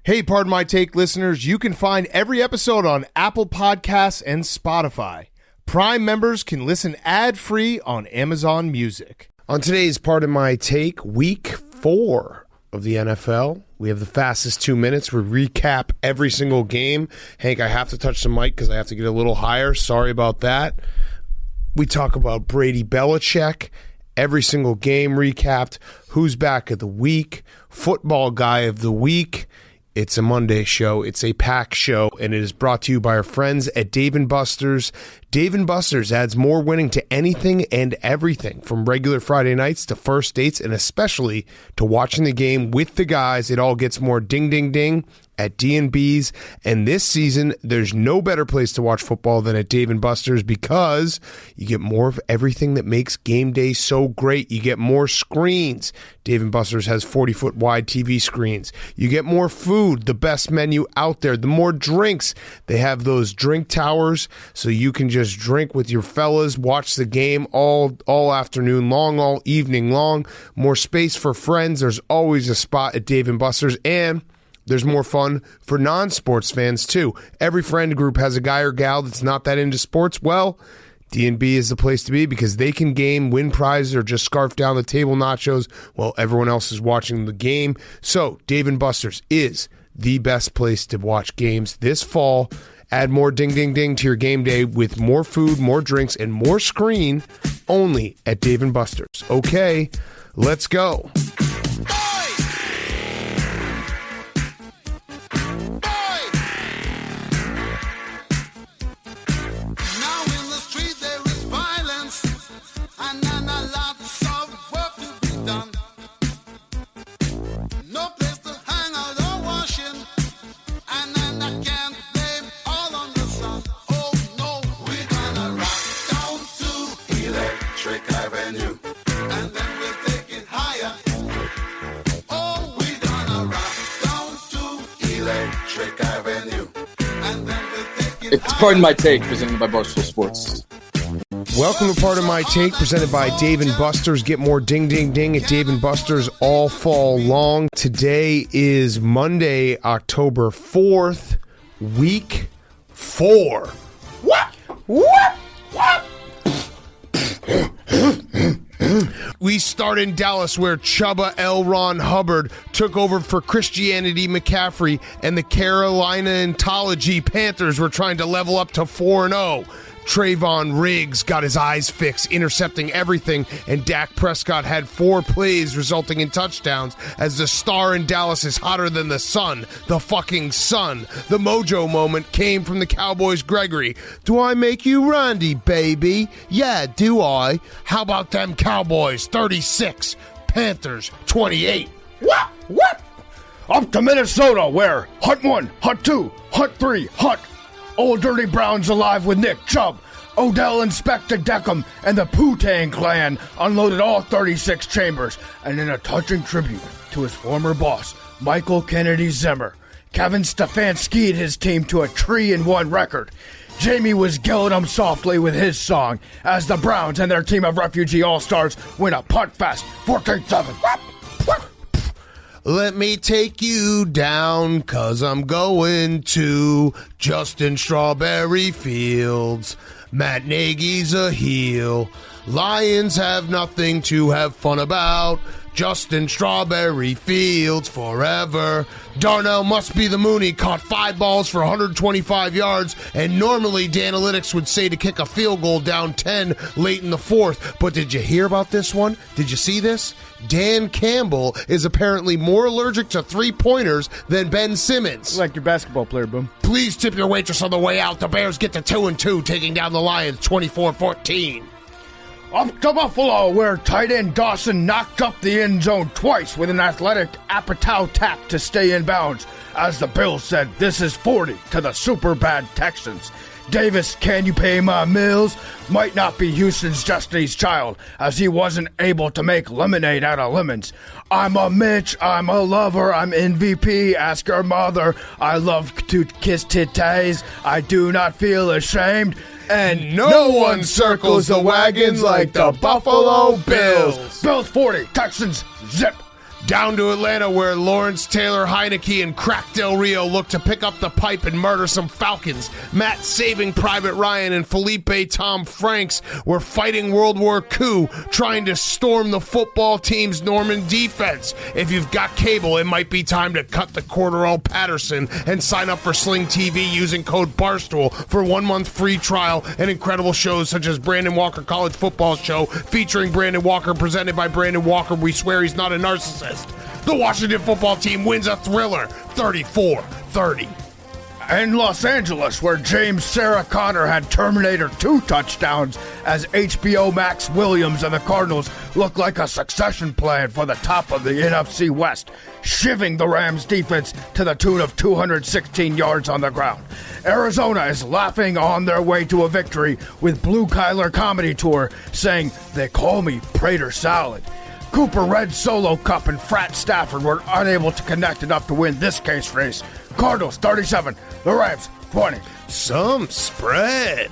Hey, Pardon My Take listeners, you can find every episode on Apple Podcasts and Spotify. Prime members can listen ad-free on Amazon Music. On today's Pardon My Take, Week 4 of the NFL, we have the fastest 2 minutes. We recap every single game. Hank, I have to touch the mic because I have to get a little higher. Sorry about that. We talk about Brady Belichick, every single game recapped, who's back of the week, football guy of the week. It's a Monday show. It's a pack show, and it is brought to you by our friends at Dave & Buster's. Dave & Buster's adds more winning to anything and everything, from regular Friday nights to first dates, and especially to watching the game with the guys. It all gets more ding, ding, ding at D&B's, and this season there's no better place to watch football than at Dave & Buster's because you get more of everything that makes game day so great. You get more screens. Dave & Buster's has 40-foot wide TV screens. You get more food, the best menu out there. The more drinks. They have those drink towers so you can just drink with your fellas, watch the game all afternoon long, all evening long. More space for friends. There's always a spot at Dave & Buster's, and there's more fun for non-sports fans, too. Every friend group has a guy or gal that's not that into sports. Well, D&B is the place to be because they can game, win prizes, or just scarf down the table nachos while everyone else is watching the game. So, Dave & Buster's is the best place to watch games this fall. Add more ding, ding, ding to your game day with more food, more drinks, and more screen only at Dave & Buster's. Okay, let's go. It's Pardon My Take, presented by Barstool Sports. Welcome to Pardon My Take, presented by Dave & Buster's. Get more ding, ding, ding at Dave & Buster's all fall long. Today is Monday, October 4th, week 4. What? We start in Dallas, where Chubba L. Ron Hubbard took over for Christianity McCaffrey, and the Carolina Ontology Panthers were trying to level up to 4-0. Trayvon Riggs got his eyes fixed, intercepting everything, and Dak Prescott had 4 plays resulting in touchdowns as the star in Dallas is hotter than the sun, the fucking sun. The mojo moment came from the Cowboys' Gregory. Do I make you Randy, baby? Yeah, do I? How about them Cowboys? 36, Panthers 28. What? Up to Minnesota, where Hunt 1, Hunt 2, Hunt 3, Hunt. Old Dirty Brown's alive with Nick Chubb. Odell Inspector Deckham and the Poo-Tang clan unloaded all 36 chambers, and in a touching tribute to his former boss, Michael Kennedy Zimmer, Kevin Stefanski'd his team to a 3-1 record. Jamie was gilling them softly with his song as the Browns and their team of refugee all-stars win a punt fest 14-7. Let me take you down, 'cause I'm going to Justin Strawberry Fields. Matt Nagy's a heel. Lions have nothing to have fun about. Justin Strawberry Fields forever. Darnell must be the Mooney, caught 5 balls for 125 yards, and normally Danalytics would say to kick a field goal down 10 late in the 4th. But did you hear about this one? Did you see this? Dan Campbell is apparently more allergic to 3-pointers than Ben Simmons. Like your basketball player, Boom. Please tip your waitress on the way out. The Bears get to 2-2, taking down the Lions 24-14. Up to Buffalo, where tight end Dawson knocked up the end zone twice with an athletic Apatow tap to stay in bounds. As the Bills said, this is 40 to the super bad Texans. Davis, can you pay my bills? Might not be Houston's Destiny's Child, as he wasn't able to make lemonade out of lemons. I'm a Mitch, I'm a lover, I'm MVP, ask your mother. I love to kiss titties, I do not feel ashamed. And no one circles the wagons like the Buffalo Bills. Bills 40, Texans zip. Down to Atlanta, where Lawrence Taylor Heineke and Crack Del Rio look to pick up the pipe and murder some Falcons. Matt Saving Private Ryan and Felipe Tom Franks were fighting World War II, trying to storm the football team's Norman defense. If you've got cable, it might be time to cut the Cordero Patterson and sign up for Sling TV using code BARSTOOL for 1 month free trial and incredible shows such as Brandon Walker College Football Show featuring Brandon Walker, presented by Brandon Walker. We swear he's not a narcissist. The Washington football team wins a thriller, 34-30. In Los Angeles, where James Sarah Connor had Terminator 2 touchdowns, as HBO Max Williams and the Cardinals look like a succession plan for the top of the NFC West, shivving the Rams defense to the tune of 216 yards on the ground. Arizona is laughing on their way to a victory with Blue Kyler Comedy Tour saying, "They call me Prater Salad." Cooper Red Solo Cup and Frat Stafford were unable to connect enough to win this case race. Cardinals 37, the Rams 20. Some spread.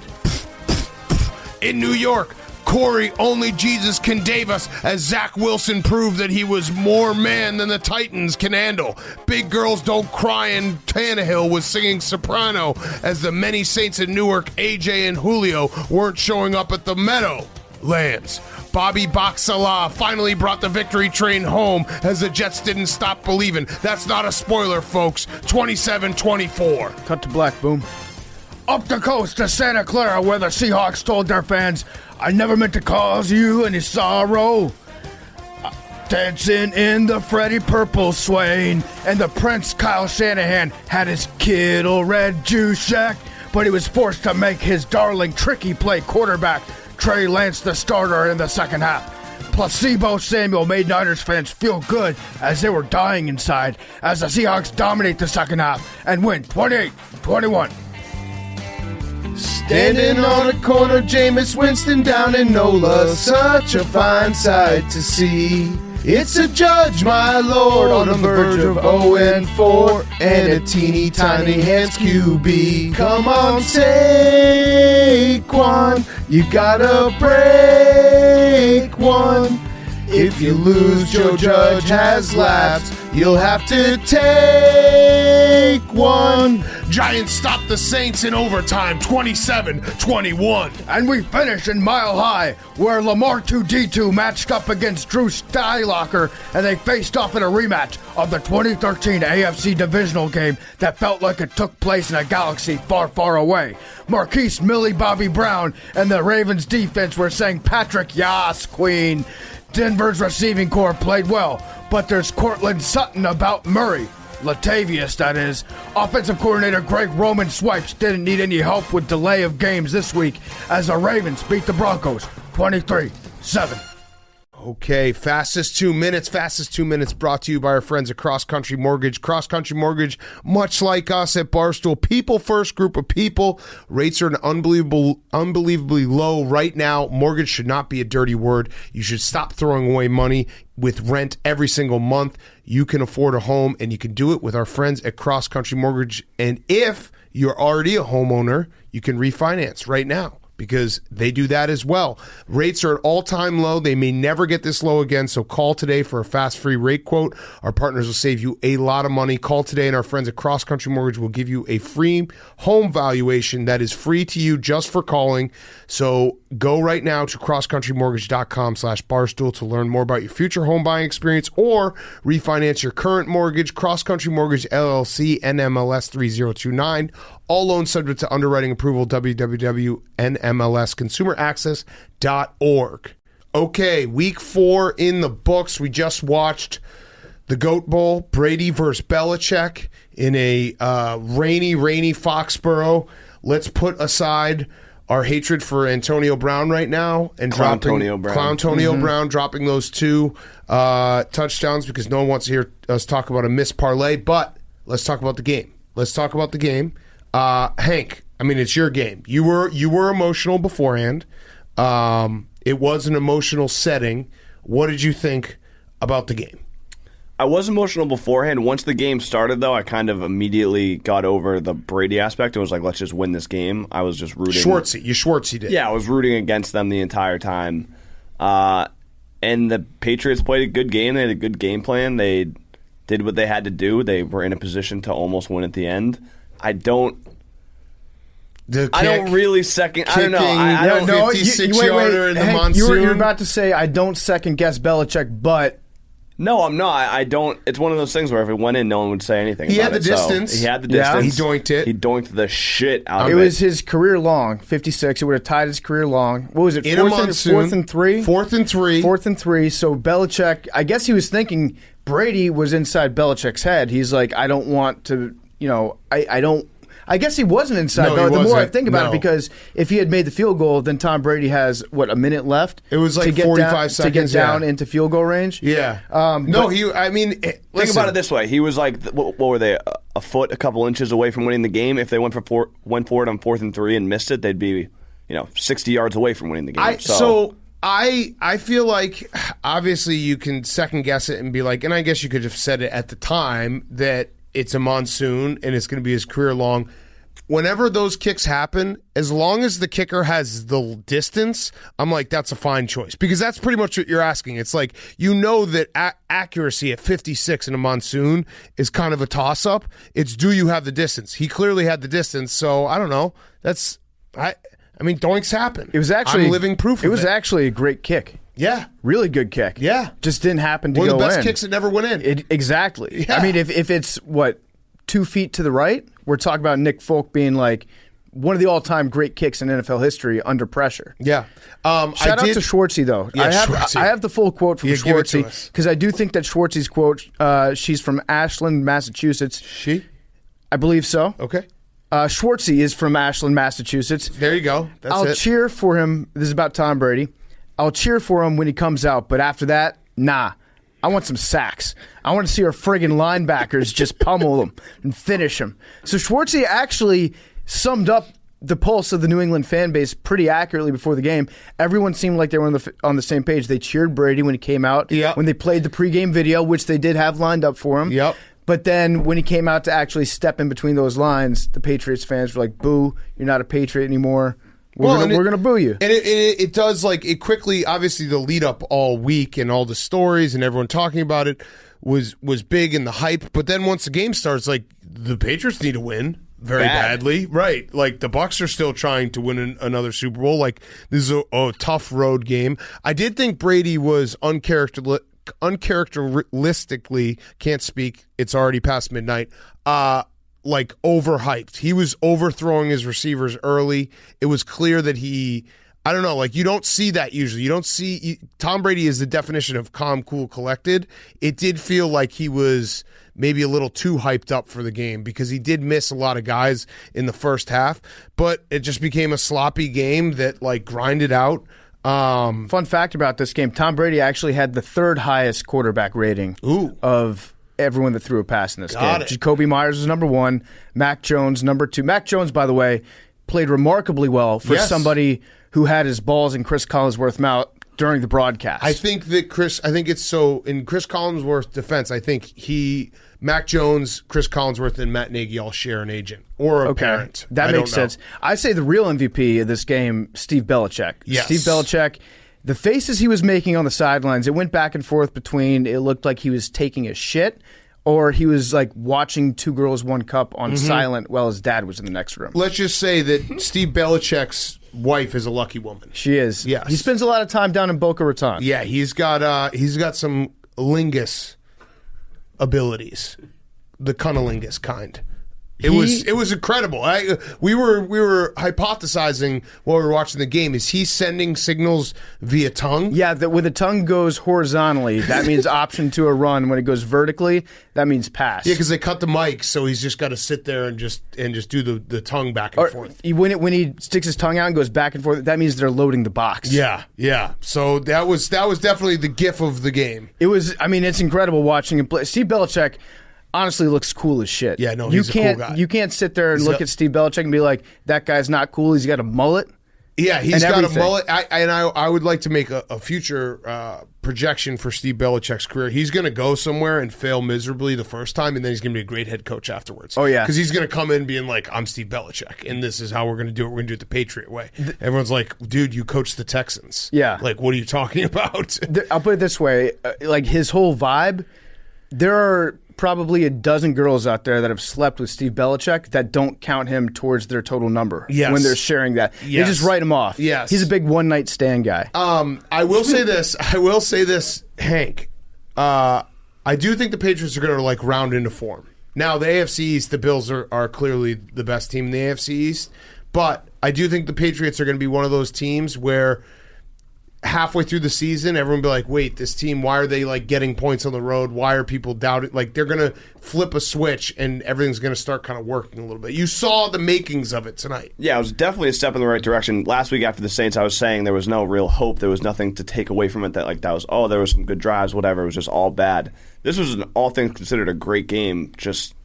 In New York, Corey Only Jesus Can Davis, as Zach Wilson proved that he was more man than the Titans can handle. Big Girls Don't Cry and Tannehill was singing soprano as the many Saints in Newark, AJ and Julio, weren't showing up at the Meadowlands. Bobby Boxala finally brought the victory train home as the Jets didn't stop believing. That's not a spoiler, folks. 27-24. Cut to black, boom. Up the coast to Santa Clara, where the Seahawks told their fans, "I never meant to cause you any sorrow." Dancing in the Freddie Purple Swain, and the Prince Kyle Shanahan had his Kittle Red Juice Shack, but he was forced to make his darling tricky play quarterback Trey Lance the starter in the second half. Placebo Samuel made Niners fans feel good as they were dying inside as the Seahawks dominate the second half and win 28-21. Standing on a corner, Jameis Winston down in NOLA, such a fine sight to see. It's a judge, my lord, on the verge of 0-4 and a teeny tiny hands QB. Come on, Saquon, you gotta break one. If you lose, Joe Judge has lapsed. You'll have to take one. Giants stop the Saints in overtime, 27-21. And we finish in Mile High, where Lamar 2D2 matched up against Drew Stylocker, and they faced off in a rematch of the 2013 AFC divisional game that felt like it took place in a galaxy far, far away. Marquise Millie Bobby Brown and the Ravens defense were saying, "Patrick, yas, Queen." Denver's receiving corps played well, but there's Cortland Sutton about Murray. Latavius, that is. Offensive coordinator Greg Roman Swipes didn't need any help with delay of games this week as the Ravens beat the Broncos 23-7. Okay, fastest 2 minutes brought to you by our friends at Cross Country Mortgage. Cross Country Mortgage, much like us at Barstool, people first group of people. Rates are unbelievably low right now. Mortgage should not be a dirty word. You should stop throwing away money with rent every single month. You can afford a home, and you can do it with our friends at Cross Country Mortgage. And if you're already a homeowner, you can refinance right now, because they do that as well. Rates are at all-time low. They may never get this low again, so call today for a fast, free rate quote. Our partners will save you a lot of money. Call today, and our friends at Cross Country Mortgage will give you a free home valuation that is free to you just for calling. So go right now to crosscountrymortgage.com/barstool to learn more about your future home buying experience or refinance your current mortgage. Cross Country Mortgage, LLC, NMLS 3029. All loans subject to underwriting approval, www.nmlsconsumeraccess.org. Okay, week 4 in the books. We just watched the Goat Bowl, Brady versus Belichick in a rainy Foxborough. Let's put aside our hatred for Antonio Brown right now and Clown Antonio Brown dropping those 2 touchdowns, because no one wants to hear us talk about a missed parlay. But let's talk about the game. Hank, I mean, it's your game. You were emotional beforehand. It was an emotional setting. What did you think about the game? I was emotional beforehand. Once the game started, though, I kind of immediately got over the Brady aspect and was like, let's just win this game. I was just rooting. You Schwartzy did. Yeah, I was rooting against them the entire time. And the Patriots played a good game. They had a good game plan. They did what they had to do. They were in a position to almost win at the end. I don't really second. I don't know. I don't know. 56-yarder in the monsoon. You're about to say I don't second guess Belichick, but no, I'm not. I don't. It's one of those things where if it went in, no one would say anything. He about had the distance. So he had the distance. He doinked it. He doinked the shit out of it. It was his career long, 56. It would have tied his career long. What was it? In a monsoon. 4th and 3. 4th and 3. 4th and 3. So Belichick, I guess he was thinking Brady was inside Belichick's head. He's like, I don't want to. I guess he wasn't inside. No, the wasn't. more I think about it, because if he had made the field goal, then Tom Brady has a minute left. It was like 45 seconds to get down into field goal range. Yeah. Think about it this way: he was like, what were they? A foot, a couple inches away from winning the game. If they went for it on 4th and 3 and missed it, they'd be 60 yards away from winning the game. I feel like obviously you can second guess it and be like, and I guess you could have said it at the time that it's a monsoon and it's going to be his career long. Whenever those kicks happen, as long as the kicker has the distance, I'm like, that's a fine choice. Because that's pretty much what you're asking. It's like, that accuracy at 56 in a monsoon is kind of a toss-up. It's, do you have the distance? He clearly had the distance, so I don't know. Doinks happen. It was actually, I'm living proof of it. It was actually a great kick. Yeah. Really good kick. Yeah. Just didn't happen to go in. One of the best kicks that never went in. Exactly. Yeah. I mean, if it's, 2 feet to the right, we're talking about Nick Folk being like one of the all-time great kicks in NFL history under pressure. Yeah. Shout out to Schwartzy, though. Yeah, I have the full quote from Schwartzy, because I do think that Schwartzy's quote, she's from Ashland, Massachusetts. She? I believe so. Okay. Schwartzy is from Ashland, Massachusetts. There you go. I'll cheer for him. This is about Tom Brady. I'll cheer for him when he comes out, but after that, nah. I want some sacks. I want to see our friggin' linebackers just pummel them and finish them. So Schwartzy actually summed up the pulse of the New England fan base pretty accurately before the game. Everyone seemed like they were on the same page. They cheered Brady when he came out. Yep. When they played the pregame video, which they did have lined up for him. Yep. But then when he came out to actually step in between those lines, the Patriots fans were like, boo, you're not a Patriot anymore. We're going to boo you. And it does, it quickly, obviously the lead up all week and all the stories and everyone talking about it was big in the hype. But then once the game starts, the Patriots need to win very badly. Right. The Bucs are still trying to win another Super Bowl. This is a tough road game. I did think Brady was uncharacteristically, can't speak, it's already past midnight, overhyped. He was overthrowing his receivers early. It was clear that you don't see that usually. You don't see Tom Brady is the definition of calm, cool, collected. It did feel like he was maybe a little too hyped up for the game because he did miss a lot of guys in the first half, but it just became a sloppy game that grinded out. Fun fact about this game, Tom Brady actually had the 3rd highest quarterback rating of everyone that threw a pass in this game. Jacoby Myers was number 1, Mac Jones number 2. Mac Jones, by the way, played remarkably well for somebody who had his balls in Chris Collinsworth's mouth during the broadcast. I think it's so in Chris Collinsworth's defense, I think Mac Jones, Chris Collinsworth, and Matt Nagy all share an agent or a parent. That makes sense. I say the real MVP of this game, Steve Belichick. Yes. Steve Belichick, the faces he was making on the sidelines, it went back and forth between it looked like he was taking a shit or he was watching Two Girls, One Cup on silent while his dad was in the next room. Let's just say that Steve Belichick's wife is a lucky woman. She is. Yes. He spends a lot of time down in Boca Raton. Yeah, he's got some lingus abilities, the cunnilingus kind. It was incredible. We were hypothesizing while we were watching the game. Is he sending signals via tongue? Yeah, that when the tongue goes horizontally, that means option to a run. When it goes vertically, that means pass. Yeah, because they cut the mic, so he's just got to sit there and just do the tongue back and forth. When he sticks his tongue out and goes back and forth, that means they're loading the box. Yeah. So that was definitely the gif of the game. It was. I mean, it's incredible watching him play. Steve Belichick honestly looks cool as shit. Yeah, no, he's a cool guy. You can't sit there and look at Steve Belichick and be like, that guy's not cool. He's got a mullet. Yeah, he's got everything. A mullet. I would like to make a future projection for Steve Belichick's career. He's going to go somewhere and fail miserably the first time, and then he's going to be a great head coach afterwards. Oh, yeah. Because he's going to come in being like, I'm Steve Belichick, and this is how we're going to do it. We're going to do it the Patriot way. Everyone's like, dude, you coached the Texans. Yeah. Like, what are you talking about? I'll put it this way. Like, his whole vibe, there are probably a dozen girls out there that have slept with Steve Belichick that don't count him towards their total number when they're sharing that. Yes. They just write him off. Yes. He's a big one-night stand guy. I will say this, Hank. I do think the Patriots are going to like round into form. Now, the AFC East, the Bills are clearly the best team in the AFC East, but I do think the Patriots are going to be one of those teams where halfway through the season, everyone will be like, wait, this team, why are they like getting points on the road? Why are people doubting? Like, they're going to flip a switch and everything's going to start kind of working a little bit. You saw the makings of it tonight. Yeah, it was definitely a step in the right direction. Last week after the Saints, I was saying there was no real hope. There was nothing to take away from it there was some good drives, whatever. It was just all bad. This was, all things considered, a great game. Just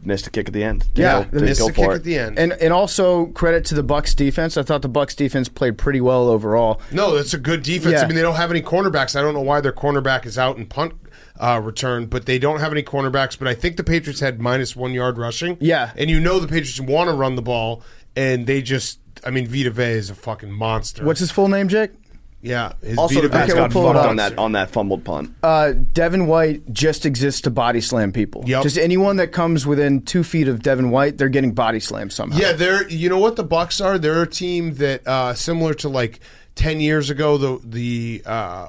missed a kick at the end. Missed a kick at the end. And also credit to the Bucs defense. I thought the Bucs defense played pretty well overall. No, that's a good defense. Yeah. I mean, they don't have any cornerbacks. I don't know why their cornerback is out in punt return, but they don't have any cornerbacks. But I think the Patriots had -1 yard rushing. Yeah. And you know the Patriots want to run the ball, and they just, I mean, Vita Vea is a fucking monster. What's his full name, Jake? Yeah. Also, the Pats got fucked on that fumbled punt. Devin White just exists to body slam people. Yep. Just anyone that comes within 2 feet of Devin White, they're getting body slammed somehow. Yeah, you know what the Bucs are? They're a team that, similar to like 10 years ago, the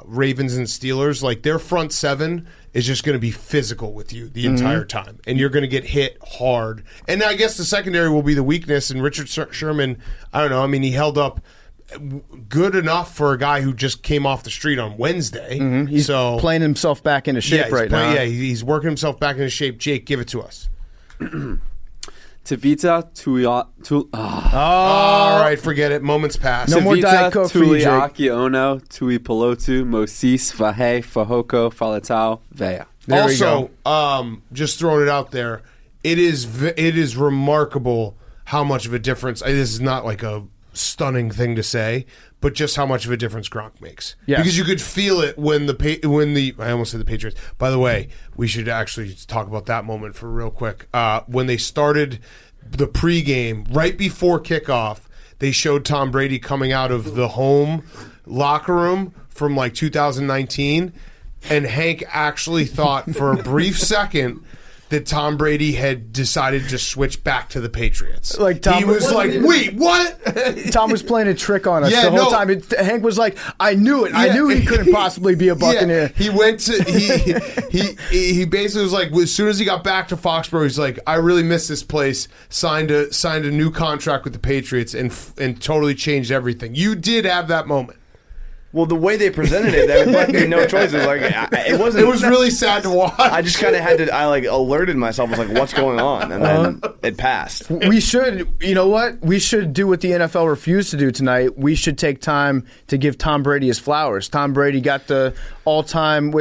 Ravens and Steelers, like their front seven is just going to be physical with you the entire time. And you're going to get hit hard. And I guess the secondary will be the weakness. And Richard Sherman, I don't know, I mean, he held up good enough for a guy who just came off the street on Wednesday. Mm-hmm. He's playing himself back into shape now. Yeah, he's working himself back into shape. Jake, give it to us. Tavita Tui. All right, forget it. Moments pass. No more Diet Coke for you, Jake. Tuliaki Ono, Tui Pelotu, Moses, Vahe, Fahoko, Falatau, Vea. Also, just throwing it out there, it is remarkable how much of a difference. This is not like a stunning thing to say, but just how much of a difference Gronk makes. Yeah. Because you could feel it when I almost said the Patriots. By the way, we should actually talk about that moment for real quick. When they started the pregame, right before kickoff, they showed Tom Brady coming out of the home locker room from like 2019, and Hank actually thought for a brief second that Tom Brady had decided to switch back to the Patriots. Like Tom he was like, wait, what? Tom was playing a trick on us the whole time. Hank was like, I knew it. I knew he couldn't possibly be a Buccaneer. Yeah. He went to he basically was like, as soon as he got back to Foxborough, he's like, I really miss this place. Signed a new contract with the Patriots and totally changed everything. You did have that moment. Well, the way they presented it, there left me no choice. It was like it wasn't. It was really sad to watch. I just kind of had to. I like alerted myself. I was like, "What's going on?" And then it passed. We should. You know what? We should do what the NFL refused to do tonight. We should take time to give Tom Brady his flowers. Tom Brady got the all-time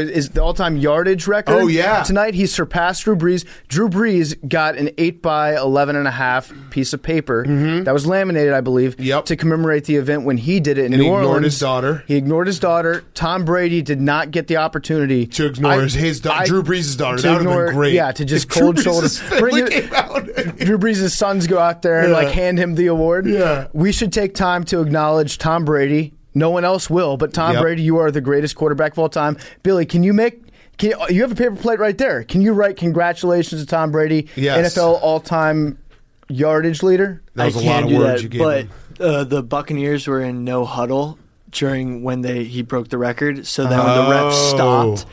yardage record. Oh yeah! Tonight he surpassed Drew Brees. Drew Brees got an 8x11.5 piece of paper that was laminated, I believe, to commemorate the event when he did it in New Orleans. Ignored his daughter. He ignored his daughter. Tom Brady did not get the opportunity to ignore his daughter, Drew Brees' daughter. That would have been great. Yeah, to just cold shoulder. Drew Brees' sons go out there and like hand him the award. Yeah, we should take time to acknowledge Tom Brady. No one else will, but Tom Brady, you are the greatest quarterback of all time. Billy, you have a paper plate right there. Can you write congratulations to Tom Brady, NFL all-time yardage leader? That was a lot of words you gave him. But the Buccaneers were in no huddle during when he broke the record, so then when the refs stopped,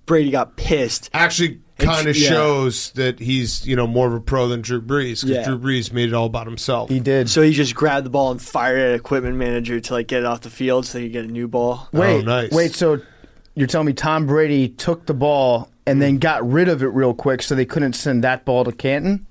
Brady got pissed. Actually, kind of shows that he's more of a pro than Drew Brees, because Drew Brees made it all about himself. He did. So he just grabbed the ball and fired at equipment manager to get it off the field so they could get a new ball. Wait, so you're telling me Tom Brady took the ball and then got rid of it real quick so they couldn't send that ball to Canton?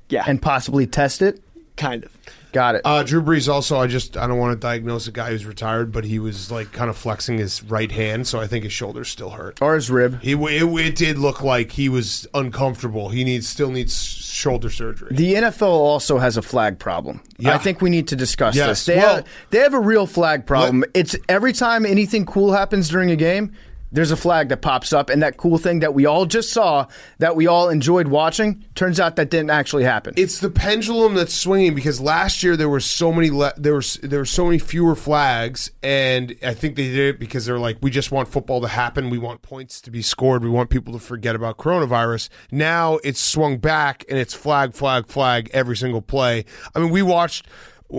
Yeah. And possibly test it? Kind of. Got it. Drew Brees also, I don't want to diagnose a guy who's retired, but he was like kind of flexing his right hand, so I think his shoulder's still hurt. Or his rib. It did look like he was uncomfortable. He still needs shoulder surgery. The NFL also has a flag problem. Yeah. I think we need to discuss this. They Well, have a real flag problem. It's every time anything cool happens during a game, there's a flag that pops up, and that cool thing that we all just saw, that we all enjoyed watching, turns out that didn't actually happen. It's the pendulum that's swinging, because last year there were so many there were so many fewer flags, and I think they did it because they're like, we just want football to happen, we want points to be scored, we want people to forget about coronavirus. Now it's swung back, and it's flag every single play. I mean, we watched.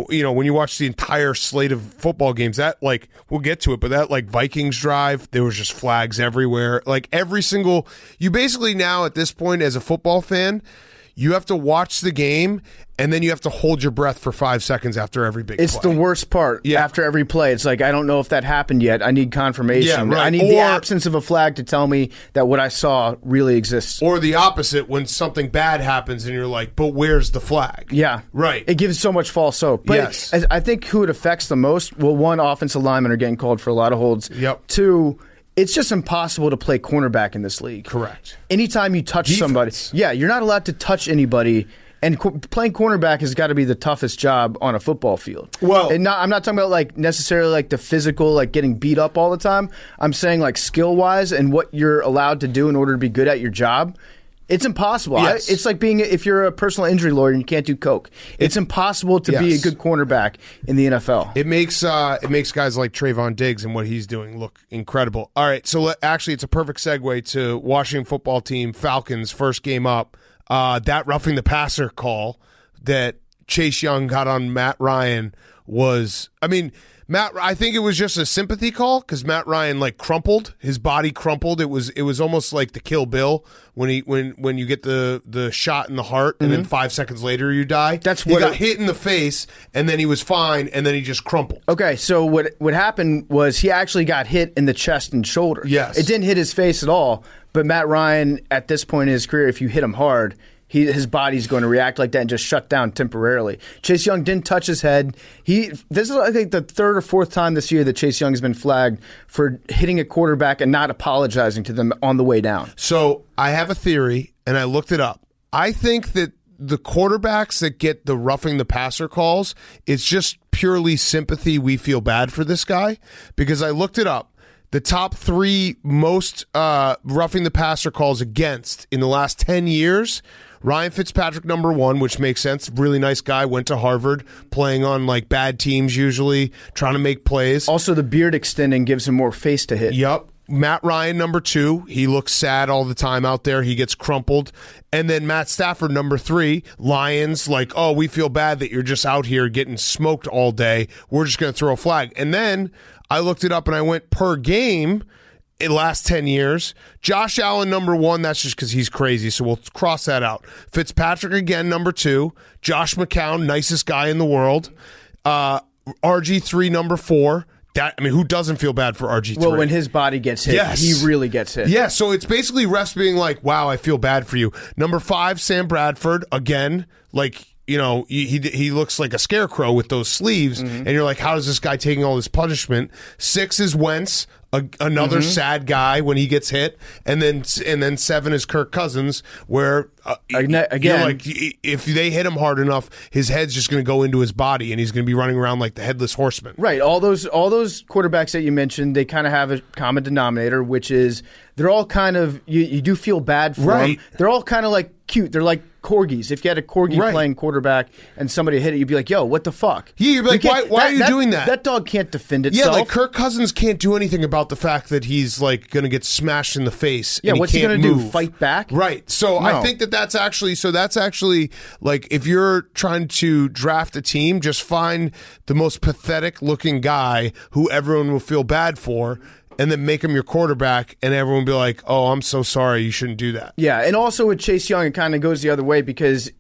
You know, when you watch the entire slate of football games, that, like, we'll get to it, but that, like, Vikings drive, there was just flags everywhere. Like, you basically now at this point as a football fan, you have to watch the game, and then you have to hold your breath for 5 seconds after every big play. It's the worst part. Yeah. After every play, it's like, I don't know if that happened yet. I need confirmation. Yeah, right. I need the absence of a flag to tell me that what I saw really exists. Or the opposite, when something bad happens and you're like, but where's the flag? Yeah. Right. It gives so much false hope. But Yes. I think who it affects the most, well, one, offensive linemen are getting called for a lot of holds. Yep. Two, it's just impossible to play cornerback in this league. Correct. Anytime you touch somebody, you're not allowed to touch anybody. And playing cornerback has got to be the toughest job on a football field. Well, I'm not talking about like necessarily like the physical, like getting beat up all the time. I'm saying like skill wise and what you're allowed to do in order to be good at your job. It's impossible. Yes. It's like if you're a personal injury lawyer and you can't do coke. It's impossible to be a good cornerback in the NFL. It makes guys like Trayvon Diggs and what he's doing look incredible. All right, so actually it's a perfect segue to Washington football team, Falcons, first game up. That roughing the passer call that Chase Young got on Matt Ryan was, I think it was just a sympathy call because Matt Ryan like crumpled, his body crumpled. It was almost like the Kill Bill when you get the shot in the heart and then 5 seconds later you die. He got hit in the face and then he was fine and then he just crumpled. Okay, so what happened was he actually got hit in the chest and shoulder. Yes. It didn't hit his face at all, but Matt Ryan at this point in his career, if you hit him hard, his body's going to react like that and just shut down temporarily. Chase Young didn't touch his head. This is, I think, the third or fourth time this year that Chase Young has been flagged for hitting a quarterback and not apologizing to them on the way down. So I have a theory, and I looked it up. I think that the quarterbacks that get the roughing the passer calls, it's just purely sympathy. We feel bad for this guy because I looked it up. The top three most roughing the passer calls against in the last 10 years, Ryan Fitzpatrick, number one, which makes sense. Really nice guy, went to Harvard, playing on like bad teams usually, trying to make plays. Also, the beard extending gives him more face to hit. Yep. Matt Ryan, number two. He looks sad all the time out there. He gets crumpled. And then Matt Stafford, number three. Lions, like, oh, we feel bad that you're just out here getting smoked all day. We're just going to throw a flag. And then I looked it up and I went per game in the last 10 years. Josh Allen, number one. That's just because he's crazy, so we'll cross that out. Fitzpatrick, again, number two. Josh McCown, nicest guy in the world. RG3, number four. Who doesn't feel bad for RG3? Well, when his body gets hit, he really gets hit. Yeah, so it's basically refs being like, wow, I feel bad for you. Number five, Sam Bradford, again, like, you know, he looks like a scarecrow with those sleeves, and you're like, how is this guy taking all this punishment? Six is Wentz, another sad guy when he gets hit, and then seven is Kirk Cousins, where again, you're like, if they hit him hard enough, his head's just going to go into his body, and he's going to be running around like the headless horseman. Right. All those quarterbacks that you mentioned, they kind of have a common denominator, which is they're all kind of you do feel bad for them. They're all kind of like cute. They're like corgis. If you had a corgi playing quarterback and somebody hit it, you'd be like, yo, what the fuck? Yeah, you'd be like, why are you doing that? That dog can't defend itself. Yeah, like Kirk Cousins can't do anything about the fact that he's like going to get smashed in the face. Yeah, and what's he going to do? Fight back? Right. So I think that's actually like if you're trying to draft a team, just find the most pathetic looking guy who everyone will feel bad for, and then make him your quarterback, and everyone will be like, oh, I'm so sorry, you shouldn't do that. Yeah, and also with Chase Young, it kind of goes the other way because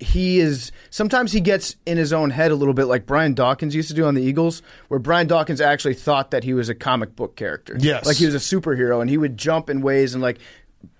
sometimes he gets in his own head a little bit like Brian Dawkins used to do on the Eagles, where Brian Dawkins actually thought that he was a comic book character. Yes. Like he was a superhero, and he would jump in ways and like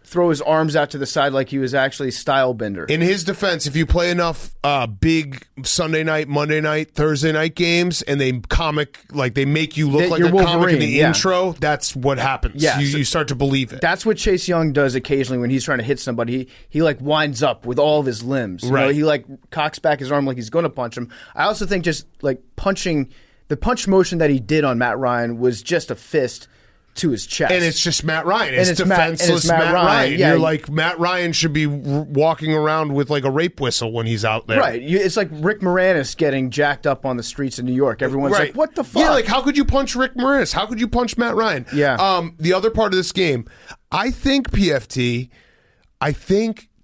throw his arms out to the side like he was actually style bender. In his defense, if you play enough big Sunday night, Monday night, Thursday night games, and they make you look like a comic in the intro, that's what happens. Yeah, you start to believe it. That's what Chase Young does occasionally when he's trying to hit somebody. He like winds up with all of his limbs. You know, he like cocks back his arm like he's going to punch him. I also think just like punching, the punch motion that he did on Matt Ryan was just a fist to his chest. And it's just Matt Ryan. It's defenseless Matt Ryan. Yeah. You're like, Matt Ryan should be walking around with like a rape whistle when he's out there. Right. It's like Rick Moranis getting jacked up on the streets of New York. Everyone's like, what the fuck? Yeah, like how could you punch Rick Moranis? How could you punch Matt Ryan? Yeah. The other part of this game, I think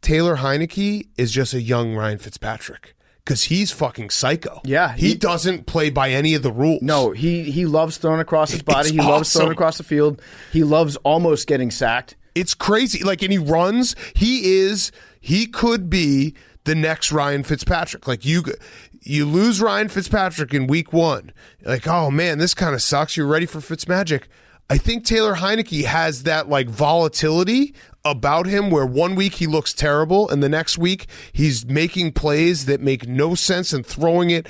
Taylor Heineke is just a young Ryan Fitzpatrick. Because he's fucking psycho. Yeah. He doesn't play by any of the rules. No, he loves throwing across his body. He loves throwing across the field. He loves almost getting sacked. It's crazy. Like, and he runs. He could be the next Ryan Fitzpatrick. Like, you lose Ryan Fitzpatrick in week 1. Like, oh, man, this kind of sucks. You're ready for Fitzmagic. I think Taylor Heineke has that, like, volatility about him where 1 week he looks terrible and the next week he's making plays that make no sense and throwing it,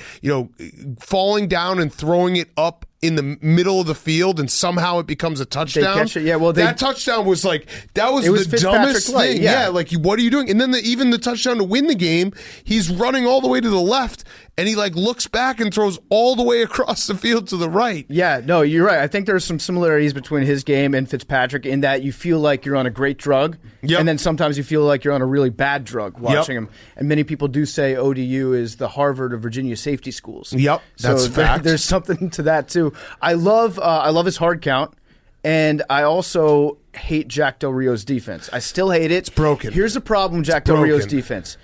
falling down and throwing it up in the middle of the field and somehow it becomes a touchdown. They catch it. Yeah, well, that touchdown was like, that was the dumbest thing. Yeah, like, what are you doing? And then even the touchdown to win the game, he's running all the way to the left and he like looks back and throws all the way across the field to the right. Yeah, no, you're right. I think there's some similarities between his game and Fitzpatrick in that you feel like you're on a great drug, and then sometimes you feel like you're on a really bad drug watching him. And many people do say ODU is the Harvard of Virginia safety schools. Yep, that's fact. There's something to that too. I love his hard count, and I also hate Jack Del Rio's defense. I still hate it. It's broken. Here's the problem, Jack Del Rio's defense.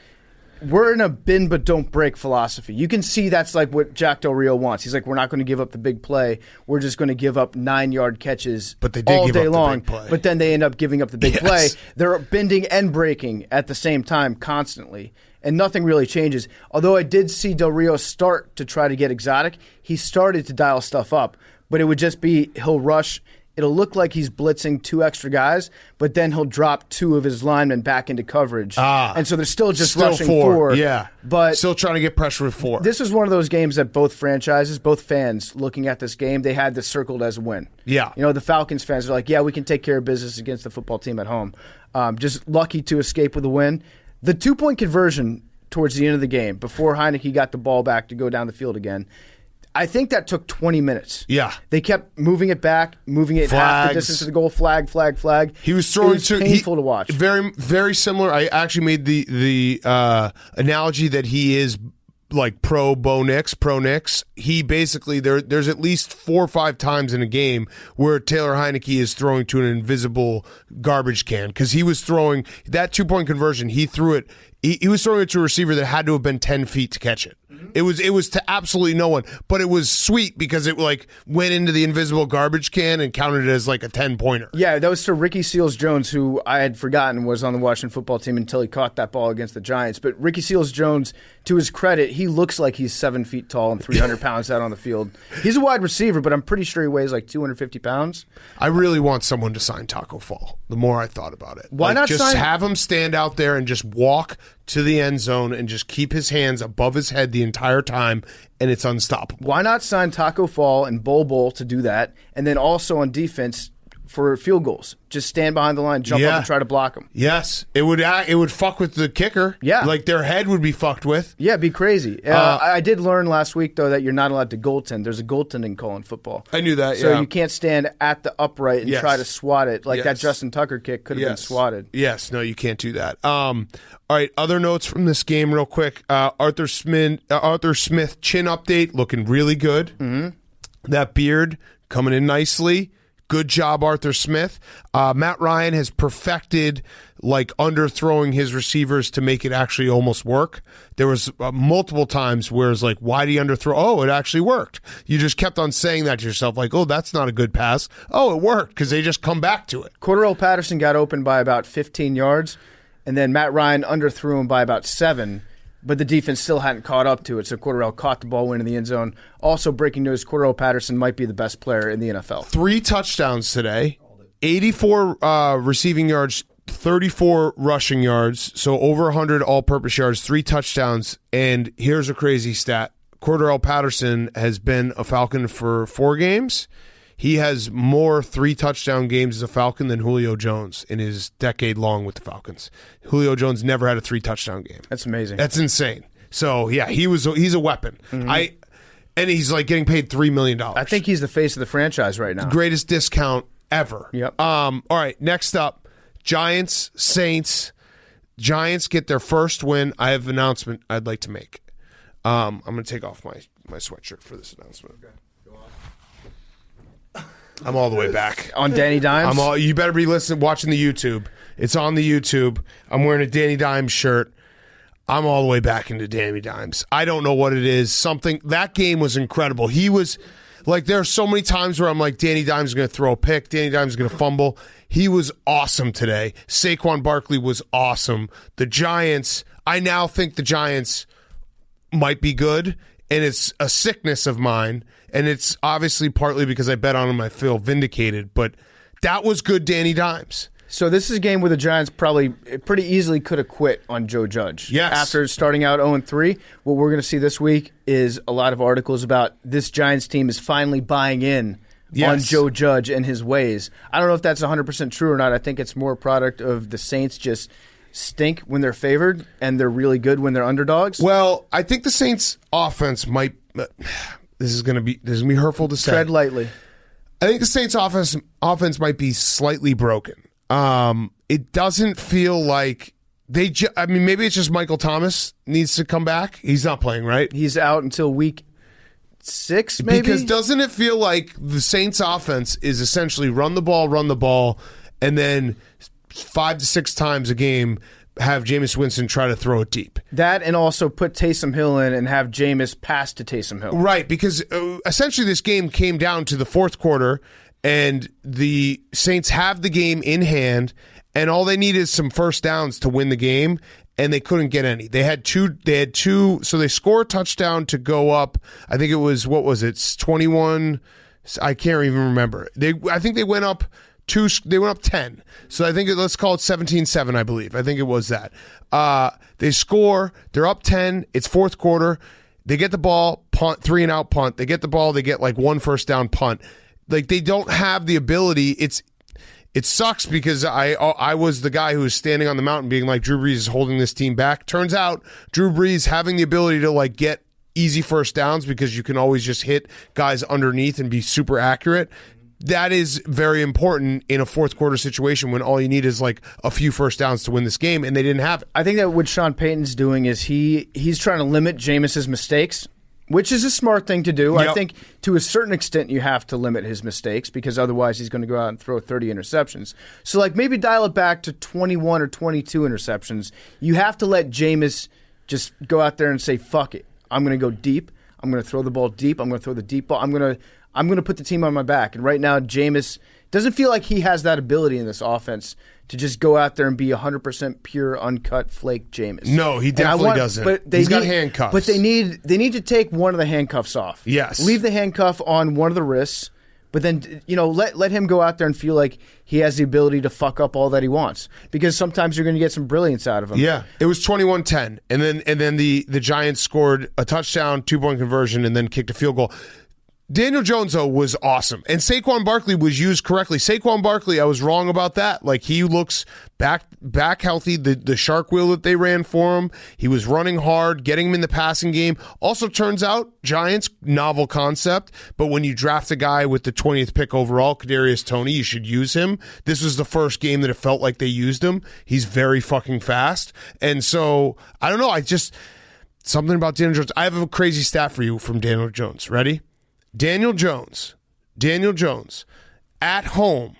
We're in a bend but don't break philosophy. You can see that's like what Jack Del Rio wants. He's like, we're not going to give up the big play. We're just going to give up 9-yard catches all day long. But then they end up giving up the big play. They're bending and breaking at the same time constantly. And nothing really changes. Although I did see Del Rio start to try to get exotic. He started to dial stuff up. But it would just be he'll rush. It'll look like he's blitzing 2 extra guys, but then he'll drop 2 of his linemen back into coverage. And so they're still just rushing 4. Yeah. But still trying to get pressure with 4. This was one of those games that both franchises, both fans looking at this game, they had this circled as a win. Yeah. The Falcons fans are like, yeah, we can take care of business against the football team at home. Just lucky to escape with a win. The 2-point conversion towards the end of the game, before Heineke got the ball back to go down the field again, I think that took 20 minutes. Yeah. They kept moving it back, moving it half the distance to the goal, flag. He was throwing painful to watch. Very, very similar. I actually made the analogy that he is like pro Nix. He basically, there's at least 4 or 5 times in a game where Taylor Heineke is throwing to an invisible garbage can because he was throwing that 2-point conversion. He threw it. He was throwing it to a receiver that had to have been 10 feet to catch it. It was to absolutely no one, but it was sweet because it like went into the invisible garbage can and counted it as like a 10-pointer. Yeah, that was to Ricky Seals-Jones, who I had forgotten was on the Washington football team until he caught that ball against the Giants. But Ricky Seals-Jones, to his credit, he looks like he's 7 feet tall and 300 pounds out on the field. He's a wide receiver, but I'm pretty sure he weighs like 250 pounds. I really want someone to sign Taco Fall. The more I thought about it, why not just have him stand out there and just walk to the end zone and just keep his hands above his head the entire time, and it's unstoppable. Why not sign Taco Fall and Bol to do that, and then also on defense for field goals? Just stand behind the line, jump up and try to block them. Yes, it would fuck with the kicker. Yeah. Like their head would be fucked with. Yeah, it'd be crazy. I did learn last week, though, that you're not allowed to goaltend. There's a goaltending call in football. I knew that, So you can't stand at the upright and try to swat it. Like that Yes. Justin Tucker kick could have been swatted. Yes, no, you can't do that. All right, other notes from this game real quick. Arthur Smith chin update, looking really good. Mm-hmm. That beard coming in nicely. Good job, Arthur Smith. Matt Ryan has perfected like underthrowing his receivers to make it actually almost work. There was multiple times where it's like, why do you underthrow? Oh, it actually worked. You just kept on saying that to yourself, like, oh, that's not a good pass. Oh, it worked because they just come back to it. Cordarrelle Patterson got open by about 15 yards, and then Matt Ryan underthrew him by about 7. But the defense still hadn't caught up to it, so Cordarrelle caught the ball, went in the end zone. Also, breaking news, Cordarrelle Patterson might be the best player in the NFL. 3 touchdowns today, 84 receiving yards 34 rushing yards, so over 100 all-purpose yards, 3 touchdowns, and here's a crazy stat. Cordarrelle Patterson has been a Falcon for 4 games. He has more 3-touchdown games as a Falcon than Julio Jones in his decade long with the Falcons. Julio Jones never had a 3-touchdown game. That's amazing. That's insane. So, yeah, he's a weapon. Mm-hmm. And he's like getting paid $3 million. I think he's the face of the franchise right now. Greatest discount ever. Yep. All right, next up, Giants, Saints. Giants get their first win. I have an announcement I'd like to make. I'm going to take off my sweatshirt for this announcement. Okay. Go on. I'm all the way back. On Danny Dimes? You better be watching the YouTube. It's on the YouTube. I'm wearing a Danny Dimes shirt. I'm all the way back into Danny Dimes. I don't know what it is. That game was incredible. He was like, there are so many times where I'm like, Danny Dimes is going to throw a pick. Danny Dimes is going to fumble. He was awesome today. Saquon Barkley was awesome. The Giants, I now think the Giants might be good, and it's a sickness of mine, and it's obviously partly because I bet on them. I feel vindicated, but that was good Danny Dimes. So this is a game where the Giants probably pretty easily could have quit on Joe Judge. Yes. After starting out 0-3, what we're going to see this week is a lot of articles about this Giants team is finally buying in on Joe Judge and his ways. I don't know if that's 100% true or not. I think it's more a product of the Saints just stink when they're favored and they're really good when they're underdogs. Well, I think the Saints offense might this is going to be hurtful to say. Tread lightly. I think the Saints offense might be slightly broken. It doesn't feel like maybe it's just Michael Thomas needs to come back. He's not playing, right? He's out until week 6, maybe? Because doesn't it feel like the Saints offense is essentially run the ball, and then 5 to 6 times a game have Jameis Winston try to throw it deep. That, and also put Taysom Hill in and have Jameis pass to Taysom Hill. Right, because essentially this game came down to the fourth quarter, and the Saints have the game in hand, and all they need is some first downs to win the game, and they couldn't get any. They had two, so they score a touchdown to go up. I think it was, 21, I can't even remember. I think they went up 10. So I think let's call it 17-7, I believe. I think it was that. They score, they're up 10, it's fourth quarter. They get the ball, punt, 3-and-out punt. They get the ball, they get like 1 first down punt. Like, they don't have the ability. It sucks because I was the guy who was standing on the mountain being like, Drew Brees is holding this team back. Turns out Drew Brees having the ability to like get easy first downs because you can always just hit guys underneath and be super accurate. That is very important in a fourth quarter situation when all you need is like a few first downs to win this game, and they didn't have it. I think that what Sean Payton's doing is he's trying to limit Jameis's mistakes, which is a smart thing to do. Yep. I think to a certain extent you have to limit his mistakes because otherwise he's going to go out and throw 30 interceptions. So like maybe dial it back to 21 or 22 interceptions. You have to let Jameis just go out there and say, fuck it. I'm going to go deep. I'm going to throw the ball deep. I'm going to throw the deep ball. I'm going to put the team on my back. And right now Jameis doesn't feel like he has that ability in this offense to just go out there and be 100% pure, uncut, flake Jameis. No, he definitely doesn't. But he's got handcuffs. But they need to take one of the handcuffs off. Yes. Leave the handcuff on one of the wrists, but then let him go out there and feel like he has the ability to fuck up all that he wants. Because sometimes you're going to get some brilliance out of him. Yeah. It was 21-10. And then the Giants scored a touchdown, 2-point conversion, and then kicked a field goal. Daniel Jones, though, was awesome. And Saquon Barkley was used correctly. Saquon Barkley, I was wrong about that. Like, he looks back healthy. The shark wheel that they ran for him, he was running hard, getting him in the passing game. Also, turns out, Giants, novel concept, but when you draft a guy with the 20th pick overall, Kadarius Toney, you should use him. This was the first game that it felt like they used him. He's very fucking fast. And so, I don't know, something about Daniel Jones. I have a crazy stat for you from Daniel Jones. Ready? Daniel Jones, at home,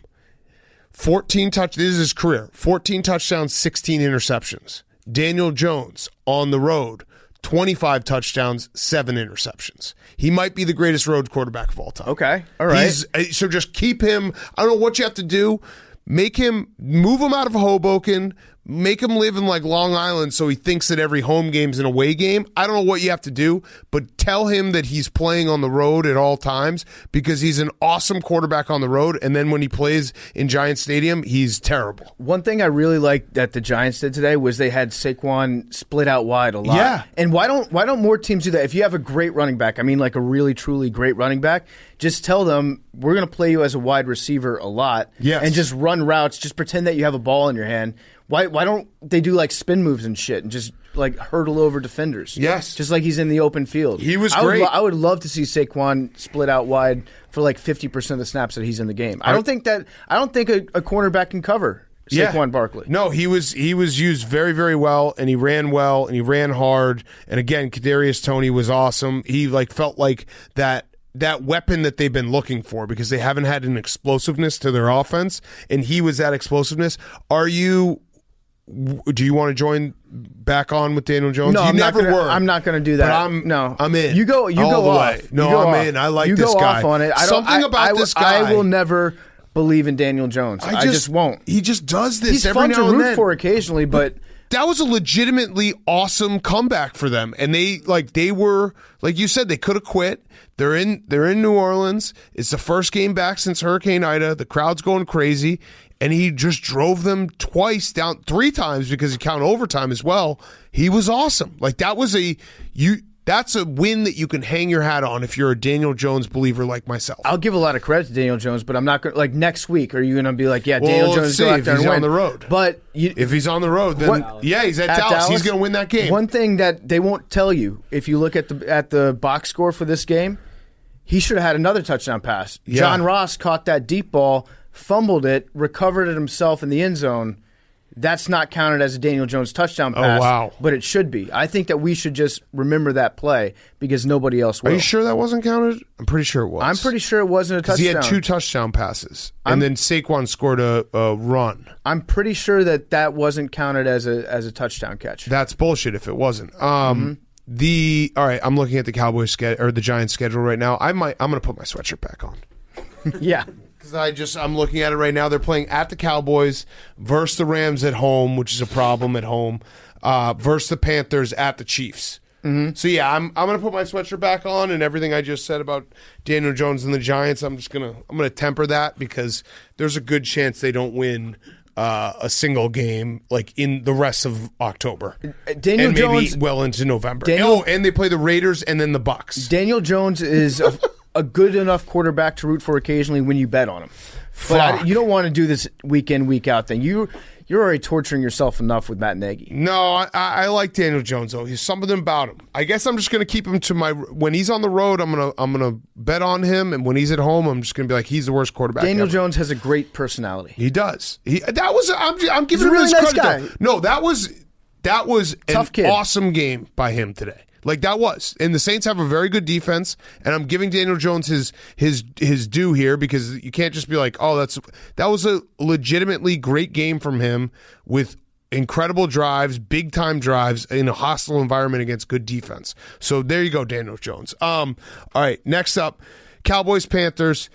14 this is his career, 14 touchdowns, 16 interceptions. Daniel Jones, on the road, 25 touchdowns, 7 interceptions. He might be the greatest road quarterback of all time. Okay, all right. So just keep him, I don't know what you have to do, move him out of Hoboken, make him live in like Long Island so he thinks that every home game's an away game. I don't know what you have to do, but tell him that he's playing on the road at all times because he's an awesome quarterback on the road, and then when he plays in Giants Stadium, he's terrible. One thing I really liked that the Giants did today was they had Saquon split out wide a lot. Yeah. And why don't more teams do that? If you have a great running back, I mean like a really, truly great running back, just tell them we're going to play you as a wide receiver a lot and just run routes. Just pretend that you have a ball in your hand. Why don't they do like spin moves and shit and just like hurdle over defenders? Yes. Just like he's in the open field. He was great. I would love to see Saquon split out wide for like 50% of the snaps that he's in the game. I don't think a cornerback can cover Saquon Barkley. No, he was used very, very well, and he ran well, and he ran hard. And again, Kadarius Toney was awesome. He like felt like that weapon that they've been looking for because they haven't had an explosiveness to their offense, and he was that explosiveness. Do you want to join back on with Daniel Jones? No, I'm not going to do that. But I'm in. You go off. No, I'm in. I like this guy. You go off on it. Something about this guy. I will never believe in Daniel Jones. I just won't. He just does this He's every fun now to and root then. for occasionally, but that was a legitimately awesome comeback for them. And they were like you said, they could have quit. They're in New Orleans. It's the first game back since Hurricane Ida. The crowd's going crazy. And he just drove them three times because he counted overtime as well. He was awesome. Like that's a win that you can hang your hat on if you're a Daniel Jones believer like myself. I'll give a lot of credit to Daniel Jones, but I'm not going to, like next week, are you going to be like, Daniel Jones go out there and win? On the road. But if he's on the road, then he's at Dallas. He's going to win that game. One thing that they won't tell you, if you look at the box score for this game, he should have had another touchdown pass. Yeah. John Ross caught that deep ball, fumbled it, recovered it himself in the end zone. That's not counted as a Daniel Jones touchdown pass. Oh, wow. But it should be. I think that we should just remember that play because nobody else will. Are you sure that wasn't counted? I'm pretty sure it was. I'm pretty sure it wasn't a touchdown. He had 2 touchdown passes, and then Saquon scored a run. I'm pretty sure that wasn't counted as a touchdown catch. That's bullshit if it wasn't. All right, I'm looking at the Cowboys or the Giants schedule right now. I'm going to put my sweatshirt back on. Yeah. I'm looking at it right now. They're playing at the Cowboys versus the Rams at home, which is a problem at home, versus the Panthers at the Chiefs. Mm-hmm. So yeah, I'm going to put my sweatshirt back on, and everything I just said about Daniel Jones and the Giants, I'm going to temper that because there's a good chance they don't win a single game like in the rest of October. Daniel Jones well into November. And they play the Raiders and then the Bucs. Daniel Jones is a good enough quarterback to root for occasionally when you bet on him. But you don't want to do this week in, week out thing. You're already torturing yourself enough with Matt Nagy. No, I like Daniel Jones though. He's something about him. I guess I'm just going to keep him to when he's on the road. I'm gonna bet on him, and when he's at home, I'm just going to be like he's the worst quarterback. Daniel ever. Jones has a great personality. He does. I'm giving him really his nice credit. guy. Though. No, that was Tough an kid. awesome game by him today. Like that was, and the Saints have a very good defense, and I'm giving Daniel Jones his due here because you can't just be like, oh, that was a legitimately great game from him with incredible drives, big time drives in a hostile environment against good defense. So there you go, Daniel Jones. All right, next up, Cowboys Panthers.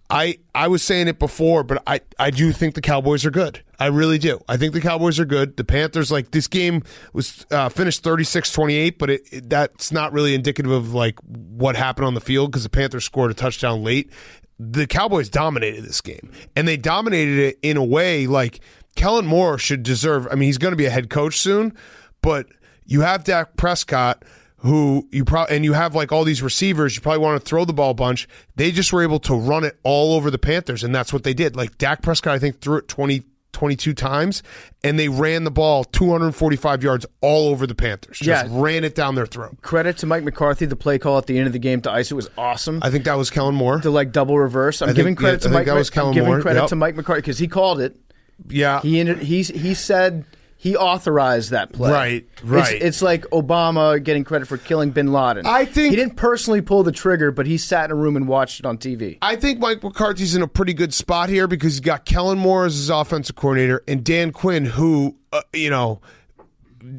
I was saying it before, but I do think the Cowboys are good. I really do. I think the Cowboys are good. The Panthers, like this game was finished 36-28, but that's not really indicative of like what happened on the field because the Panthers scored a touchdown late. The Cowboys dominated this game, and they dominated it in a way like Kellen Moore should deserve. I mean, he's going to be a head coach soon, but you have Dak Prescott, who you have like all these receivers, you probably want to throw the ball a bunch. They just were able to run it all over the Panthers, and that's what they did. Like Dak Prescott, I think, threw it 22 times, and they ran the ball 245 yards all over the Panthers. Just ran it down their throat. Credit to Mike McCarthy, the play call at the end of the game to ice it was awesome. I think that was Kellen Moore. The like double reverse. I'm giving credit to Mike McCarthy because he called it. Yeah. He said he authorized that play. Right. It's like Obama getting credit for killing bin Laden. I think he didn't personally pull the trigger, but he sat in a room and watched it on TV. I think Mike McCarthy's in a pretty good spot here because he's got Kellen Moore as his offensive coordinator and Dan Quinn, who,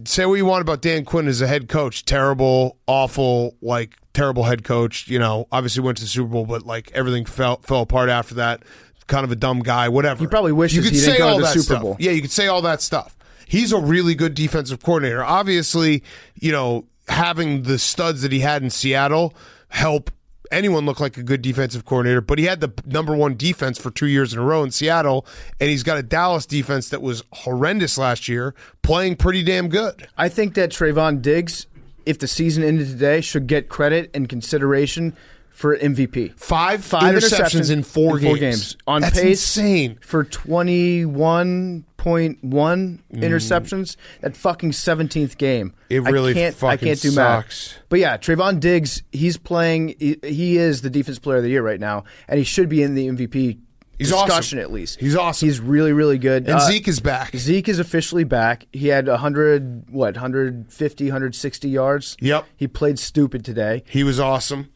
say what you want about Dan Quinn as a head coach. Terrible, awful, like terrible head coach. Obviously went to the Super Bowl, but like everything fell apart after that. Kind of a dumb guy, whatever. He probably wishes he didn't go to the Super Bowl. Yeah, you could say all that stuff. he's a really good defensive coordinator. Obviously, having the studs that he had in Seattle help anyone look like a good defensive coordinator, but he had the number one defense for 2 years in a row in Seattle, and he's got a Dallas defense that was horrendous last year, playing pretty damn good. I think that Trayvon Diggs, if the season ended today, should get credit and consideration for MVP. Five interceptions in four games. On That's pace insane. For 21.1 interceptions. That fucking 17th game. It really I can't do sucks. math. But yeah, Trayvon Diggs, he's playing. He is the defensive player of the year right now, and he should be in the MVP discussion at least. He's awesome. He's really, really good. And Zeke is back. Zeke is officially back. He had 150, 160 yards. Yep. He played stupid today. He was awesome.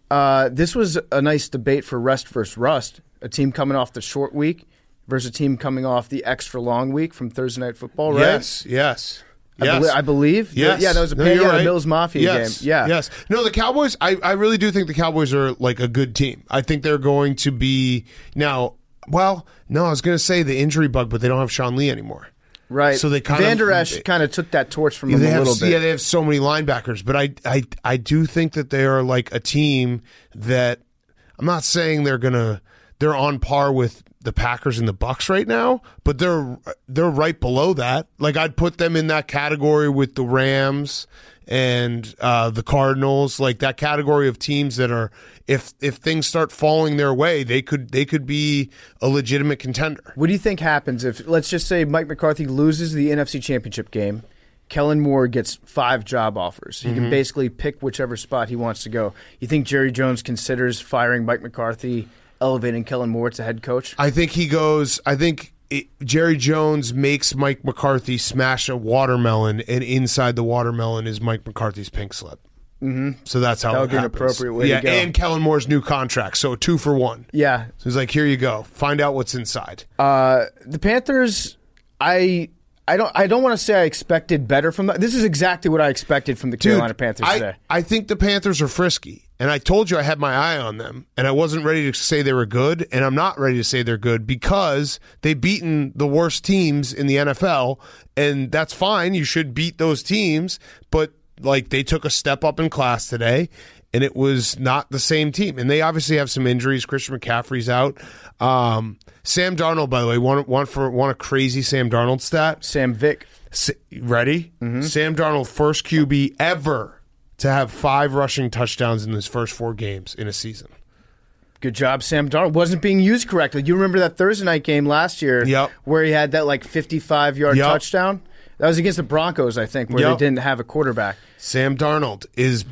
This was a nice debate for rest versus rust. A team coming off the short week versus a team coming off the extra long week from Thursday Night Football, right? Yes. I believe. Yes. Yeah, that was a Bills Mafia game. Yeah. Yes. No, the Cowboys, I really do think the Cowboys are like a good team. I think they're going to be now. Well, no, I was going to say the injury bug, but they don't have Sean Lee anymore. Right. So they Van Der Esch kind of took that torch from him a little bit. Yeah, they have so many linebackers, but I do think that they are like a team that I'm not saying they're on par with the Packers and the Bucs right now, but they're right below that. Like I'd put them in that category with the Rams and the Cardinals, like that category of teams that are, if things start falling their way, they could be a legitimate contender. What do you think happens if, let's just say, Mike McCarthy loses the NFC Championship game? Kellen Moore gets 5 job offers. He can basically pick whichever spot he wants to go. You think Jerry Jones considers firing Mike McCarthy, elevating Kellen Moore to head coach? I think Jerry Jones makes Mike McCarthy smash a watermelon, and inside the watermelon is Mike McCarthy's pink slip. Mm-hmm. So that's how that it would be happens. An appropriate way to go. And Kellen Moore's new contract, so 2 for 1. Yeah. So he's like, here you go. Find out what's inside. The Panthers, I don't want to say I expected better from them. This is exactly what I expected from the Carolina Panthers today. I think the Panthers are frisky, and I told you I had my eye on them, and I wasn't ready to say they were good, and I'm not ready to say they're good because they've beaten the worst teams in the NFL, and that's fine. You should beat those teams, but like they took a step up in class today, and it was not the same team. And they obviously have some injuries. Christian McCaffrey's out. Sam Darnold, by the way, one a crazy Sam Darnold stat. Sam Vick. Ready? Mm-hmm. Sam Darnold, first QB ever to have 5 rushing touchdowns in his first 4 games in a season. Good job, Sam Darnold. Wasn't being used correctly. You remember that Thursday night game last year where he had that like 55-yard touchdown? That was against the Broncos, I think, where they didn't have a quarterback. Sam Darnold is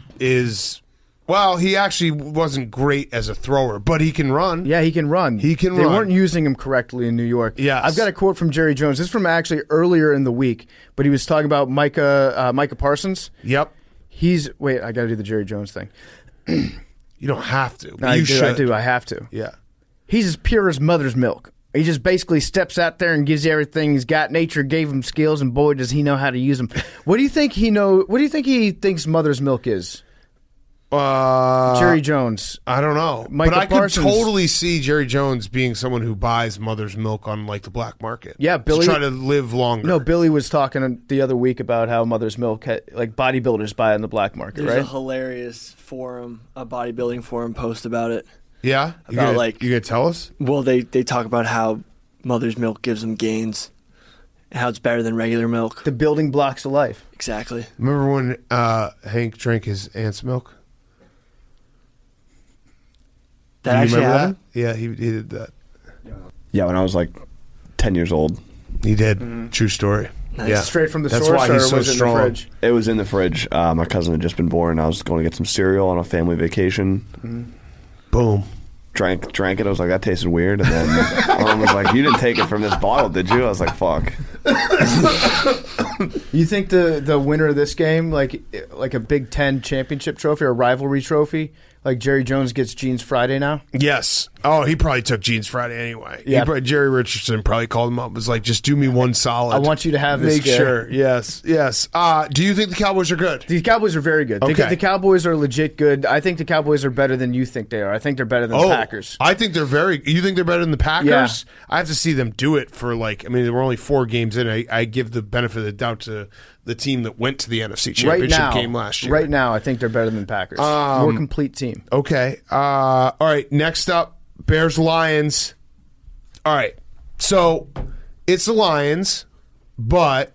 well, he actually wasn't great as a thrower, but he can run. Yeah, he can run. They weren't using him correctly in New York. Yes. I've got a quote from Jerry Jones. This is from actually earlier in the week, but he was talking about Micah Parsons. Yep. Wait, I got to do the Jerry Jones thing. You don't have to. But I you should. I do. I have to. Yeah. He's as pure as mother's milk. He just basically steps out there and gives you everything he's got. Nature gave him skills, and boy, does he know how to use them. What do you think What do you think he thinks mother's milk is? Jerry Jones. I don't know. Micah but I Parsons. could totally see Jerry Jones being someone who buys mother's milk on like the black market. Yeah, Billy. To try to live longer. No, Billy was talking the other week about how mother's milk, like bodybuilders buy it in the black market, There's right? a hilarious a bodybuilding forum post about it. Yeah? You going to tell us? Well, they talk about how mother's milk gives them gains, how it's better than regular milk. The building blocks of life. Exactly. Remember when Hank drank his aunt's milk? That actually happened? Yeah, he did that. Yeah, when I was like 10 years old. He did. True story. Nice. Yeah. Straight from the That's source, why or he's so was it strong. in the fridge? It was in the fridge. My cousin had just been born. I was going to get some cereal on a family vacation. Boom. Drank it. I was like, that tasted weird. And then my mom was like, you didn't take it from this bottle, did you? I was like, fuck. You think the winner of this game, like a Big Ten championship trophy or rivalry trophy, Like Jerry Jones gets Jeans Friday now? Yes. Oh, he probably took Jeans Friday anyway. Yeah. Jerry Richardson probably called him up. Was like, just do me one solid. I want you to have this. Make sure. Yes. Do you think the Cowboys are good? The Cowboys are very good. Okay. The Cowboys are legit good. I think the Cowboys are better than you think they are. I think they're better than the Packers. I think they're you think they're better than the Packers? Yeah. I have to see them do it for we're only 4 games in. I give the benefit of the doubt to the team that went to the NFC Championship game last year. Right now, I think they're better than the Packers. More complete team. Okay. All right. Next up, Bears-Lions. All right. So it's the Lions, but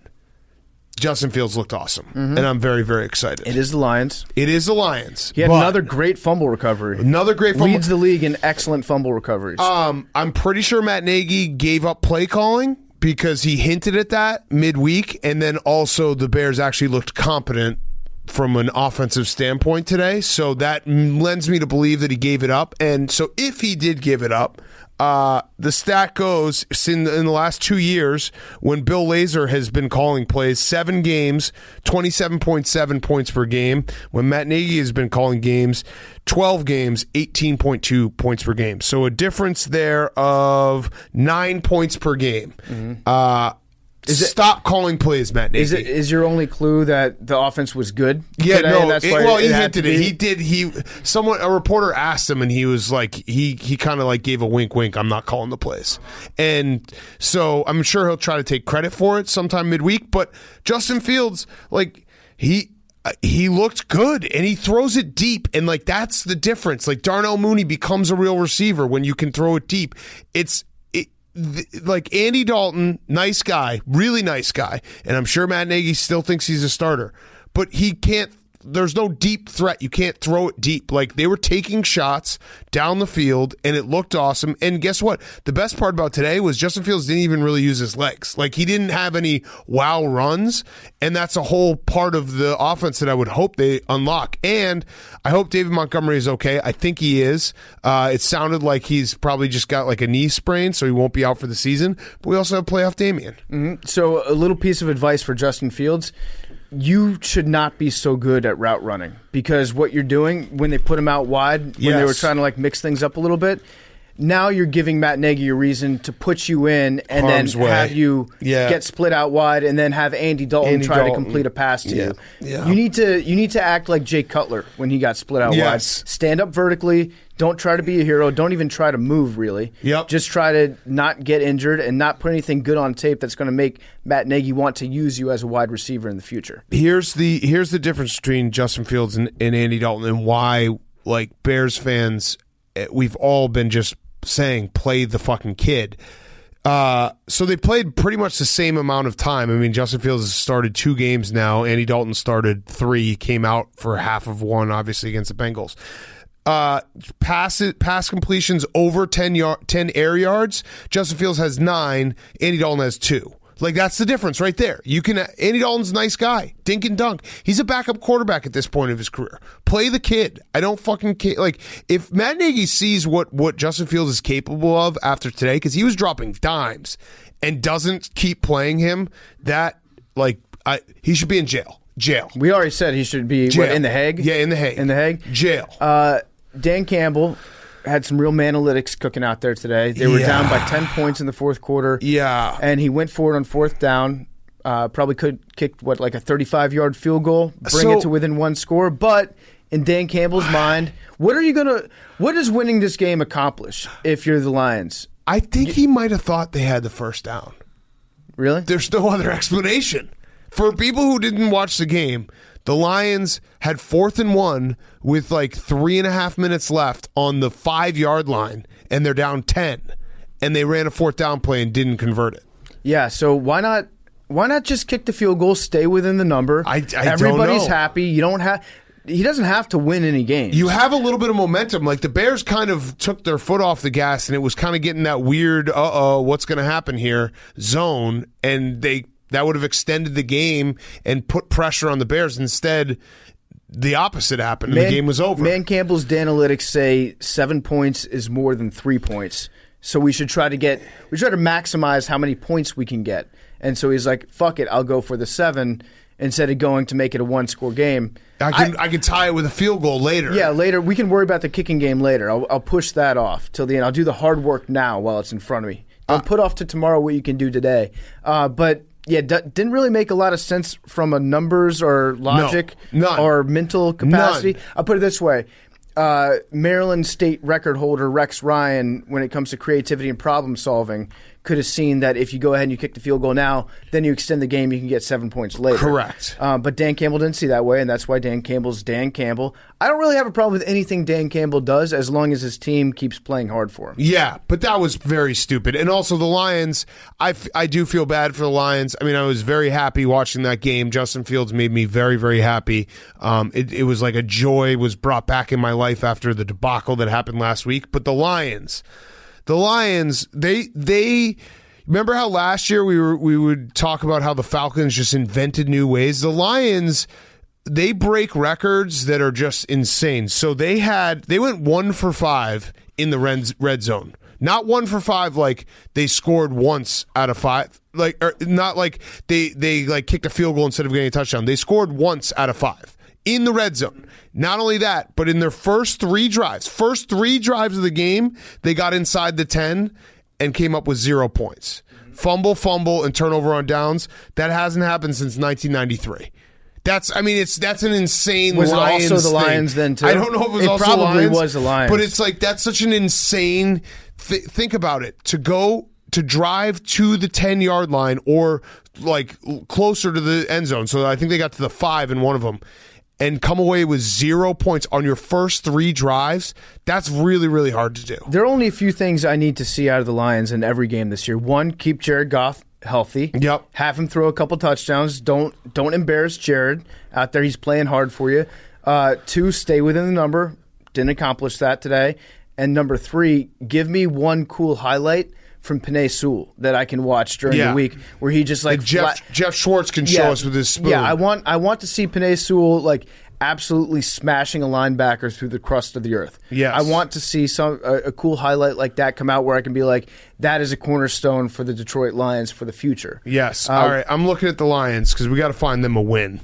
Justin Fields looked awesome, and I'm very, very excited. It is the Lions. It is the Lions. He had another great fumble recovery. Leads the league in excellent fumble recoveries. I'm pretty sure Matt Nagy gave up play calling because he hinted at that midweek, and then also the Bears actually looked competent from an offensive standpoint today, so that lends me to believe that he gave it up. And so if he did give it up, the stat goes in the last 2 years when Bill Lazor has been calling plays, 7 games, 27.7 points per game. When Matt Nagy has been calling games, 12 games, 18.2 points per game. So a difference there of 9 points per game. Stop calling plays, Matt Nagy. Is your only clue that the offense was good? Yeah, today? no. That's why he hinted it. He did. A reporter asked him, and he was like, he kind of like gave a wink, wink. I'm not calling the plays, and so I'm sure he'll try to take credit for it sometime midweek. But Justin Fields, he looked good, and he throws it deep, and that's the difference. Darnell Mooney becomes a real receiver when you can throw it deep. Andy Dalton, nice guy, really nice guy, and I'm sure Matt Nagy still thinks he's a starter, but he can't. There's no deep threat. You can't throw it deep. They were taking shots down the field, and it looked awesome. And guess what? The best part about today was Justin Fields didn't even really use his legs. He didn't have any wow runs, and that's a whole part of the offense that I would hope they unlock. And I hope David Montgomery is okay. I think he is. It sounded like he's probably just got a knee sprain, so he won't be out for the season. But we also have playoff Damian. Mm-hmm. So a little piece of advice for Justin Fields. You should not be so good at route running because what you're doing when they put him out wide, when they were trying to mix things up a little bit, now you're giving Matt Nagy a reason to put you in and Harm's then way. have you get split out wide and then have Andy Dalton try to complete a pass to you. Yeah. You need to act like Jay Cutler when he got split out wide. Stand up vertically. Don't try to be a hero. Don't even try to move, really. Yep. Just try to not get injured and not put anything good on tape that's going to make Matt Nagy want to use you as a wide receiver in the future. Here's the difference between Justin Fields and Andy Dalton and why, Bears fans, we've all been just saying, play the fucking kid. So they played pretty much the same amount of time. I mean, Justin Fields has started 2 games now. Andy Dalton started 3, came out for half of 1, obviously, against the Bengals. Pass completions over 10 air yards. Justin Fields has 9. Andy Dalton has 2. That's the difference right there. Andy Dalton's a nice guy. Dink and dunk. He's a backup quarterback at this point of his career. Play the kid. I don't fucking care. If Matt Nagy sees what Justin Fields is capable of after today, because he was dropping dimes and doesn't keep playing him, he should be in jail. We already said he should be in the Hague? Yeah, in the Hague. In the Hague? Jail. Dan Campbell had some real manalytics cooking out there today. They were down by 10 points in the fourth quarter. Yeah. And he went for it on 4th down. Probably could kick, a 35-yard field goal, bring it to within 1 score. But in Dan Campbell's mind, what does winning this game accomplish if you're the Lions? I think he might have thought they had the first down. Really? There's no other explanation. For people who didn't watch the game, the Lions had 4th and 1 with 3.5 minutes left on the 5-yard line, and they're down 10. And they ran a 4th down play and didn't convert it. Yeah, so why not just kick the field goal, stay within the number? Everybody's don't know. happy. He doesn't have to win any games. You have a little bit of momentum. The Bears kind of took their foot off the gas, and it was kind of getting that weird, what's going to happen here zone, and that would have extended the game and put pressure on the Bears. Instead, the opposite happened, and the game was over. Man Campbell's analytics say 7 points is more than 3 points. So we try to maximize how many points we can get. And so he's like, fuck it, I'll go for the 7 instead of going to make it a 1-score game. I can tie it with a field goal later. Yeah, later. We can worry about the kicking game later. I'll push that off till the end. I'll do the hard work now while it's in front of me. Don't put off to tomorrow what you can do today. But yeah, didn't really make a lot of sense from a numbers or logic or mental capacity. None. I'll put it this way. Maryland State record holder Rex Ryan, when it comes to creativity and problem solving, could have seen that if you go ahead and you kick the field goal now, then you extend the game, you can get 7 points later. Correct. But Dan Campbell didn't see that way, and that's why Dan Campbell's Dan Campbell. I don't really have a problem with anything Dan Campbell does as long as his team keeps playing hard for him. Yeah, but that was very stupid. And also the Lions, I do feel bad for the Lions. I mean, I was very happy watching that game. Justin Fields made me very, very happy. It was like a joy was brought back in my life after the debacle that happened last week. But the Lions, they remember how last year we would talk about how the Falcons just invented new ways. The Lions, they break records that are just insane. So they went 1 for 5 in the red zone. Not 1 for 5 like they scored once out of 5. Like, or not like they like kicked a field goal instead of getting a touchdown. They scored once out of 5 in the red zone. Not only that, but in their first three drives of the game, they got inside the 10 and came up with 0 points. Fumble, and turnover on downs. That hasn't happened since 1993. That's an insane Was Lions it also the thing. Lions then, too? I don't know if it was also probably the Lions. was the Lions. But it's like, that's such an insane think about it. To drive to the 10-yard line or like closer to the end zone. So I think they got to the 5 in one of them. And come away with 0 points on your first 3 drives, that's really, really hard to do. There are only a few things I need to see out of the Lions in every game this year. One, keep Jared Goff healthy. Yep. Have him throw a couple touchdowns. Don't embarrass Jared out there. He's playing hard for you. 2, stay within the number. Didn't accomplish that today. And number 3, give me one cool highlight from Penei Sewell that I can watch during the week where he just like Jeff Schwartz can show us with his spoon. Yeah, I want to see Penei Sewell like absolutely smashing a linebacker through the crust of the earth. Yes. I want to see a cool highlight like that come out where I can be like, that is a cornerstone for the Detroit Lions for the future. Yes. All right. I'm looking at the Lions because we got to find them a win.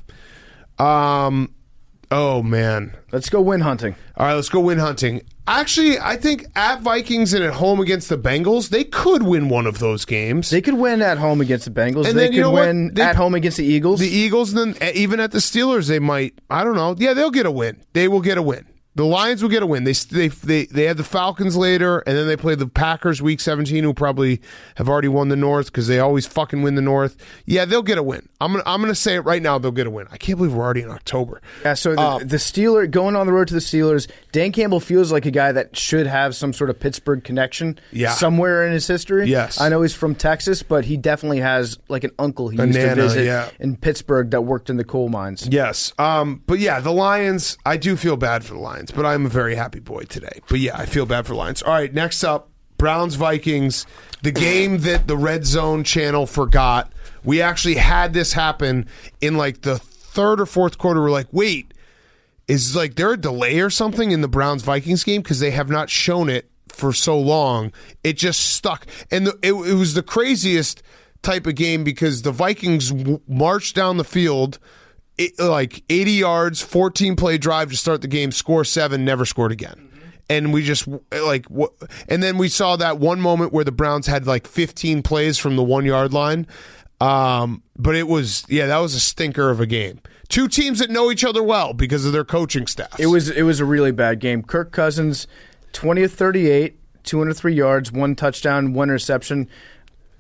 Oh, man. Let's go win hunting. All right, let's go win hunting. Actually, I think at Vikings and at home against the Bengals, they could win one of those games. They could win at home against the Bengals. And they then, you could know what? win at home against the Eagles. The Eagles, and then even at the Steelers, they might. I don't know. Yeah, they'll get a win. They will get a win. The Lions will get a win. They had the Falcons later, and then they play the Packers week 17, who probably have already won the North because they always fucking win the North. Yeah, they'll get a win. I'm gonna say it right now. They'll get a win. I can't believe we're already in October. Yeah. So the Steelers going on the road to the Steelers. Dan Campbell feels like a guy that should have some sort of Pittsburgh connection. Yeah. Somewhere in his history. Yes. I know he's from Texas, but he definitely has like an uncle he used to visit in Pittsburgh that worked in the coal mines. Yes. But yeah, the Lions. I do feel bad for the Lions, but I'm a very happy boy today. But yeah, I feel bad for the Lions. All right, next up, Browns-Vikings, the game that the Red Zone channel forgot. We actually had this happen in like the third or fourth quarter. We're like, wait, is like there a delay or something in the Browns-Vikings game? Because they have not shown it for so long. It just stuck. And it was the craziest type of game because the Vikings marched down the field like 80 yards, 14-play drive to start the game, score 7, never scored again. And we just and then we saw that one moment where the Browns had like 15 plays from the 1-yard line. But it was, that was a stinker of a game. Two teams that know each other well because of their coaching staffs. It was a really bad game. Kirk Cousins, 20 of 38, 203 yards, 1 touchdown, 1 interception,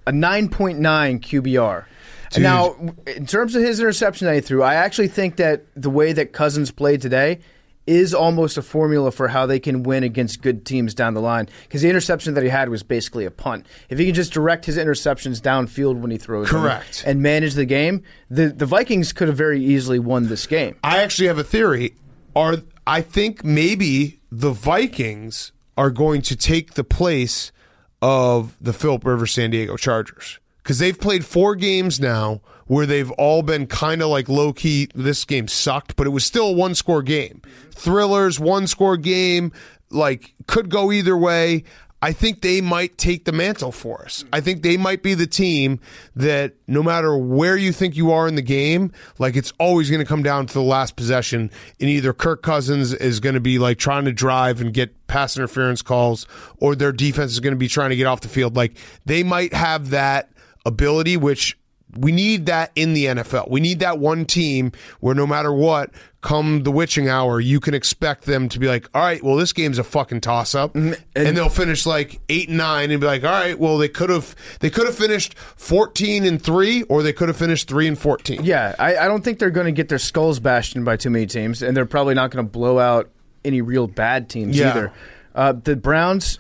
a 9.9 QBR. Dude. Now, in terms of his interception that he threw, I actually think that the way that Cousins played today is almost a formula for how they can win against good teams down the line. Because the interception that he had was basically a punt. If he can just direct his interceptions downfield when he throws them and manage the game, the Vikings could have very easily won this game. I actually have a theory. I think maybe the Vikings are going to take the place of the Phillip Rivers San Diego Chargers. Because they've played 4 games now where they've all been kind of like low-key, this game sucked, but it was still a 1-score game. Thrillers, 1-score game, like could go either way. I think they might take the mantle for us. I think they might be the team that no matter where you think you are in the game, like it's always going to come down to the last possession, and either Kirk Cousins is going to be like trying to drive and get pass interference calls, or their defense is going to be trying to get off the field. Like they might have that ability, which we need that in the NFL. We need that one team where no matter what, come the witching hour, you can expect them to be like, all right, well, this game's a fucking toss-up. And they'll finish like 8-9 and be like, all right, well, they could have finished 14-3, or they could have finished 3-14. Yeah, I don't think they're going to get their skulls bashed in by too many teams, and they're probably not going to blow out any real bad teams either. The Browns,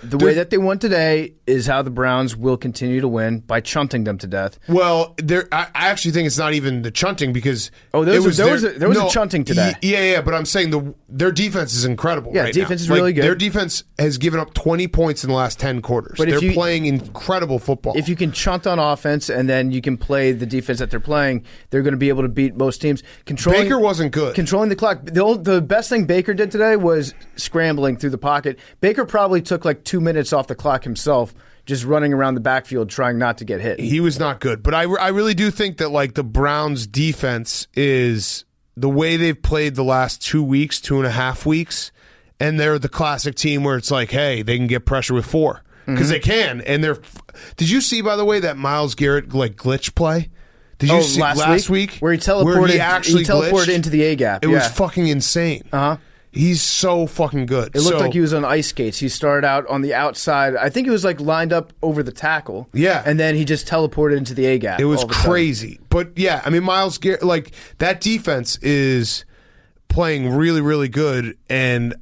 the way that they won today is how the Browns will continue to win, by chunting them to death. Well, I actually think it's not even the chunting, because there was a chunting today. Yeah, but I'm saying their defense is incredible. Yeah, right defense now. is really good. Their defense has given up 20 points in the last 10 quarters. But they're playing incredible football. If you can chunt on offense and then you can play the defense that they're playing, they're going to be able to beat most teams. Baker wasn't good. Controlling the clock. The best thing Baker did today was scrambling through the pocket. Baker probably took like 2 minutes off the clock himself, just running around the backfield trying not to get hit. He was not good. But I really do think that like the Browns defense is the way they've played the last 2 weeks, 2.5 weeks, and they're the classic team where it's like, hey, they can get pressure with 4 because they can. And they're. Did you see, by the way, that Myles Garrett like glitch play? Did you see last week where he teleported into the A gap? It was fucking insane. He's so fucking good. It looked like he was on ice skates. He started out on the outside. I think it was like lined up over the tackle. Yeah. And then he just teleported into the A gap. It was crazy. But yeah, I mean, Myles Garrett, like that defense is playing really, really good. And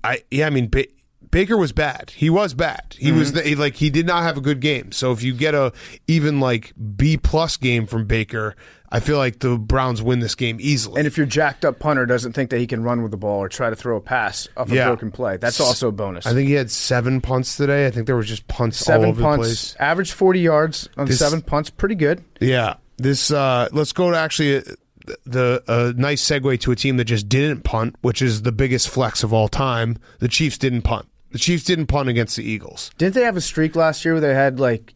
Baker was bad. He was bad. He was he did not have a good game. So if you get a even like B+ game from Baker, I feel like the Browns win this game easily. And if your jacked up punter doesn't think that he can run with the ball or try to throw a pass off a broken play, that's also a bonus. I think he had 7 punts today. I think there was just punts all over the place. Average 40 yards on 7 punts. Pretty good. Yeah. This let's go to actually a nice segue to a team that just didn't punt, which is the biggest flex of all time. The Chiefs didn't punt. The Chiefs didn't punt against the Eagles. Didn't they have a streak last year where they had like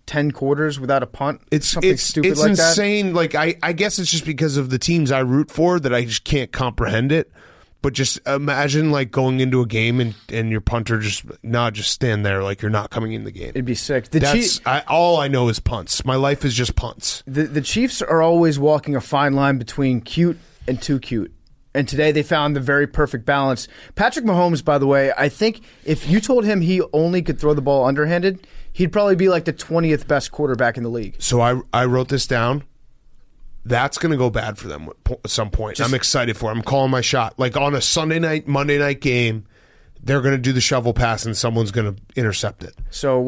10 quarters without a punt? It's insane. Like I guess it's just because of the teams I root for that I just can't comprehend it. But just imagine like going into a game and your punter just stand there like you're not coming in the game. It'd be sick. All I know is punts. My life is just punts. The Chiefs are always walking a fine line between cute and too cute. And today they found the very perfect balance. Patrick Mahomes, by the way, I think if you told him he only could throw the ball underhanded, he'd probably be like the 20th best quarterback in the league. So I wrote this down. That's going to go bad for them at some point. I'm excited for it. I'm calling my shot. Like on a Sunday night, Monday night game, they're going to do the shovel pass and someone's going to intercept it.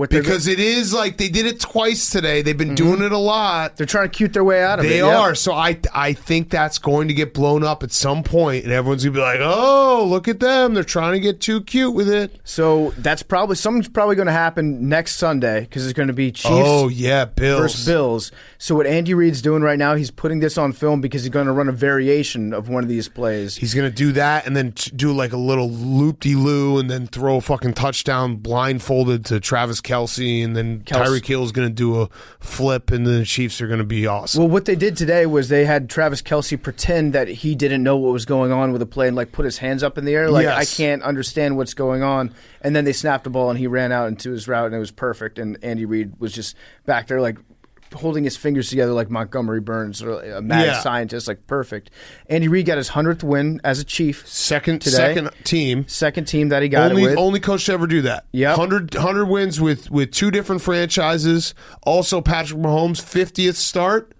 Because it is like they did it twice today. They've been doing it a lot. They're trying to cute their way out of it. They are. So I think that's going to get blown up at some point, and everyone's going to be like, oh, look at them. They're trying to get too cute with it. So something's probably going to happen next Sunday because it's going to be Chiefs Bills versus Bills. So what Andy Reid's doing right now, he's putting this on film because he's going to run a variation of one of these plays. He's going to do that and then do like a little loop-de-loo and then throw a fucking touchdown blindfolded to Travis Kelce, and then Tyreek Hill's going to do a flip, and the Chiefs are going to be awesome. Well, what they did today was they had Travis Kelce pretend that he didn't know what was going on with the play and like put his hands up in the air like, I can't understand what's going on. And then they snapped the ball and he ran out into his route and it was perfect. And Andy Reid was just back there like holding his fingers together like Montgomery Burns or a mad scientist, like perfect. Andy Reid got his 100th win as a Chief. Second team that he got it with. Only coach to ever do that. Yep. 100 wins with 2 different franchises. Also Patrick Mahomes' 50th start,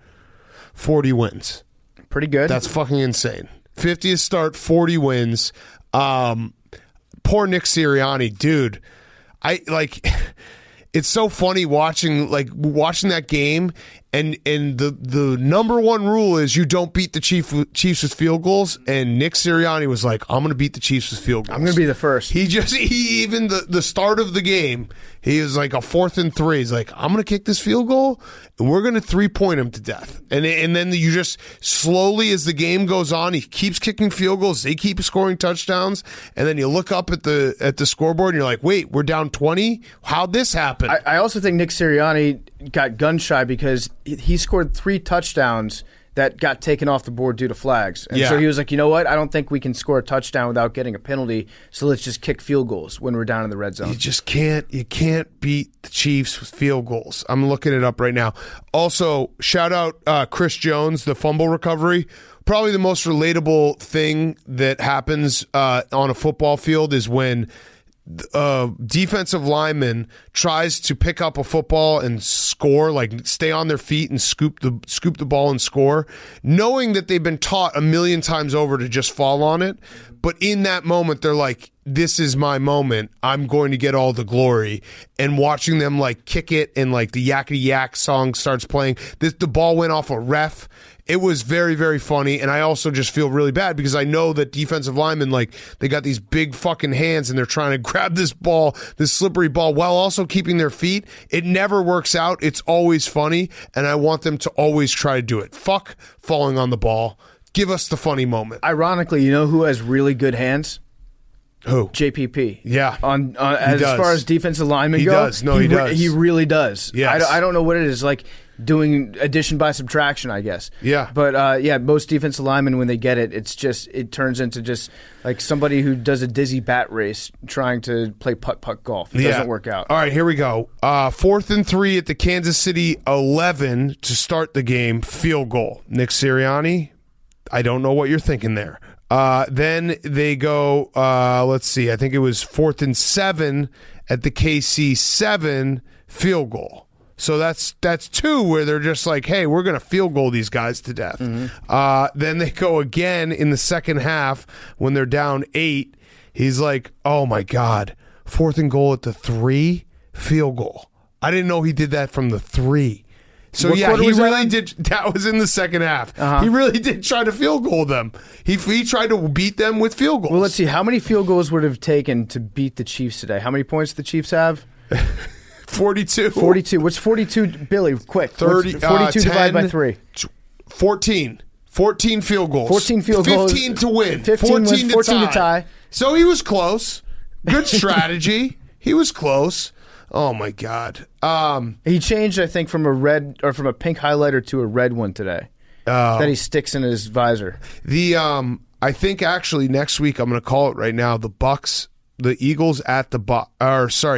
40 wins. Pretty good. That's fucking insane. 50th start, 40 wins. Poor Nick Sirianni, dude. It's so funny watching that game And the number one rule is you don't beat the Chiefs with field goals. And Nick Sirianni was like, I'm going to beat the Chiefs with field goals. I'm going to be the first. He even the start of the game, he was like a 4th and 3. He's like, I'm going to kick this field goal and we're going to 3-point him to death. And then you just slowly, as the game goes on, he keeps kicking field goals. They keep scoring touchdowns. And then you look up at the scoreboard and you're like, wait, we're down 20? How'd this happen? I also think Nick Sirianni got gun shy because he scored 3 touchdowns that got taken off the board due to flags. And so he was like, you know what? I don't think we can score a touchdown without getting a penalty, so let's just kick field goals when we're down in the red zone. You can't beat the Chiefs with field goals. I'm looking it up right now. Also, shout out Chris Jones, the fumble recovery. Probably the most relatable thing that happens on a football field is when defensive lineman tries to pick up a football and score, like stay on their feet and scoop the ball and score, knowing that they've been taught a million times over to just fall on it. But in that moment, they're like, this is my moment. I'm going to get all the glory. And watching them like kick it and like the yakety yak song starts playing, the ball went off a ref. It was very, very funny, and I also just feel really bad because I know that defensive linemen, like, they got these big fucking hands and they're trying to grab this ball, this slippery ball, while also keeping their feet. It never works out. It's always funny, and I want them to always try to do it. Fuck falling on the ball. Give us the funny moment. Ironically, you know who has really good hands? Who? JPP. Yeah. As far as defensive linemen go. He does. No, he does. He really does. Yes. I don't know what it is. Like doing addition by subtraction, I guess. Yeah. But most defensive linemen, when they get it, it turns into just like somebody who does a dizzy bat race trying to play putt-putt golf. It doesn't work out. All right, here we go. 4th and 3 at the Kansas City 11 to start the game. Field goal. Nick Sirianni, I don't know what you're thinking there. Then they go, let's see, I think it was 4th and 7 at the KC 7 field goal. So that's 2 where they're just like, hey, we're going to field goal these guys to death. Mm-hmm. Then they go again in the second half when they're down 8. He's like, oh, my God, 4th and goal at the 3 field goal. I didn't know he did that from the 3. So, he really did. That was in the second half. He really did try to field goal them. He tried to beat them with field goals. Well, let's see. How many field goals would it have taken to beat the Chiefs today? How many points do the Chiefs have? 42. 42. What's 42, Billy? Quick. 30. 42 divided by 3. 14. 14 field goals. 14 field 15 goals. 15 to win. 14 to tie. So he was close. Good strategy. He was close. Oh my God. He changed, I think, from a pink highlighter to a red one today. That he sticks in his visor. I think actually next week I'm going to call it right now. The Bucs, the Eagles at the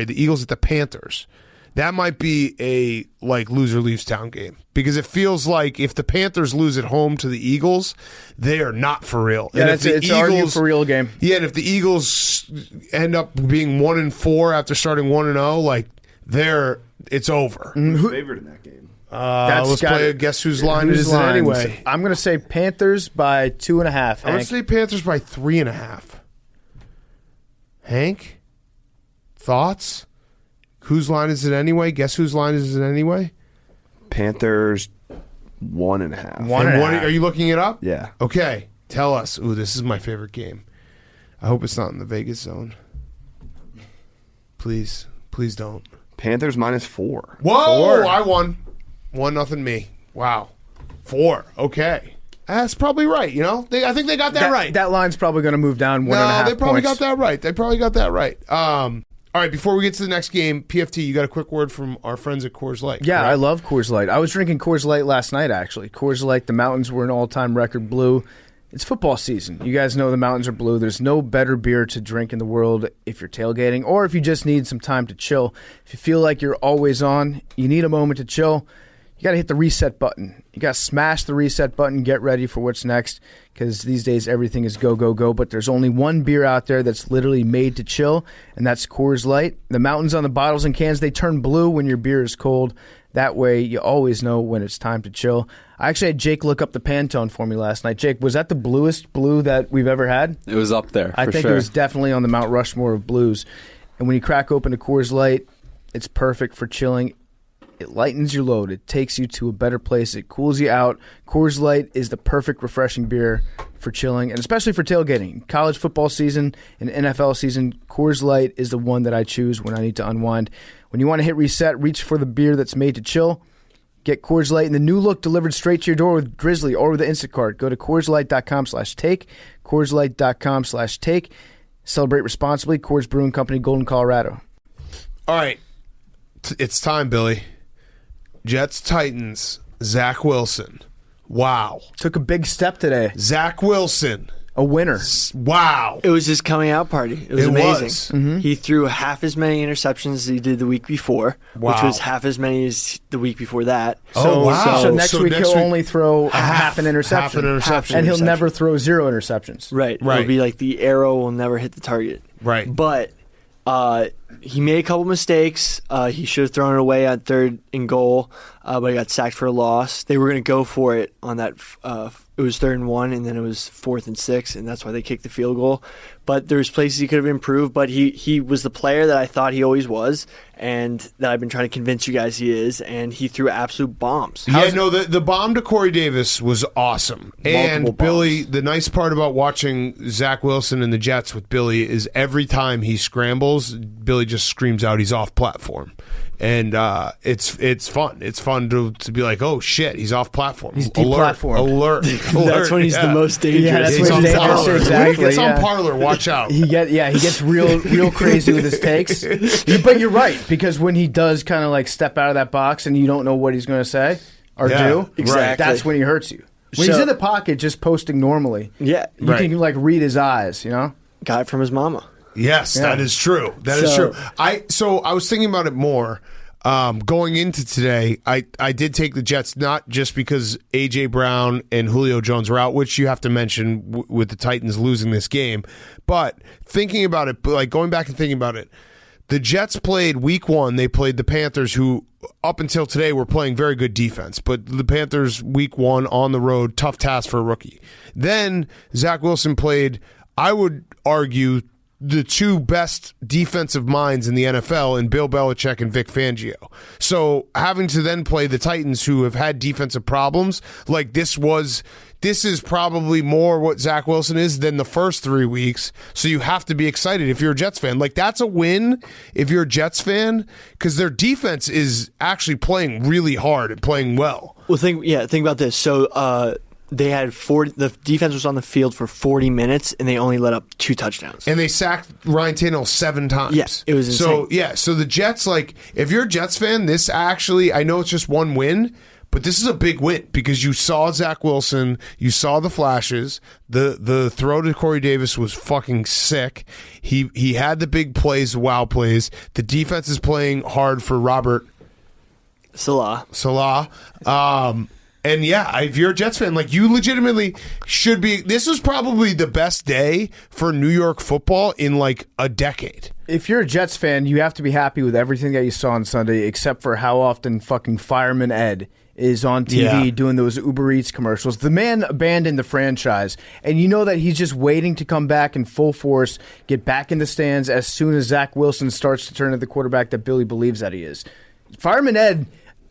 Eagles at the Panthers. That might be a like loser leaves town game because it feels like if the Panthers lose at home to the Eagles, they are not for real. Yeah, it's an argue for real game. Yeah, and if the Eagles end up being 1-4 after starting 1-0, like it's over. Who's favored in that game? Let's play a guess whose line it is anyway. I'm going to say Panthers by 2.5. I'm going to say Panthers by 3.5. Hank, thoughts? Whose line is it anyway? Guess whose line is it anyway? Panthers 1.5. 1.5. Are you looking it up? Yeah. Okay. Tell us. Ooh, this is my favorite game. I hope it's not in the Vegas zone. Please don't. Panthers -4. Whoa! 4. I won. 1-0 me. Wow. 4. Okay. That's probably right. You know, I think they got that right. That line's probably going to move down 1.5 No, they probably points. got that right. All right, before we get to the next game, PFT, you got a quick word from our friends at Coors Light. Yeah, right? I love Coors Light. I was drinking Coors Light last night, actually. Coors Light, the mountains were an all-time record blue. It's football season. You guys know the mountains are blue. There's no better beer to drink in the world if you're tailgating or if you just need some time to chill. If you feel like you're always on, you need a moment to chill, you got to hit the reset button. You got to smash the reset button, get ready for what's next, because these days everything is go, go, go. But there's only one beer out there that's literally made to chill, and that's Coors Light. The mountains on the bottles and cans, they turn blue when your beer is cold. That way you always know when it's time to chill. I actually had Jake look up the Pantone for me last night. Jake, was that the bluest blue that we've ever had? It was up there, I think it was definitely on the Mount Rushmore of blues. And when you crack open a Coors Light, it's perfect for chilling. It lightens your load. It takes you to a better place. It cools you out. Coors Light is the perfect refreshing beer for chilling, and especially for tailgating. College football season and NFL season, Coors Light is the one that I choose when I need to unwind. When you want to hit reset, reach for the beer that's made to chill. Get Coors Light in the new look delivered straight to your door with Drizzly or with the Instacart. Go to CoorsLight.com/take, CoorsLight.com/take. Celebrate responsibly. Coors Brewing Company, Golden, Colorado. All right. It's time, Billy. Jets, Titans, Zach Wilson. Wow. Took a big step today. Zach Wilson. A winner. Wow. It was his coming out party. It was amazing. Mm-hmm. He threw half as many interceptions as he did the week before, which was half as many as the week before that. So next week he'll only throw half an interception. And he'll never throw 0 interceptions. Right. It'll be like the arrow will never hit the target. Right. But he made a couple mistakes. He should have thrown it away on 3rd and goal, but he got sacked for a loss. They were going to go for it on that. It was 3rd and 1, and then it was 4th and 6, and that's why they kicked the field goal. But there's places he could have improved, but he was the player that I thought he always was, and that I've been trying to convince you guys he is, and he threw absolute bombs. The bomb to Corey Davis was awesome. And Billy, the nice part about watching Zach Wilson and the Jets with Billy is every time he scrambles, Billy just screams out he's off platform. And it's fun. It's fun to be like, oh shit, he's off platform. He's deplatformed. Alert. That's when he's the most dangerous. Yeah, that's when he's dangerous. Exactly. It's on Parlor. Watch out. He gets real crazy with his takes. But you're right, because when he does kind of like step out of that box and you don't know what he's going to say or do, exactly. That's when he hurts you. When he's in the pocket, just posting normally, you can like read his eyes. You know, got it from his mama. Yes, that is true. That is true. I was thinking about it more. Going into today, I did take the Jets, not just because A.J. Brown and Julio Jones were out, which you have to mention with the Titans losing this game, but thinking about it, like going back and thinking about it, the Jets played week 1, they played the Panthers, who up until today were playing very good defense, but the Panthers week 1 on the road, tough task for a rookie. Then Zach Wilson played, I would argue, the 2 best defensive minds in the NFL in Bill Belichick and Vic Fangio. So having to then play the Titans, who have had defensive problems, like this is probably more what Zach Wilson is than the first 3 weeks. So you have to be excited if you're a Jets fan. Like that's a win if you're a Jets fan, because their defense is actually playing really hard and playing well. Well, think about this. So they had the defense was on the field for 40 minutes, and they only let up 2 touchdowns. And they sacked Ryan Tannehill 7 times. Yeah, it was insane. So the Jets, like, if you're a Jets fan, this actually, I know it's just 1 win, but this is a big win because you saw Zach Wilson, you saw the flashes. The throw to Corey Davis was fucking sick. He had the big plays, wow plays. The defense is playing hard for Robert Salah. And yeah, if you're a Jets fan, like you legitimately should be. This is probably the best day for New York football in like a decade. If you're a Jets fan, you have to be happy with everything that you saw on Sunday, except for how often fucking Fireman Ed is on TV doing those Uber Eats commercials. The man abandoned the franchise, and you know that he's just waiting to come back in full force, get back in the stands as soon as Zach Wilson starts to turn into the quarterback that Billy believes that he is. Fireman Ed,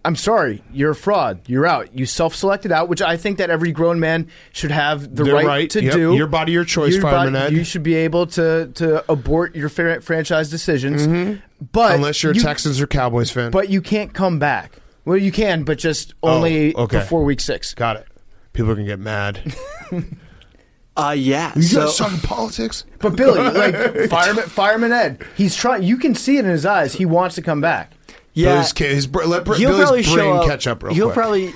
I'm sorry, you're a fraud. You're out. You self-selected out, which I think that every grown man should have the right to do. Your body, your choice, Fireman Ed. You should be able to abort your franchise decisions. Mm-hmm. But unless you're a Texans or Cowboys fan. But you can't come back. Well, you can, but just only before week 6. Got it. People are going to get mad. Yeah. You guys talking politics? But Billy, like Fireman Ed, he's trying. You can see it in his eyes. He wants to come back. Yeah, let Billy's brain catch up real quick. He'll probably.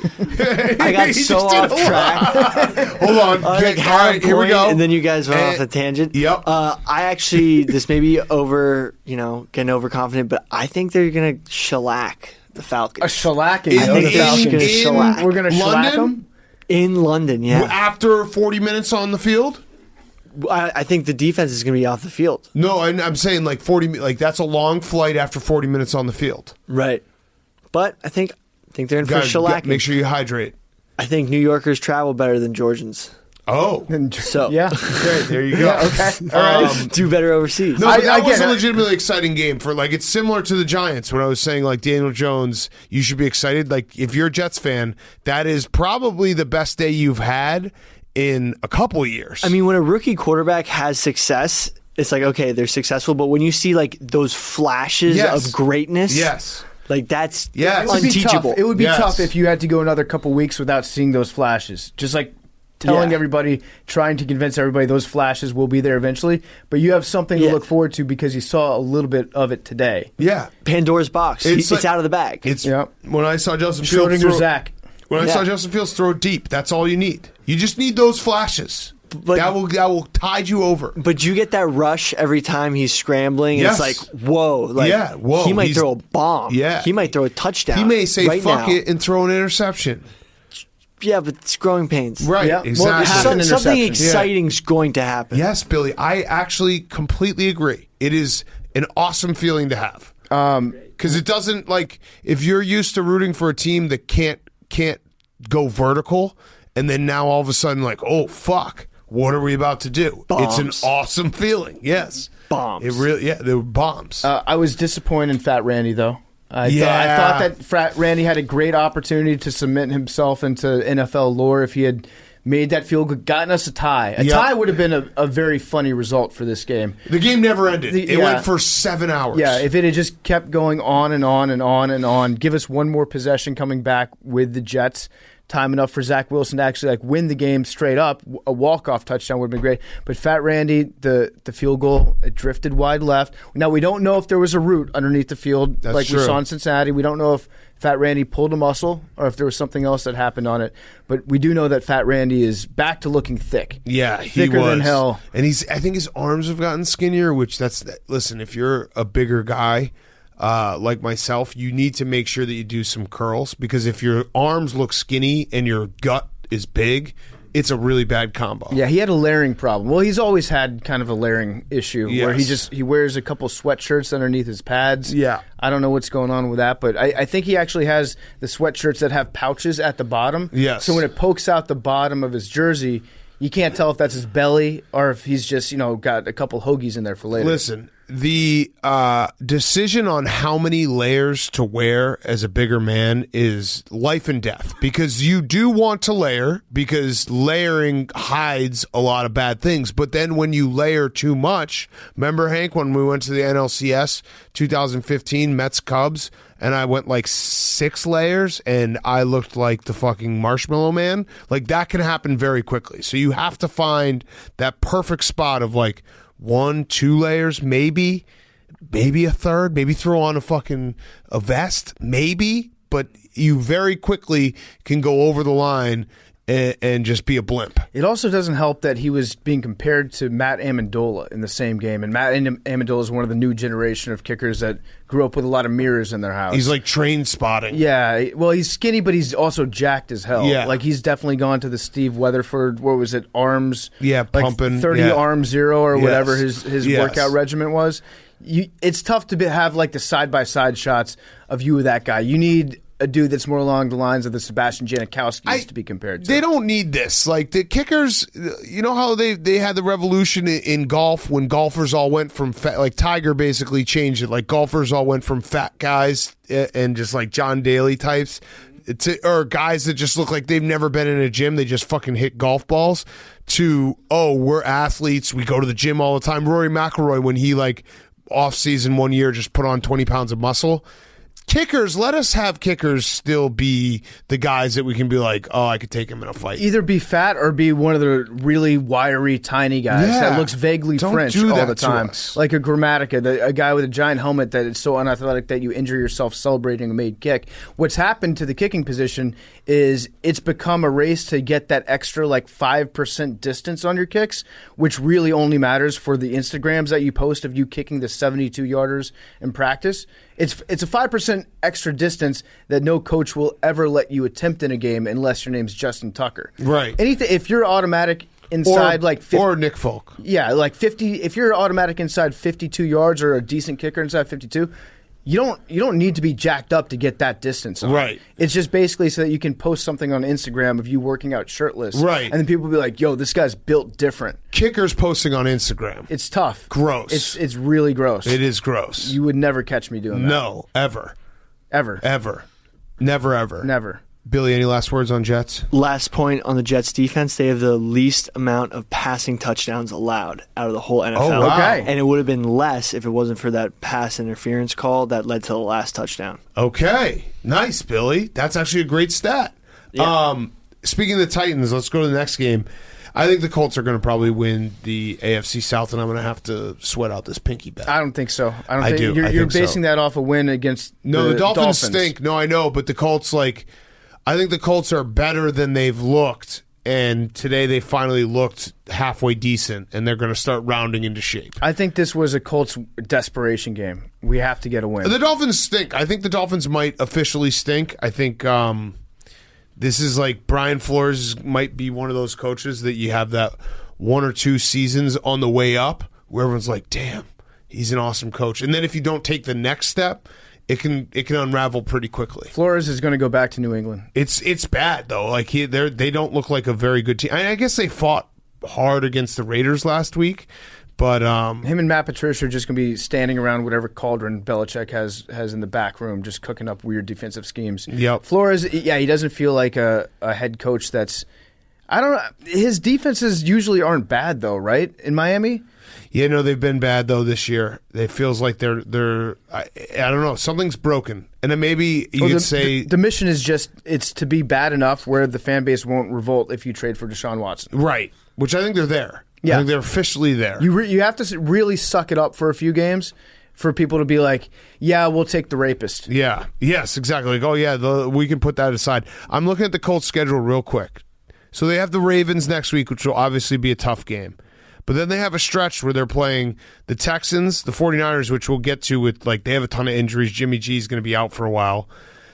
I got so off track. Hold on. All right, here we go. And then you guys went off the tangent. Yep. I actually, this may be getting overconfident, but I think they're gonna shellac the Falcons. A shellacking. I think the Falcons shellac. We're gonna shellac them in London. Yeah. After 40 minutes on the field. I think the defense is going to be off the field. No, I'm saying like 40. Like that's a long flight after 40 minutes on the field. Right, but I think they're in for shellacking. Make sure you hydrate. I think New Yorkers travel better than Georgians. Oh. So yeah. Okay, there you go. Yeah, okay. All right. do better overseas. No, but that was get a it. legitimately exciting game for it's similar to the Giants when I was saying Daniel Jones, you should be excited. If you're a Jets fan, that is probably the best day you've had in a couple of years. I mean, when a rookie quarterback has success, it's okay, they're successful. But when you see those flashes of greatness, yes. That's Yes. unteachable. It would be Yes. tough if you had to go another couple weeks without seeing those flashes. Just telling everybody, trying to convince everybody those flashes will be there eventually. But you have something to look forward to because you saw a little bit of it today. Yeah. Pandora's box. It's out of the bag. When I saw Justin Fields Schrodinger Justin Fields throw deep, that's all you need. You just need those flashes. But that will tide you over. But you get that rush every time he's scrambling. Yes. And it's whoa. Whoa. He might throw a bomb. Yeah. He might throw a touchdown. He may say right fuck now. it and throw an interception. Yeah, but it's growing pains. Right. Yeah. Exactly. Something exciting's going to happen. Yes, Billy. I actually completely agree. It is an awesome feeling to have. Because it doesn't if you're used to rooting for a team that can't go vertical, and then now all of a sudden oh fuck, what are we about to do? Bombs. It's an awesome feeling. Yes, bombs. It really there were bombs. I was disappointed in Fat Randy though. I thought that Fat Randy had a great opportunity to cement himself into NFL lore if he had made that field goal, gotten us a tie. A tie would have been a very funny result for this game. The game never ended. It went for 7 hours. Yeah, if it had just kept going on and on and on and on, give us one more possession coming back with the Jets, time enough for Zach Wilson to actually win the game straight up. A walk-off touchdown would have been great. But Fat Randy, the field goal, it drifted wide left. Now, we don't know if there was a route underneath the field That's we true. saw in Cincinnati. We don't know if Fat Randy pulled a muscle or if there was something else that happened on it. But we do know that Fat Randy is back to looking thick. Yeah, thicker than hell. And I think his arms have gotten skinnier, which listen, if you're a bigger guy like myself, you need to make sure that you do some curls, because if your arms look skinny and your gut is big, it's a really bad combo. Yeah, he had a layering problem. Well, he's always had kind of a layering issue where Yes. he wears a couple sweatshirts underneath his pads. Yeah. I don't know what's going on with that, but I think he actually has the sweatshirts that have pouches at the bottom. Yes. So when it pokes out the bottom of his jersey, you can't tell if that's his belly or if he's just, got a couple hoagies in there for later. Listen, the decision on how many layers to wear as a bigger man is life and death, because you do want to layer, because layering hides a lot of bad things. But then when you layer too much, remember, Hank, when we went to the NLCS 2015 Mets Cubs, and I went 6 layers and I looked like the fucking Marshmallow Man? That can happen very quickly. So you have to find that perfect spot of 1, 2 layers, maybe a third, maybe throw on a vest, maybe, but you very quickly can go over the line and just be a blimp. It also doesn't help that he was being compared to Matt Amendola in the same game, and Matt Amendola is one of the new generation of kickers that grew up with a lot of mirrors in their house. He's train spotting. Yeah, well, he's skinny, but he's also jacked as hell. Yeah. He's definitely gone to the Steve Weatherford, what was it, arms? Yeah, pumping. 30 arm zero or whatever his Yes. workout regimen was. It's tough to have the side-by-side shots of you with that guy. You need a dude that's more along the lines of the Sebastian Janikowski used to be compared to. They don't need this. The kickers, you know how they had the revolution in golf when golfers all went from fat, Tiger basically changed it. Golfers all went from fat guys and just John Daly types or guys that just look like they've never been in a gym. They just fucking hit golf balls to, we're athletes. We go to the gym all the time. Rory McIlroy, when he off season one year just put on 20 pounds of muscle. Kickers, let us have kickers still be the guys that we can be I could take him in a fight. Either be fat or be one of the really wiry, tiny guys that looks vaguely French all the time. Like a Grammatica, a guy with a giant helmet that is so unathletic that you injure yourself celebrating a made kick. What's happened to the kicking position is it's become a race to get that extra 5% distance on your kicks, which really only matters for the Instagrams that you post of you kicking the 72-yarders in practice. It's a 5% extra distance that no coach will ever let you attempt in a game unless your name's Justin Tucker. Right. Anything if you're automatic inside or Nick Folk. Yeah, 50. If you're automatic inside 52 yards or a decent kicker inside 52, you don't need to be jacked up to get that distance on. Right. It's just basically so that you can post something on Instagram of you working out shirtless. Right. And then people will be like, yo, this guy's built different. Kickers posting on Instagram. It's tough. Gross. It's really gross. It is gross. You would never catch me doing that. No, ever. Ever. Never, ever. Never. Billy, any last words on Jets? Last point on the Jets defense, they have the least amount of passing touchdowns allowed out of the whole NFL. Oh, wow. Okay. And it would have been less if it wasn't for that pass interference call that led to the last touchdown. Okay. Nice, Billy. That's actually a great stat. Yeah. Speaking of the Titans, let's go to the next game. I think the Colts are going to probably win the AFC South, and I'm going to have to sweat out this pinky bet. I don't think so. I think do. You're think so. basing that off a win against No, the Dolphins stink. No, I know, but the Colts, I think the Colts are better than they've looked, and today they finally looked halfway decent, and they're going to start rounding into shape. I think this was a Colts desperation game. We have to get a win. The Dolphins stink. I think the Dolphins might officially stink. I think this is like Brian Flores might be one of those coaches that you have that 1 or 2 seasons on the way up where everyone's like, damn, he's an awesome coach. And then if you don't take the next step, it can unravel pretty quickly. Flores is going to go back to New England. It's bad though. Like they don't look like a very good team. I guess they fought hard against the Raiders last week, but him and Matt Patricia are just going to be standing around whatever cauldron Belichick has in the back room, just cooking up weird defensive schemes. Yep. Flores, he doesn't feel like a head coach that's. I don't know. His defenses usually aren't bad though, right? In Miami. Yeah, no, they've been bad though this year. It feels like they're I don't know, something's broken. And then maybe you could say the mission is just it's to be bad enough where the fan base won't revolt if you trade for Deshaun Watson. Right, which I think they're there. Yeah. I think they're officially there. You have to really suck it up for a few games for people to be like, yeah, we'll take the rapist. Yeah, yes, exactly. Like, oh yeah, we can put that aside. I'm looking at the Colts schedule real quick. So they have the Ravens next week, which will obviously be a tough game. But then they have a stretch where they're playing the Texans, the 49ers, which we'll get to with, they have a ton of injuries. Jimmy G is going to be out for a while.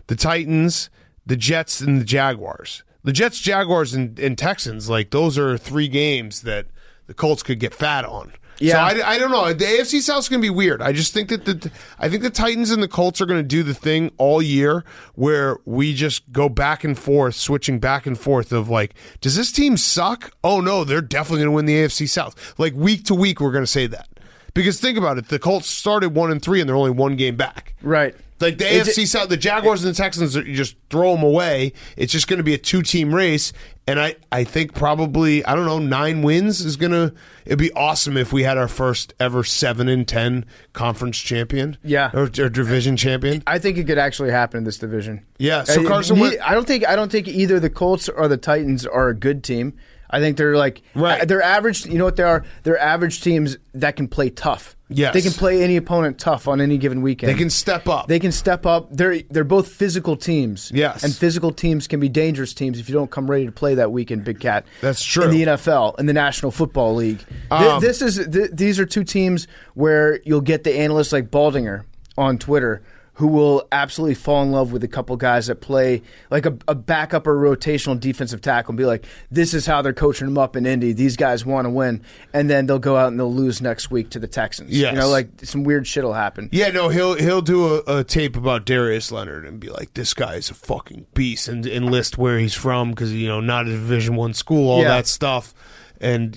The Titans, the Jets, and the Jaguars. The Jets, Jaguars, and Texans, those are 3 games that the Colts could get fat on. Yeah. So I don't know. The AFC South is going to be weird. I just think that the Titans and the Colts are going to do the thing all year where we just go back and forth, switching back and forth of does this team suck? Oh no, they're definitely going to win the AFC South. Week to week, we're going to say that because think about it. The Colts started 1-3 and they're only 1 game back. Right. The AFC South, the Jaguars and the Texans, you just throw them away. It's just going to be a 2-team race. And I think probably, 9 wins is going to – it'd be awesome if we had our first ever 7-10 conference champion. Yeah. Or division champion. I think it could actually happen in this division. Yeah. So Carson Wentz – I don't think either the Colts or the Titans are a good team. I think they're right. They're average. You know what they are? They're average teams that can play tough. Yes. They can play any opponent tough on any given weekend. They can step up. They can step up. They're both physical teams. Yes. And physical teams can be dangerous teams if you don't come ready to play that weekend, Big Cat. That's true. In the NFL, in the National Football League. These are 2 teams where you'll get the analysts like Baldinger on Twitter who will absolutely fall in love with a couple guys that play like a backup or rotational defensive tackle and be like, this is how they're coaching them up in Indy. These guys want to win. And then they'll go out and they'll lose next week to the Texans. Yes. Some weird shit will happen. Yeah, no, he'll do a tape about Darius Leonard and be like, this guy is a fucking beast and list where he's from because, not a Division I school, all that stuff. And,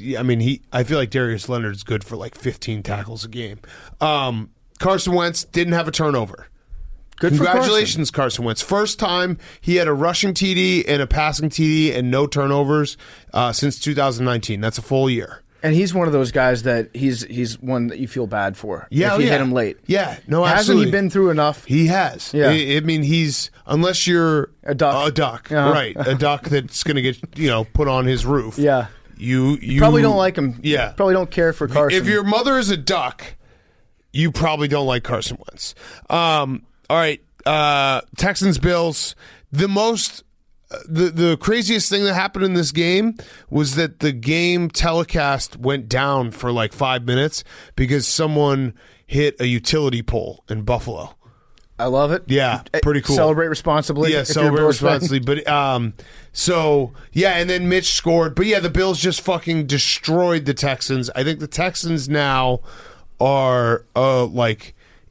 I feel like Darius Leonard's good for 15 tackles a game. Carson Wentz didn't have a turnover. Congratulations, Carson Wentz. First time he had a rushing TD and a passing TD and no turnovers since 2019. That's a full year. And he's one of those guys that he's one that you feel bad for. Yeah, if you hit him late. Yeah, no, absolutely. Hasn't he been through enough? He has. Yeah. He's unless you're a duck. Right? A duck that's going to get put on his roof. Yeah, you probably don't like him. Yeah, probably don't care for Carson. If your mother is a duck, you probably don't like Carson Wentz. All right, Texans Bills. The craziest thing that happened in this game was that the game telecast went down for 5 minutes because someone hit a utility pole in Buffalo. I love it. Yeah, pretty cool. Celebrate responsibly. Yeah, celebrate responsibly. But and then Mitch scored. But yeah, the Bills just fucking destroyed the Texans. I think the Texans now are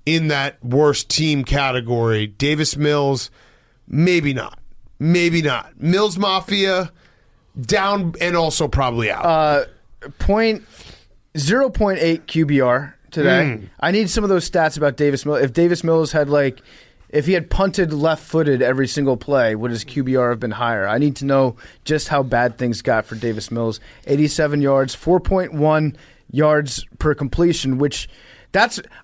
in that worst team category. Davis Mills, maybe not. Maybe not. Mills Mafia, down and also probably out. 0.8 QBR today. I need some of those stats about Davis Mills. If Davis Mills had if he had punted left-footed every single play, would his QBR have been higher? I need to know just how bad things got for Davis Mills. 87 yards, 4.1 yards per completion, which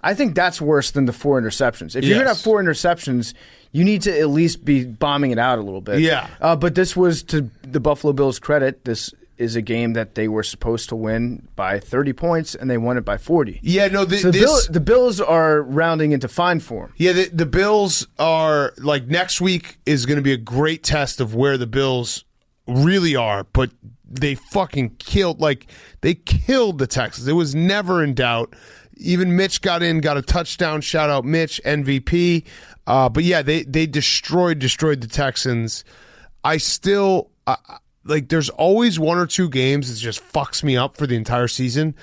I think that's worse than the 4 interceptions. If you're going to have 4 interceptions, you need to at least be bombing it out a little bit. Yeah. But this was, to the Buffalo Bills' credit, this is a game that they were supposed to win by 30 points, and they won it by 40. Yeah, no, the Bills are rounding into fine form. Yeah, the Bills are, next week is going to be a great test of where the Bills really are, but they fucking killed the Texans. It was never in doubt. Even Mitch got a touchdown. Shout out Mitch, MVP. But yeah, they destroyed the Texans. I still there's always one or two games that just fucks me up for the entire season.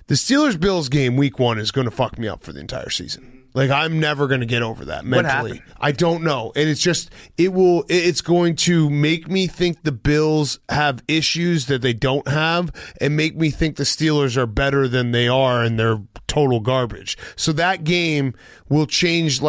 The Steelers-Bills game week 1 is going to fuck me up for the entire season. I'm never going to get over that mentally. I don't know. And it's going to make me think the Bills have issues that they don't have and make me think the Steelers are better than they are and they're total garbage. So that game will change.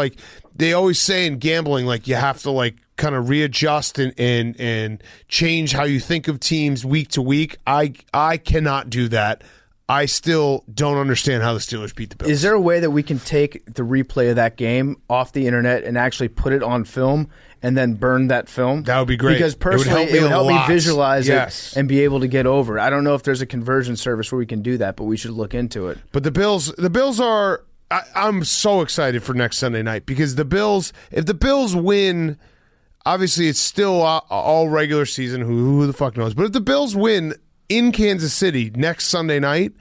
They always say in gambling, you have to kind of readjust and change how you think of teams week to week. I cannot do that. I still don't understand how the Steelers beat the Bills. Is there a way that we can take the replay of that game off the internet and actually put it on film and then burn that film? That would be great. Because personally, it would help me visualize it and be able to get over it. I don't know if there's a conversion service where we can do that, but we should look into it. But the Bills are. I'm so excited for next Sunday night because the Bills. If the Bills win, obviously it's still all regular season. Who the fuck knows? But if the Bills win in Kansas City next Sunday night,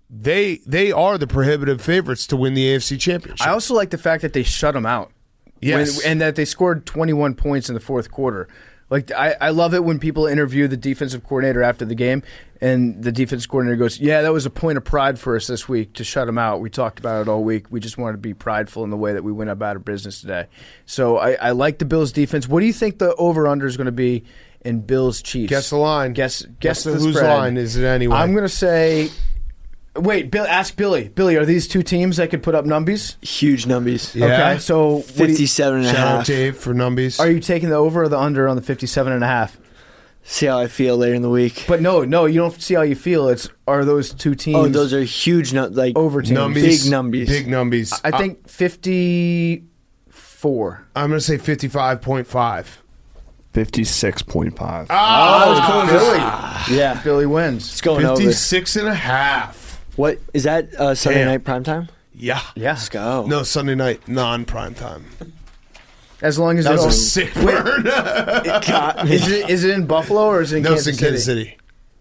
they are the prohibitive favorites to win the AFC Championship. I also like the fact that they shut them out. Yes. And that they scored 21 points in the fourth quarter. I love it when people interview the defensive coordinator after the game, and the defensive coordinator goes, yeah, that was a point of pride for us this week to shut them out. We talked about it all week. We just wanted to be prideful in the way that we went about our business today. So I like the Bills' defense. What do you think the over-under is going to be in Bills-Chiefs? Guess the line. Guess the whose spread. line is it anyway? I'm going to say... Wait, Bill, ask Billy. Billy, are these two teams that could put up numbies? Huge numbies. Yeah. Okay, so 57.5. Shout out Dave for numbies. Are you taking the over or the under on the 57.5? See how I feel later in the week. But no, you don't see how you feel. Are those two teams? Oh, those are huge, over teams. Big numbies. Big numbies. I think 54. I'm going to say 55.5. 56.5. Oh, Billy. Yeah. Billy wins. It's going 56 and a half. What is that? Sunday night primetime? Yeah. Let's go. No, Sunday night non-prime time. As long as That was it a sick burn. Is it in Buffalo or is it in Kansas City? Kansas City.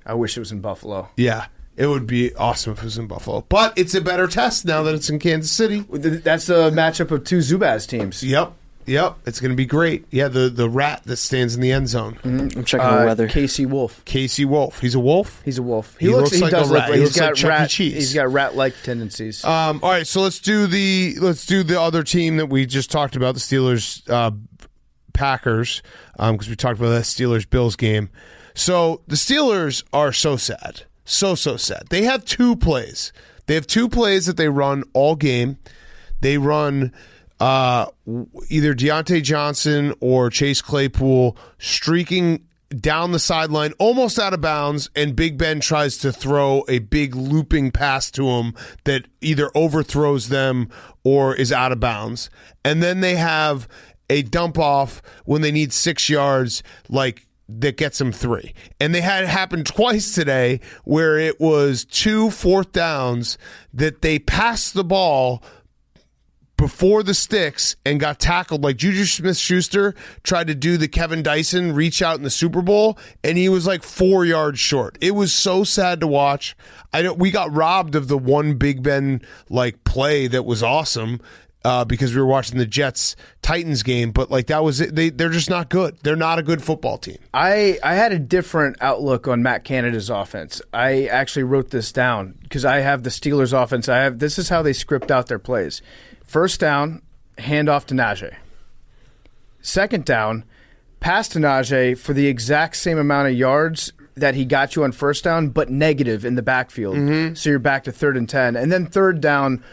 I wish it was in Buffalo. Yeah. It would be awesome if it was in Buffalo. But it's a better test now that it's in Kansas City. That's the matchup of two Zubaz teams. Yep. It's going to be great. Yeah, the rat that stands in the end zone. Mm-hmm. I'm checking the weather. Casey Wolf. Casey Wolf. He's a wolf? He's a wolf. He looks like a rat. He's got like Chuck E. Cheese. He's got rat-like tendencies. All right, so let's do the other team that we just talked about, the Steelers Packers, because we talked about that Steelers-Bills game. So the Steelers are so sad. So sad. They have two plays. They have two plays that they run all game. They run either Deontay Johnson or Chase Claypool streaking down the sideline, almost out of bounds, and Big Ben tries to throw a big looping pass to him that either overthrows them or is out of bounds. And then they have a dump off when they need 6 yards, that gets them 3. And they had it happen twice today where it was 2 fourth downs that they passed the ball before the sticks and got tackled. Like Juju Smith-Schuster tried to do the Kevin Dyson reach out in the Super Bowl, and he was 4 yards short. It was so sad to watch. We got robbed of the one Big Ben play that was awesome. because we were watching the Jets-Titans game, but like that was it. They're just not good. They're not a good football team. I had a different outlook on Matt Canada's offense. I actually wrote this down because I have the Steelers' offense. This is how they script out their plays. First down, hand off to Najee. Second down, pass to Najee for the exact same amount of yards that he got you on first down, but negative in the backfield. Mm-hmm. So you're back to 3rd and 10. And then third down,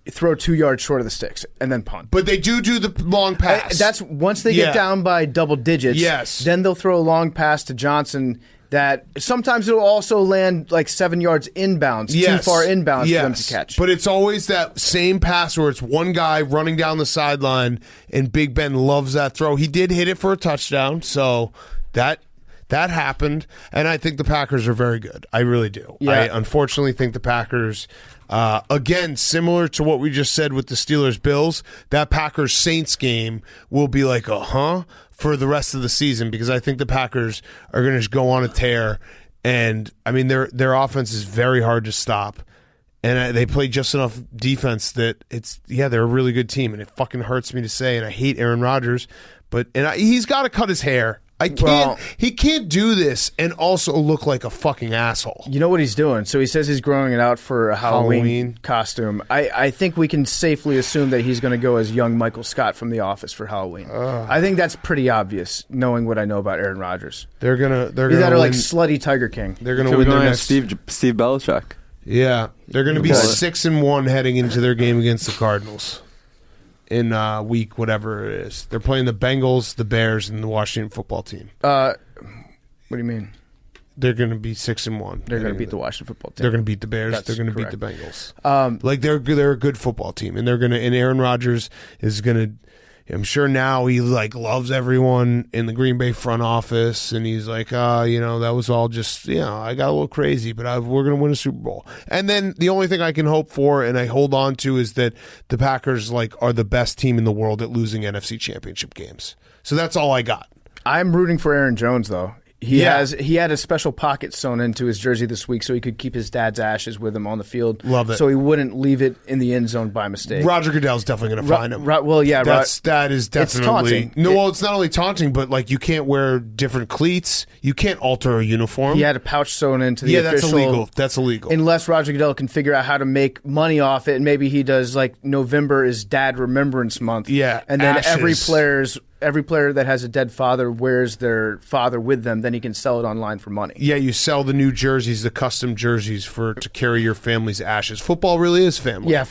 throw 2 yards short of the sticks, and then punt. But they do the long pass. That's once they get down by double digits. Yes. Then they'll throw a long pass to Johnson that sometimes it'll also land like 7 yards inbounds, too far inbounds for them to catch. But it's always that same pass where it's one guy running down the sideline, and Big Ben loves that throw. He did hit it for a touchdown, so that happened, and I think the Packers are very good. I really do. Yeah. I unfortunately think the Packers, again, similar to what we just said with the Steelers-Bills, that Packers-Saints game will be like for the rest of the season, because I think the Packers are going to just go on a tear, and I mean their offense is very hard to stop, and they play just enough defense that they're a really good team, and it fucking hurts me to say, and I hate Aaron Rodgers, but he's got to cut his hair. He can't do this and also look like a fucking asshole. You know what he's doing? So he says he's growing it out for a Halloween costume. I think we can safely assume that he's going to go as young Michael Scott from The Office for Halloween. I think that's pretty obvious, knowing what I know about Aaron Rodgers. They're gonna like slutty Tiger King. They're gonna win their next. Steve Belichick. Yeah, they're gonna be 6-1 heading into their game against the Cardinals in week whatever it is. They're playing the Bengals, the Bears, and the Washington football team. What do you mean? They're going to be 6-1. They're going to beat the Washington football team. They're going to beat the Bears. That's they're going to beat correct. the Bengals. They're a good football team, and and Aaron Rodgers is going to. I'm sure now he loves everyone in the Green Bay front office, and he's like, that was all just, I got a little crazy, but we're going to win a Super Bowl. And then the only thing I can hope for and I hold on to is that the Packers are the best team in the world at losing NFC Championship games. So that's all I got. I'm rooting for Aaron Jones, though. He had a special pocket sewn into his jersey this week so he could keep his dad's ashes with him on the field. Love it. So he wouldn't leave it in the end zone by mistake. Roger Goodell's definitely going to find him. That is definitely. It's taunting. No, it's not only taunting, but you can't wear different cleats. You can't alter a uniform. He had a pouch sewn into the official. That's illegal. That's illegal. Unless Roger Goodell can figure out how to make money off it, and maybe he does November is Dad Remembrance Month. Yeah, and then ashes. Every player that has a dead father wears their father with them, then he can sell it online for money. Yeah, you sell the new jerseys, the custom jerseys to carry your family's ashes. Football really is family. Yeah,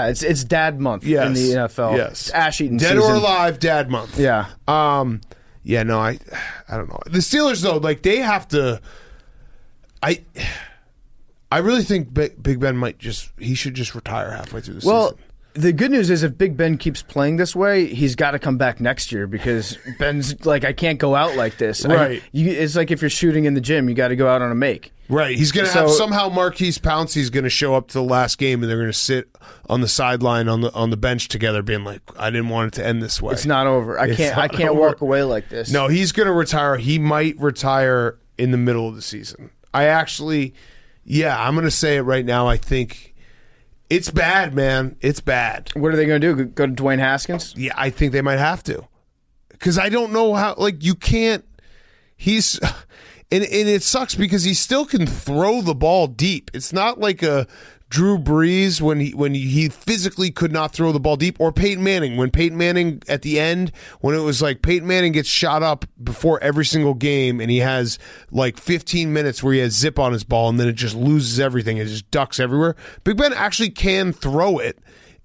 it's Dad Month in the NFL. Yes. It's ash eating season. Dead or alive, Dad Month. Yeah. I don't know. The Steelers though, they have to. I really think Big Ben should just retire halfway through the season. The good news is if Big Ben keeps playing this way, he's got to come back next year because Ben's I can't go out like this. Right. It's like if you're shooting in the gym, you got to go out on a make. Right. He's going to have somehow Marquise Pouncey's going to show up to the last game and they're going to sit on the sideline on the bench together being like, I didn't want it to end this way. It's not over. I can't walk away like this. No, he's going to retire. He might retire in the middle of the season. I'm going to say it right now. I think it's bad, man. It's bad. What are they going to do? Go to Dwayne Haskins? Yeah, I think they might have to. Because I don't know how, you can't, and it sucks because he still can throw the ball deep. It's not like a Drew Brees when he physically could not throw the ball deep, or Peyton Manning when Peyton Manning at the end, when it was Peyton Manning gets shot up before every single game and he has 15 minutes where he has zip on his ball and then it just loses everything. It just ducks everywhere. Big Ben actually can throw it.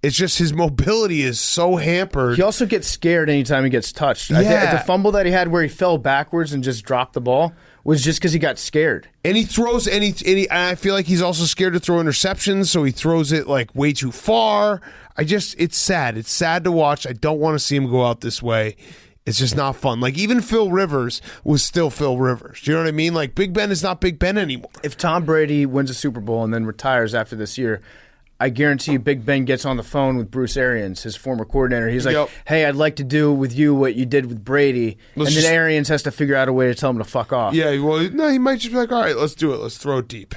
It's just his mobility is so hampered. He also gets scared anytime he gets touched. Yeah. The fumble that he had where he fell backwards and just dropped the ball was just because he got scared. And he throws, and I feel like he's also scared to throw interceptions, so he throws it way too far. It's sad. It's sad to watch. I don't want to see him go out this way. It's just not fun. Even Phil Rivers was still Phil Rivers. Do you know what I mean? Big Ben is not Big Ben anymore. If Tom Brady wins a Super Bowl and then retires after this year, I guarantee you Big Ben gets on the phone with Bruce Arians, his former coordinator. He's like, hey, I'd like to do with you what you did with Brady. And then Arians has to figure out a way to tell him to fuck off. Yeah, well, no, he might just be like, all right, let's do it. Let's throw it deep.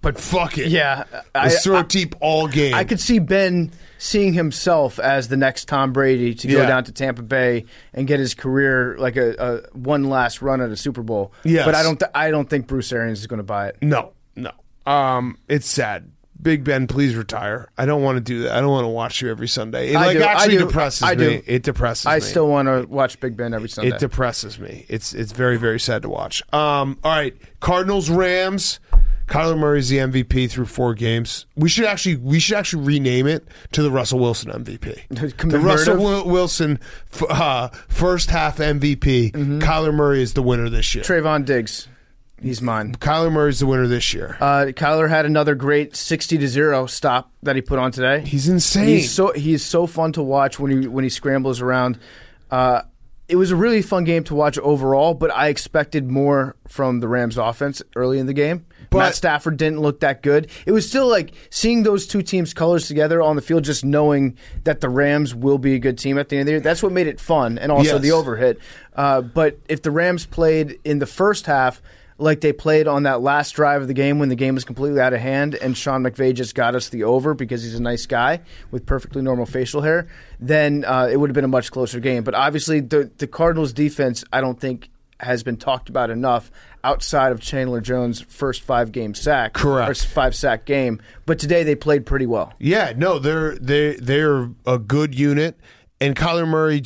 But fuck it. Yeah. Let's throw it deep all game. I could see Ben seeing himself as the next Tom Brady to go down to Tampa Bay and get his career like a one last run at a Super Bowl. Yes. But I don't think Bruce Arians is going to buy it. No. It's sad. Big Ben, please retire. I don't want to do that. I don't want to watch you every Sunday. It actually depresses me. It depresses me. I still want to watch Big Ben every Sunday. It depresses me. It's very, very sad to watch. All right, Cardinals, Rams. Kyler Murray's the MVP through 4 games. We should actually rename it to the Russell Wilson MVP. The Russell Wilson first half MVP. Mm-hmm. Kyler Murray is the winner this year. Trayvon Diggs. He's mine. Kyler Murray's the winner this year. Kyler had another great 60-0 stop that he put on today. He's insane. He's so fun to watch when he scrambles around. It was a really fun game to watch overall, but I expected more from the Rams offense early in the game. But Matt Stafford didn't look that good. It was still like seeing those two teams' colors together on the field, just knowing that the Rams will be a good team at the end of the year. That's what made it fun, and also the overhit. But if the Rams played in the first half like they played on that last drive of the game when the game was completely out of hand and Sean McVay just got us the over because he's a nice guy with perfectly normal facial hair, then it would have been a much closer game. But obviously the Cardinals' defense, I don't think, has been talked about enough outside of Chandler Jones' first 5-game sack. Correct. Or 5-sack game. But today they played pretty well. Yeah, no, they're a good unit. And Kyler Murray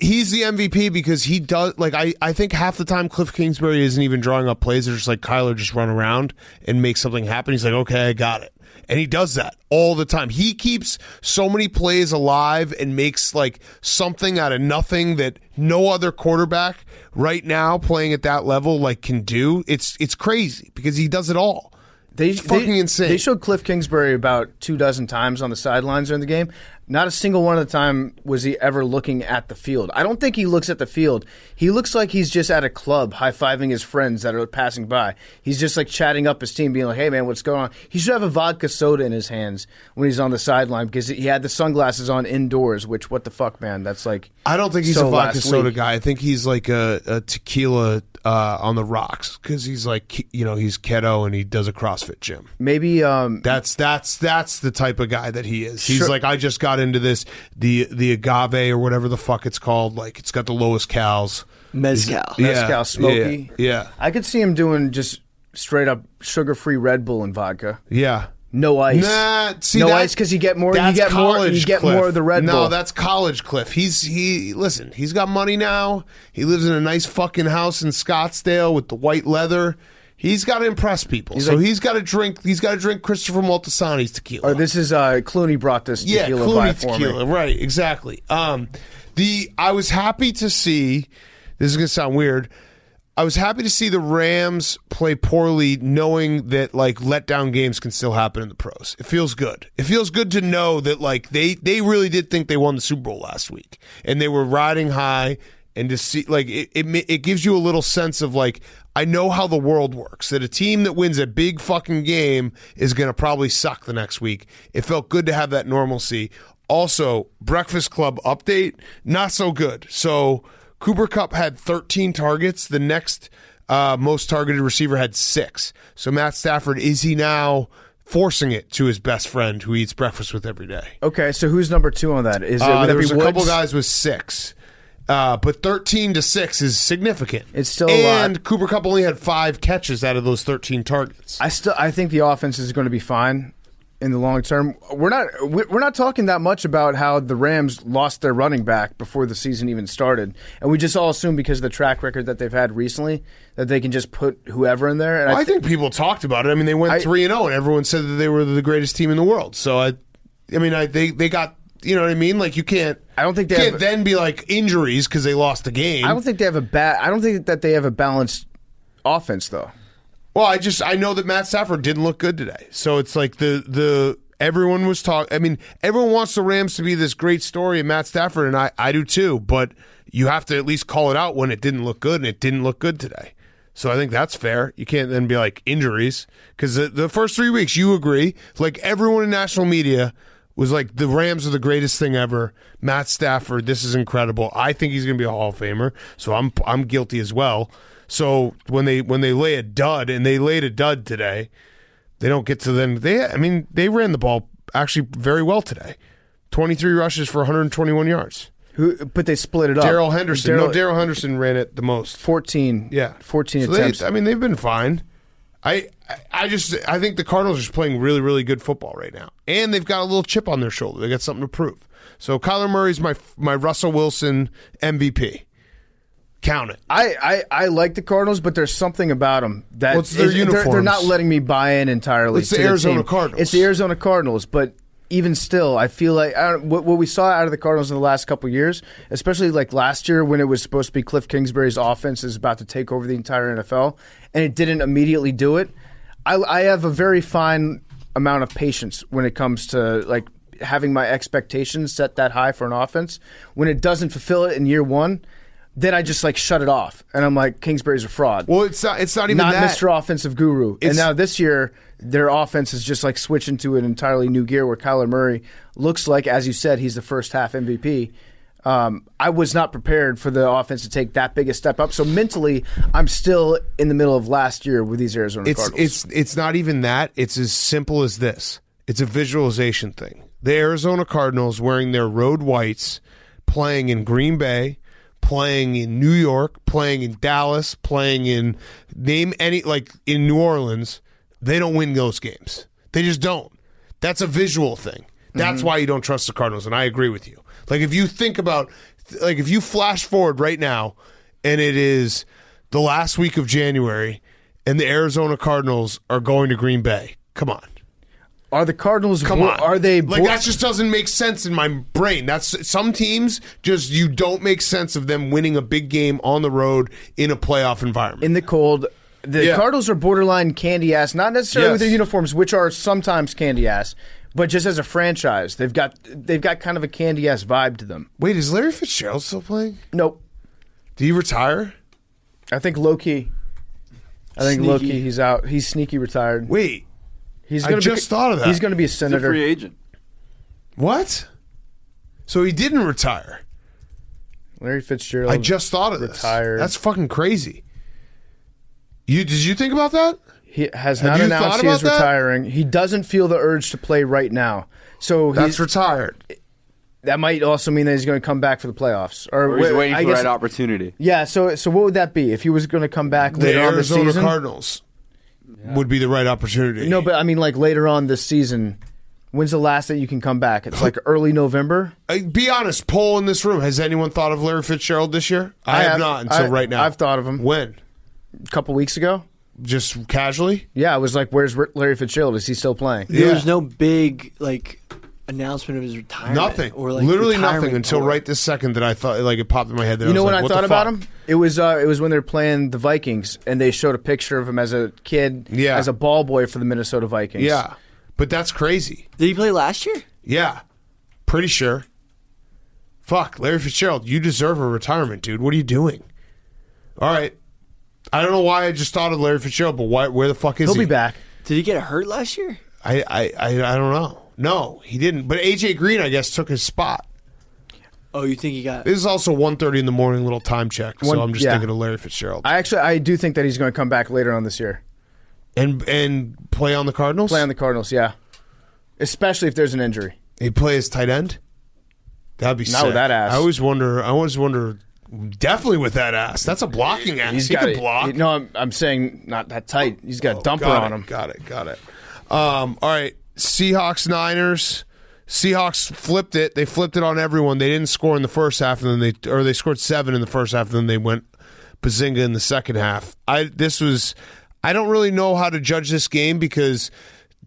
he's the MVP because he does, like, I think half the time Cliff Kingsbury isn't even drawing up plays. They're just like, Kyler, just run around and make something happen. He's like, okay, I got it. And he does that all the time. He keeps so many plays alive and makes like something out of nothing that no other quarterback right now playing at that level like can do. It's crazy because he does it all. It's fucking insane. They showed Cliff Kingsbury about 24 times on the sidelines during the game. Not a single one of the time was he ever looking at the field. I don't think he looks at the field. He looks like he's just at a club high-fiving his friends that are passing by. He's just like chatting up his team, being like, hey, man, what's going on? He should have a vodka soda in his hands when he's on the sideline because he had the sunglasses on indoors, which, what the fuck, man? That's like I don't think he's a vodka soda guy. I think he's like a tequila on the rocks because he's like, you know, he's keto and he does a CrossFit gym. Maybe that's the type of guy that he is. He's like, I just got into this the agave or whatever the fuck it's called. Like, it's got the lowest cals. Mezcal, smoky. Yeah. I could see him doing just straight up sugar-free Red Bull and vodka. Yeah. No ice. No ice because you get more. You get more of the Red Bull. No, that's college Cliff. He's got money now. He lives in a nice fucking house in Scottsdale with the white leather. He's got to impress people, he's got to drink. He's got to drink Christopher Moltisani's tequila. Or this is Clooney brought this tequila by for tequila, me. Right? Exactly. I was happy to see. This is gonna sound weird. I was happy to see the Rams play poorly, knowing that like letdown games can still happen in the pros. It feels good. It feels good to know that like they really did think they won the Super Bowl last week, and they were riding high. And to see, like, it gives you a little sense of, like, I know how the world works, that a team that wins a big fucking game is going to probably suck the next week. It felt good to have that normalcy. Also, Breakfast Club update, not so good. So, Cooper Kupp had 13 targets. The next most targeted receiver had 6. So, Matt Stafford, is he now forcing it to his best friend who he eats breakfast with every day? Okay, so who's number 2 on that? There was a couple guys with 6. But 13-6 is significant. It's still a lot. And Cooper Kupp only had 5 catches out of those 13 targets. I think the offense is going to be fine in the long term. We're not talking that much about how the Rams lost their running back before the season even started, and we just all assume because of the track record that they've had recently that they can just put whoever in there. And I think people talked about it. I mean, they went 3-0, and everyone said that they were the greatest team in the world. So they got. You know what I mean? Like, you can't. I don't think they can't then be like injuries because they lost the game. I don't think they have I don't think that they have a balanced offense, though. Well, I know that Matt Stafford didn't look good today, so it's like everyone was talking. I mean, everyone wants the Rams to be this great story, and Matt Stafford, and I do too. But you have to at least call it out when it didn't look good, and it didn't look good today. So I think that's fair. You can't then be like injuries because the first 3 weeks, you agree, like everyone in national media was like, the Rams are the greatest thing ever. Matt Stafford, this is incredible. I think he's going to be a Hall of Famer, so I'm guilty as well. So when they lay a dud, and they laid a dud today, They don't get to then. They ran the ball actually very well today. 23 rushes for 121 yards. But they split it up. Darrell Henderson. Darrell Henderson ran it the most. 14. Yeah. 14 attempts. They've been fine. I think the Cardinals are just playing really, really good football right now. And they've got a little chip on their shoulder. They got something to prove. So Kyler Murray's my Russell Wilson MVP. Count it. I like the Cardinals, but there's something about them that it's their uniforms. They're not letting me buy in entirely. It's the Arizona Cardinals. It's the Arizona Cardinals, but even still, I feel like what we saw out of the Cardinals in the last couple of years, especially like last year when it was supposed to be Cliff Kingsbury's offense is about to take over the entire NFL, and it didn't immediately do it. I have a very fine amount of patience when it comes to like having my expectations set that high for an offense. When it doesn't fulfill it in year one, then I just like shut it off, and I'm like, Kingsbury's a fraud. Well, it's not even not that. Mr. Offensive Guru. And now this year, their offense is just like switching to an entirely new gear where Kyler Murray looks like, as you said, he's the first half MVP. I was not prepared for the offense to take that big a step up. So mentally, I'm still in the middle of last year with these Arizona Cardinals. It's not even that. It's as simple as this. It's a visualization thing. The Arizona Cardinals wearing their road whites, playing in Green Bay, playing in New York, playing in Dallas, playing in in New Orleans, they don't win those games. They just don't. That's a visual thing. That's why you don't trust the Cardinals, and I agree with you. Like if you think about, if you flash forward right now, and it is the last week of January, and the Arizona Cardinals are going to Green Bay. Come on. Are the Cardinals? Come on. Are they? That just doesn't make sense in my brain. That's some teams just you don't make sense of them winning a big game on the road in a playoff environment in the cold. The Cardinals are borderline candy ass, not necessarily with their uniforms, which are sometimes candy ass, but just as a franchise, they've got kind of a candy ass vibe to them. Wait, is Larry Fitzgerald still playing? Nope. Did he retire? I think low key. He's out. He's sneaky retired. Wait. I just thought of that. He's going to be a senator. He's a free agent. What? So he didn't retire. Larry Fitzgerald. I just thought of retired. This. That's fucking crazy. Did you think about that? He has not announced he is retiring. He doesn't feel the urge to play right now. So that's retired. That might also mean that he's going to come back for the playoffs, or he's waiting for the right opportunity. Yeah. So what would that be if he was going to come back later on this season? The Arizona Cardinals. Would be the right opportunity. No, but I mean, like later on this season, when's the last that you can come back? It's like early November. Be honest, poll in this room. Has anyone thought of Larry Fitzgerald this year? I have not until right now. I've thought of him. When? A couple weeks ago. Just casually? Yeah, I was like, where's Larry Fitzgerald? Is he still playing? There was no big, announcement of his retirement. Nothing. Or literally nothing until right this second that I thought, it popped in my head. That you know when I what thought about him? It was when they were playing the Vikings, and they showed a picture of him as a kid, as a ball boy for the Minnesota Vikings. Yeah, but that's crazy. Did he play last year? Yeah, pretty sure. Fuck, Larry Fitzgerald, you deserve a retirement, dude. What are you doing? All right. I don't know why I just thought of Larry Fitzgerald, but where the fuck is he? He'll be back. Did he get hurt last year? I don't know. No, he didn't. But AJ Green, I guess, took his spot. Oh, you think he got? This is also 1:30 in the morning, little time check. So I'm just thinking of Larry Fitzgerald. I do think that he's going to come back later on this year, and play on the Cardinals. Play on the Cardinals, yeah. Especially if there's an injury. He play as tight end. That'd be sick. With that ass. I always wonder. Definitely with that ass. That's a blocking ass. He can block. I'm saying not that tight. He's got a dumper on him. Got it. All right. Seahawks, Niners. Seahawks flipped it. They flipped it on everyone. They didn't score in the first half, and then they scored 7 in the first half, and then they went bazinga in the second half. I don't really know how to judge this game because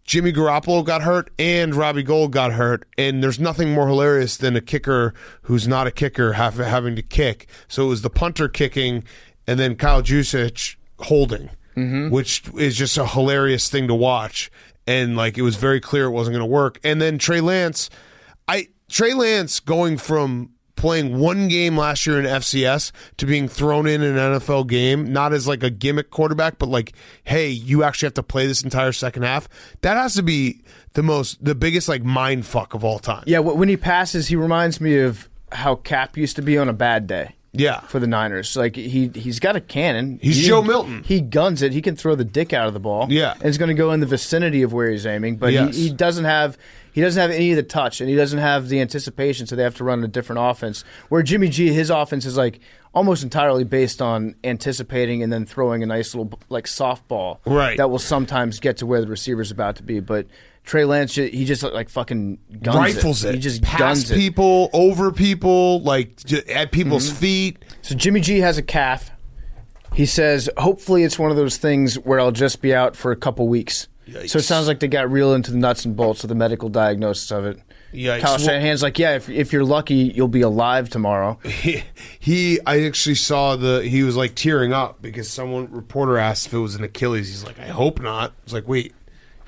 Jimmy Garoppolo got hurt and Robbie Gould got hurt, and there's nothing more hilarious than a kicker who's not a kicker having to kick. So it was the punter kicking and then Kyle Juszczyk holding, which is just a hilarious thing to watch. And it was very clear it wasn't going to work. And then Trey Lance going from playing one game last year in FCS to being thrown in an NFL game, not as a gimmick quarterback, but hey, you actually have to play this entire second half. That has to be the biggest mind fuck of all time. Yeah, when he passes, he reminds me of how Cap used to be on a bad day. for the Niners. Like he's got a cannon. He's Joe Milton. He guns it. He can throw the dick out of the ball. Yeah, and it's going to go in the vicinity of where he's aiming. But he doesn't have any of the touch, and he doesn't have the anticipation. So they have to run a different offense. Where Jimmy G, his offense is like almost entirely based on anticipating and then throwing a nice little like softball that will sometimes get to where the receiver's about to be, but. Trey Lance, he just like fucking guns rifles it. He just past guns people, over people, like at people's feet. So Jimmy G has a calf. He says, hopefully it's one of those things where I'll just be out for a couple weeks. Yikes. So it sounds like they got real into the nuts and bolts of the medical diagnosis of it. Yikes. Kyle Shanahan's like, yeah, if you're lucky, you'll be alive tomorrow. I actually saw he was like tearing up because reporter asked if it was an Achilles. He's like, I hope not. I was like, wait.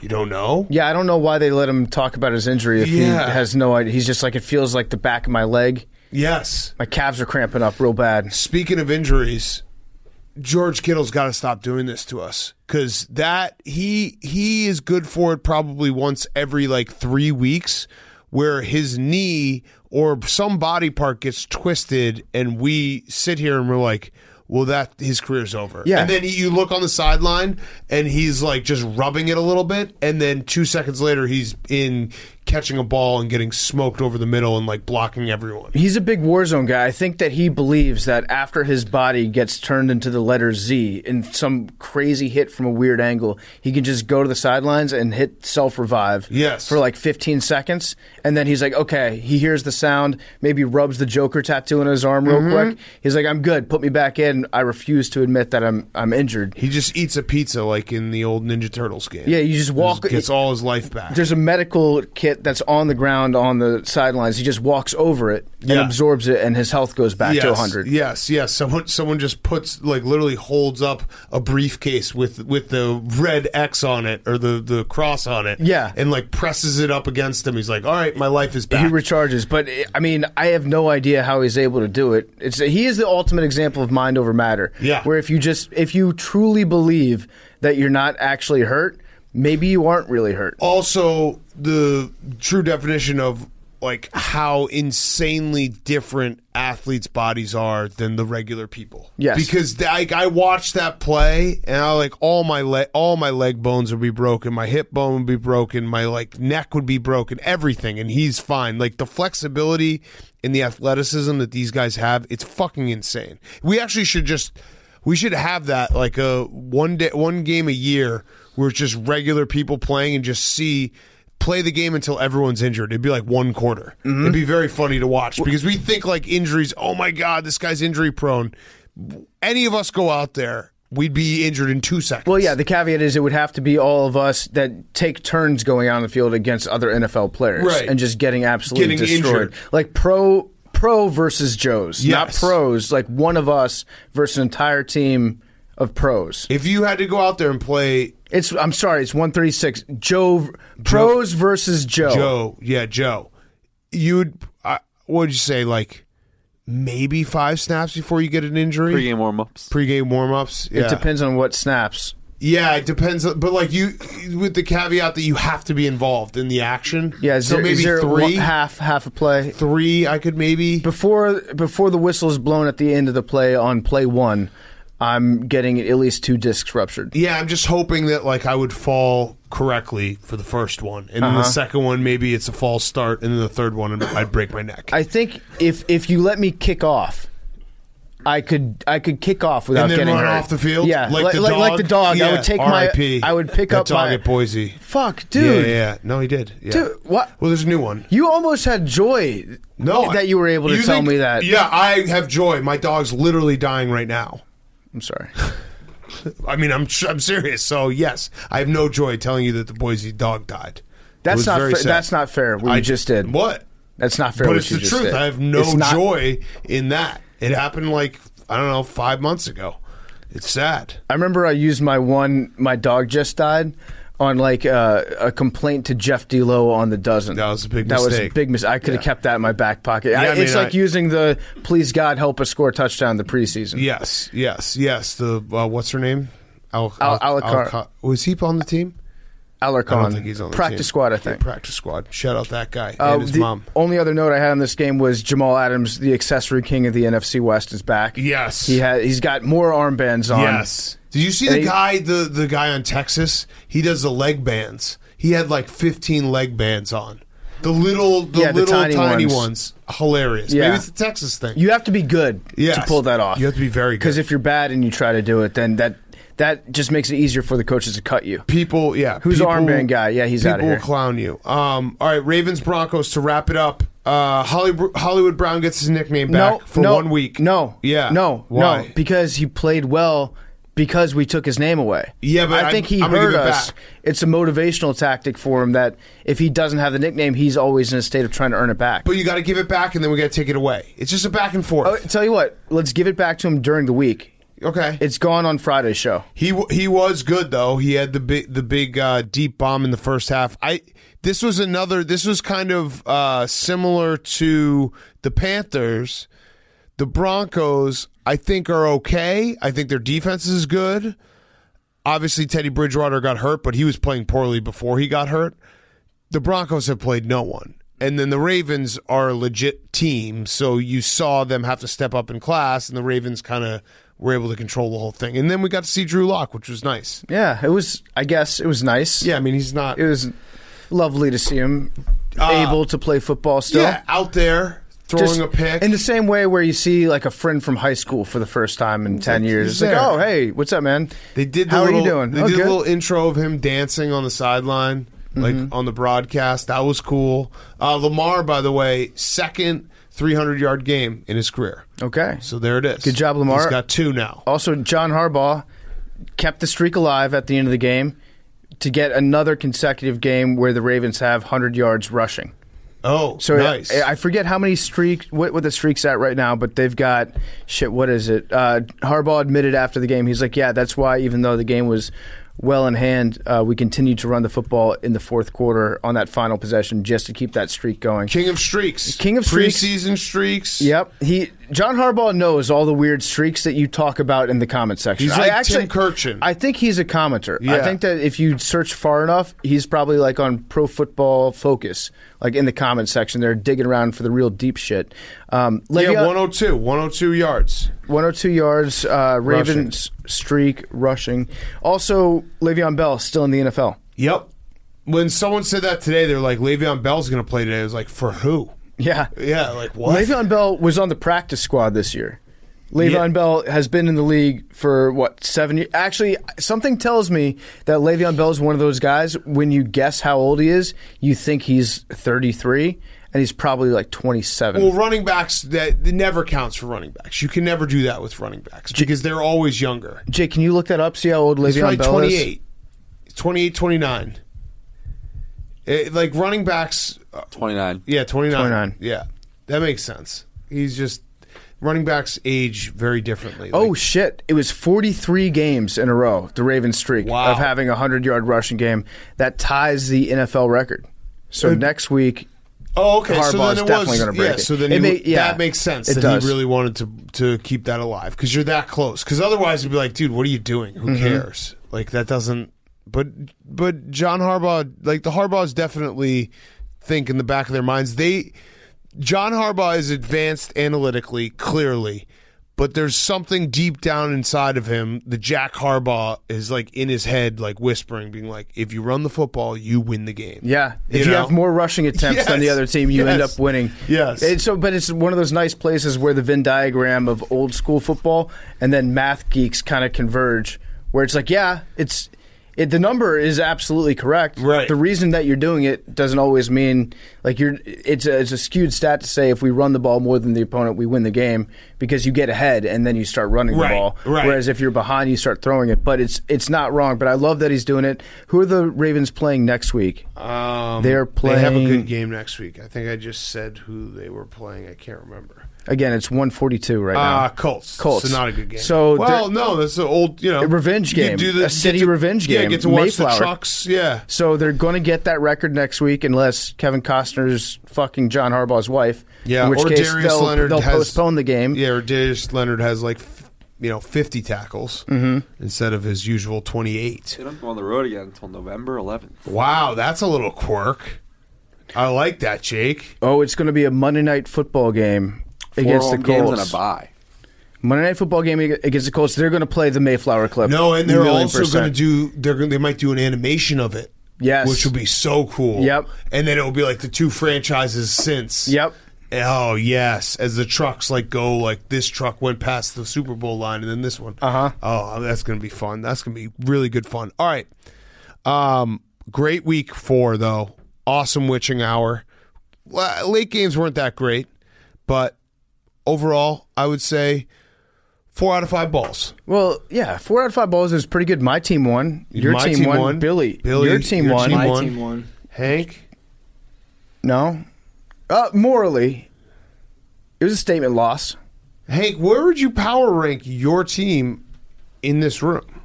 You don't know? Yeah, I don't know why they let him talk about his injury if he has no idea. He's just like, it feels like the back of my leg. Yes. My calves are cramping up real bad. Speaking of injuries, George Kittle's got to stop doing this to us because he is good for it probably once every like 3 weeks where his knee or some body part gets twisted and we sit here and we're like, well, his career's over. Yeah. And then you look on the sideline, and he's like just rubbing it a little bit, and then 2 seconds later, he's in catching a ball and getting smoked over the middle and like blocking everyone. He's a big war zone guy. I think that he believes that after his body gets turned into the letter Z in some crazy hit from a weird angle, he can just go to the sidelines and hit self-revive for like 15 seconds. And then he's like, okay, he hears the sound, maybe rubs the Joker tattoo on his arm real quick. He's like, I'm good. Put me back in. I refuse to admit that I'm injured. He just eats a pizza like in the old Ninja Turtles game. Yeah, you just walk. Gets all his life back. There's a medical kit that's on the ground on the sidelines. He just walks over it and absorbs it, and his health goes back to 100. Yes. Someone just puts like literally holds up a briefcase with the red X on it or the cross on it. Yeah, and like presses it up against him. He's like, all right, my life is back. He recharges, but I mean, I have no idea how he's able to do it. He is the ultimate example of mind over matter. Yeah, where if you truly believe that you're not actually hurt, maybe you aren't really hurt. Also, the true definition of like how insanely different athletes' bodies are than the regular people. Yes, because I watched that play and I like all my leg bones would be broken, my hip bone would be broken, my like neck would be broken, everything, and he's fine. Like the flexibility and the athleticism that these guys have, it's fucking insane. We actually should have that like a one game a year where it's just regular people playing and just play the game until everyone's injured. It'd be like one quarter. It'd be very funny to watch because we think like injuries, oh my God, this guy's injury prone. Any of us go out there, we'd be injured in 2 seconds. Well, yeah, the caveat is it would have to be all of us that take turns going out on the field against other NFL players and just getting absolutely destroyed. Injured. Like pro versus Joes, not pros, like one of us versus an entire team of pros. If you had to go out there and play... it's 136. Pros versus Joe. Joe. You'd... what would you say, like, maybe 5 snaps before you get an injury? Pre-game warm-ups. Yeah. It depends on what snaps. Yeah, it depends. But, like, you... with the caveat that you have to be involved in the action. Yeah, so maybe 3? Half a play. 3, I could maybe... Before the whistle is blown at the end of the play on play 1... I'm getting at least 2 discs ruptured. Yeah, I'm just hoping that like I would fall correctly for the first one, and then the second one maybe it's a false start, and then the third one I'd break my neck. I think if you let me kick off, I could kick off without getting hurt. And then run off the field? Yeah, like the dog? Like the dog. Yeah, I would take R.I.P. I would pick that up dog at Boise. Fuck, dude. Yeah. No, he did. Yeah. Dude, what? Well, there's a new one. You almost had joy that you were able to tell me that. Yeah, I have joy. My dog's literally dying right now. I'm sorry. I mean, I'm serious. So yes, I have no joy telling you that the Boise dog died. That's not fair. That's not fair. What you just did. What? That's not fair. But it's the truth. I have no joy in that. It happened like 5 months ago. It's sad. I remember I used my dog just died on like a complaint to Jeff D'Lo on the dozen. That was a big mistake. That was a big mistake. I could have kept that in my back pocket. It's like using the "Please God help us score a touchdown" in the preseason. Yes. The what's her name? Alucard. Was he on the team? Alarcon. I don't think he's on the practice team. squad, I think. Yeah, practice squad. Shout out that guy and his mom. Only other note I had on this game was Jamal Adams, the accessory king of the NFC West, is back. Yes. He's got more armbands on. Yes. Did you see the guy on Texas? He does the leg bands. He had like 15 leg bands on. The little tiny ones. Hilarious. Yeah. Maybe it's the Texas thing. You have to be good to pull that off. You have to be very good. Because if you're bad and you try to do it, then that just makes it easier for the coaches to cut you. People, yeah. Who's the armband guy? Yeah, he's out of here. People will clown you. All right, Ravens Broncos to wrap it up. Hollywood Brown gets his nickname back for 1 week. No. Yeah. No. Why? No. Because he played well because we took his name away. Yeah, but I think he heard us. Back. It's a motivational tactic for him that if he doesn't have the nickname, he's always in a state of trying to earn it back. But you got to give it back, and then we got to take it away. It's just a back and forth. Tell you what, let's give it back to him during the week. Okay, it's gone on Friday's show. He was good though. He had the big deep bomb in the first half. This was kind of similar to the Panthers. The Broncos, I think, are okay. I think their defense is good. Obviously, Teddy Bridgewater got hurt, but he was playing poorly before he got hurt. The Broncos have played no one. And then the Ravens are a legit team, so you saw them have to step up in class, and the Ravens kind of were able to control the whole thing. And then we got to see Drew Lock, which was nice. Yeah, I guess it was nice. Yeah, I mean, he's not... It was lovely to see him able to play football still. Yeah, out there. Throwing a pick. In the same way where you see like a friend from high school for the first time in 10 years. It's like, oh, hey, what's up, man? They did How are you doing? They did a little intro of him dancing on the sideline, like on the broadcast. That was cool. Lamar, by the way, second 300-yard game in his career. Okay. So there it is. Good job, Lamar. He's got 2 now. Also, John Harbaugh kept the streak alive at the end of the game to get another consecutive game where the Ravens have 100 yards rushing. Oh, so nice. I forget how many what the streak's at right now, but they've got, what is it? Harbaugh admitted after the game, he's like, yeah, that's why even though the game was well in hand, we continued to run the football in the fourth quarter on that final possession just to keep that streak going. King of streaks. Preseason streaks. Yep. John Harbaugh knows all the weird streaks that you talk about in the comment section. He's like Tim Kirchin. I think he's a commenter. Yeah. I think that if you search far enough, he's probably like on Pro Football Focus, like in the comment section. They're digging around for the real deep shit. 102 yards. 102 yards, Ravens streak, rushing. Also, Le'Veon Bell still in the NFL. Yep. When someone said that today, they're like, Le'Veon Bell's going to play today. I was like, for who? Yeah. Yeah, like what? Le'Veon Bell was on the practice squad this year. Le'Veon Bell has been in the league for, 7 years? Actually, something tells me that Le'Veon Bell is one of those guys, when you guess how old he is, you think he's 33, and he's probably like 27. Well, running backs, that never counts for running backs. You can never do that with running backs because they're always younger. Jake, can you look that up, see how old Le'Veon Bell is? He's 28, 29. Like running backs... 29. Yeah, 29. 29. Yeah, that makes sense. He's just... Running backs age very differently. Oh, shit. It was 43 games in a row, the Ravens streak of having a 100-yard rushing game. That ties the NFL record. So next week... Oh, okay. Harbaugh's so then it definitely was, going to break it. So then that makes sense that he really wanted to keep that alive because you're that close. Because otherwise, you'd be like, dude, what are you doing? Who cares? Like that doesn't. But John Harbaugh, like the Harbaughs, definitely think in the back of their minds John Harbaugh is advanced analytically, clearly. But there's something deep down inside of him. The Jack Harbaugh is like in his head, like whispering, being like, if you run the football, you win the game. Yeah. If you have more rushing attempts than the other team, you end up winning. Yes. But it's one of those nice places where the Venn diagram of old school football and then math geeks kind of converge, where it's like, the number is absolutely correct. Right. The reason that you're doing it doesn't always mean like it's a skewed stat to say if we run the ball more than the opponent, we win the game because you get ahead and then you start running the ball. Right. Whereas if you're behind, you start throwing it. But it's not wrong. But I love that he's doing it. Who are the Ravens playing next week? They're playing. They have a good game next week. I think I just said who they were playing. I can't remember. Again, it's 142 right now. Colts. So not a good game. So no, that's an old, a revenge game. A city revenge game. Yeah, get to watch Mayflower. the trucks. Yeah. So they're going to get that record next week unless Kevin Costner's fucking John Harbaugh's wife. Yeah, in which or case Darius Leonard they'll has, postpone the game. Yeah, or Darius Leonard has like 50 tackles instead of his usual 28. They don't go on the road again until November 11th. Wow, that's a little quirk. I like that, Jake. Oh, it's going to be a Monday Night Football game against the Colts. Games and a bye. Monday Night Football game against the Colts. They're going to play the Mayflower clip. No, and they're also going to do. They might do an animation of it. Yes, which will be so cool. Yep. And then it will be like the two franchises since. Yep. Oh yes, as the trucks go like this truck went past the Super Bowl line, and then this one. Oh, that's going to be fun. That's going to be really good fun. All right. Great week 4 though. Awesome witching hour. Late games weren't that great, but overall, I would say 4 out of 5 balls. Well, yeah, 4 out of 5 balls is pretty good. My team won. Your team won. Billy, your team won. My team won. Hank? No. Morally, it was a statement loss. Hank, where would you power rank your team in this room?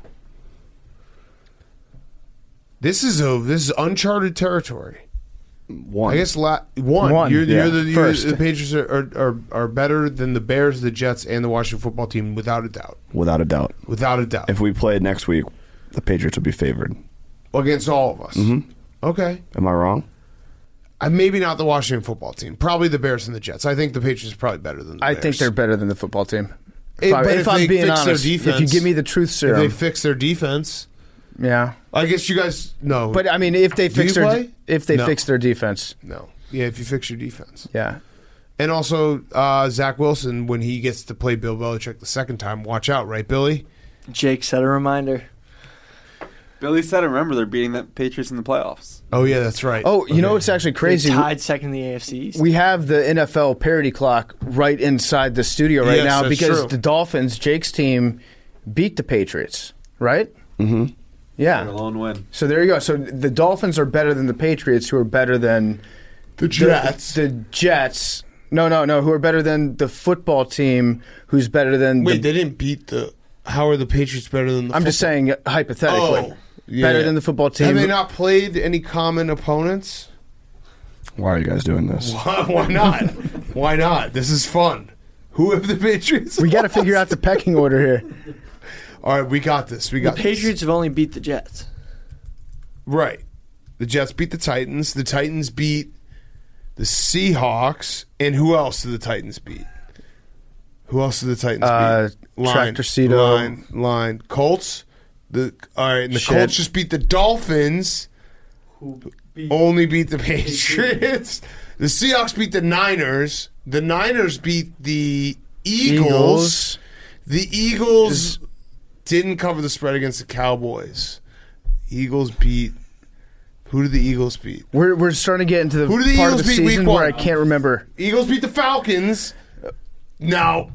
This is uncharted territory. 1. I guess 1. The Patriots are better than the Bears, the Jets, and the Washington football team without a doubt. Without a doubt. Without a doubt. If we played next week, the Patriots would be favored. Against all of us. Mm-hmm. Okay. Am I wrong? Maybe not the Washington football team. Probably the Bears and the Jets. I think the Patriots are probably better than the Bears. I think they're better than the football team. If I'm being honest, their defense, if you give me the truth serum. If they fix their defense. Yeah. I guess you guys know. But I mean, if they fix their defense. No. Yeah, if you fix your defense. Yeah. And also, Zach Wilson, when he gets to play Bill Belichick the second time, watch out, right, Billy? Jake set a reminder. Billy said, remember, they're beating the Patriots in the playoffs. Oh, yeah, that's right. Oh, you know what's actually crazy? They tied second in the AFC East. We have the NFL parity clock right inside the studio right now because the Dolphins, Jake's team, beat the Patriots, right? Mm-hmm. Yeah. A lone win. So there you go. So the Dolphins are better than the Patriots, who are better than the Jets. The Jets. No. Who are better than the football team, who's better than Wait, they didn't beat the... How are the Patriots better than the I'm just saying, hypothetically. Oh, yeah. Better than the football team. Have they not played any common opponents? Why are you guys doing this? Why not? Why not? This is fun. Who have the Patriots? We got to figure out the pecking order here. All right, we got this. The Patriots have only beat the Jets. Right. The Jets beat the Titans. The Titans beat the Seahawks. And who else did the Titans beat? Who else did the Titans beat? Tractor Cedo. Line. Colts. All right, and the Colts just beat the Dolphins. Only beat the Patriots. The Seahawks beat the Niners. The Niners beat the Eagles. The Eagles didn't cover the spread against the Cowboys. Eagles beat... Who did the Eagles beat? We're starting to get into the Who did the part Eagles of the beat season week where I 1? can't remember. Eagles beat the Falcons. No.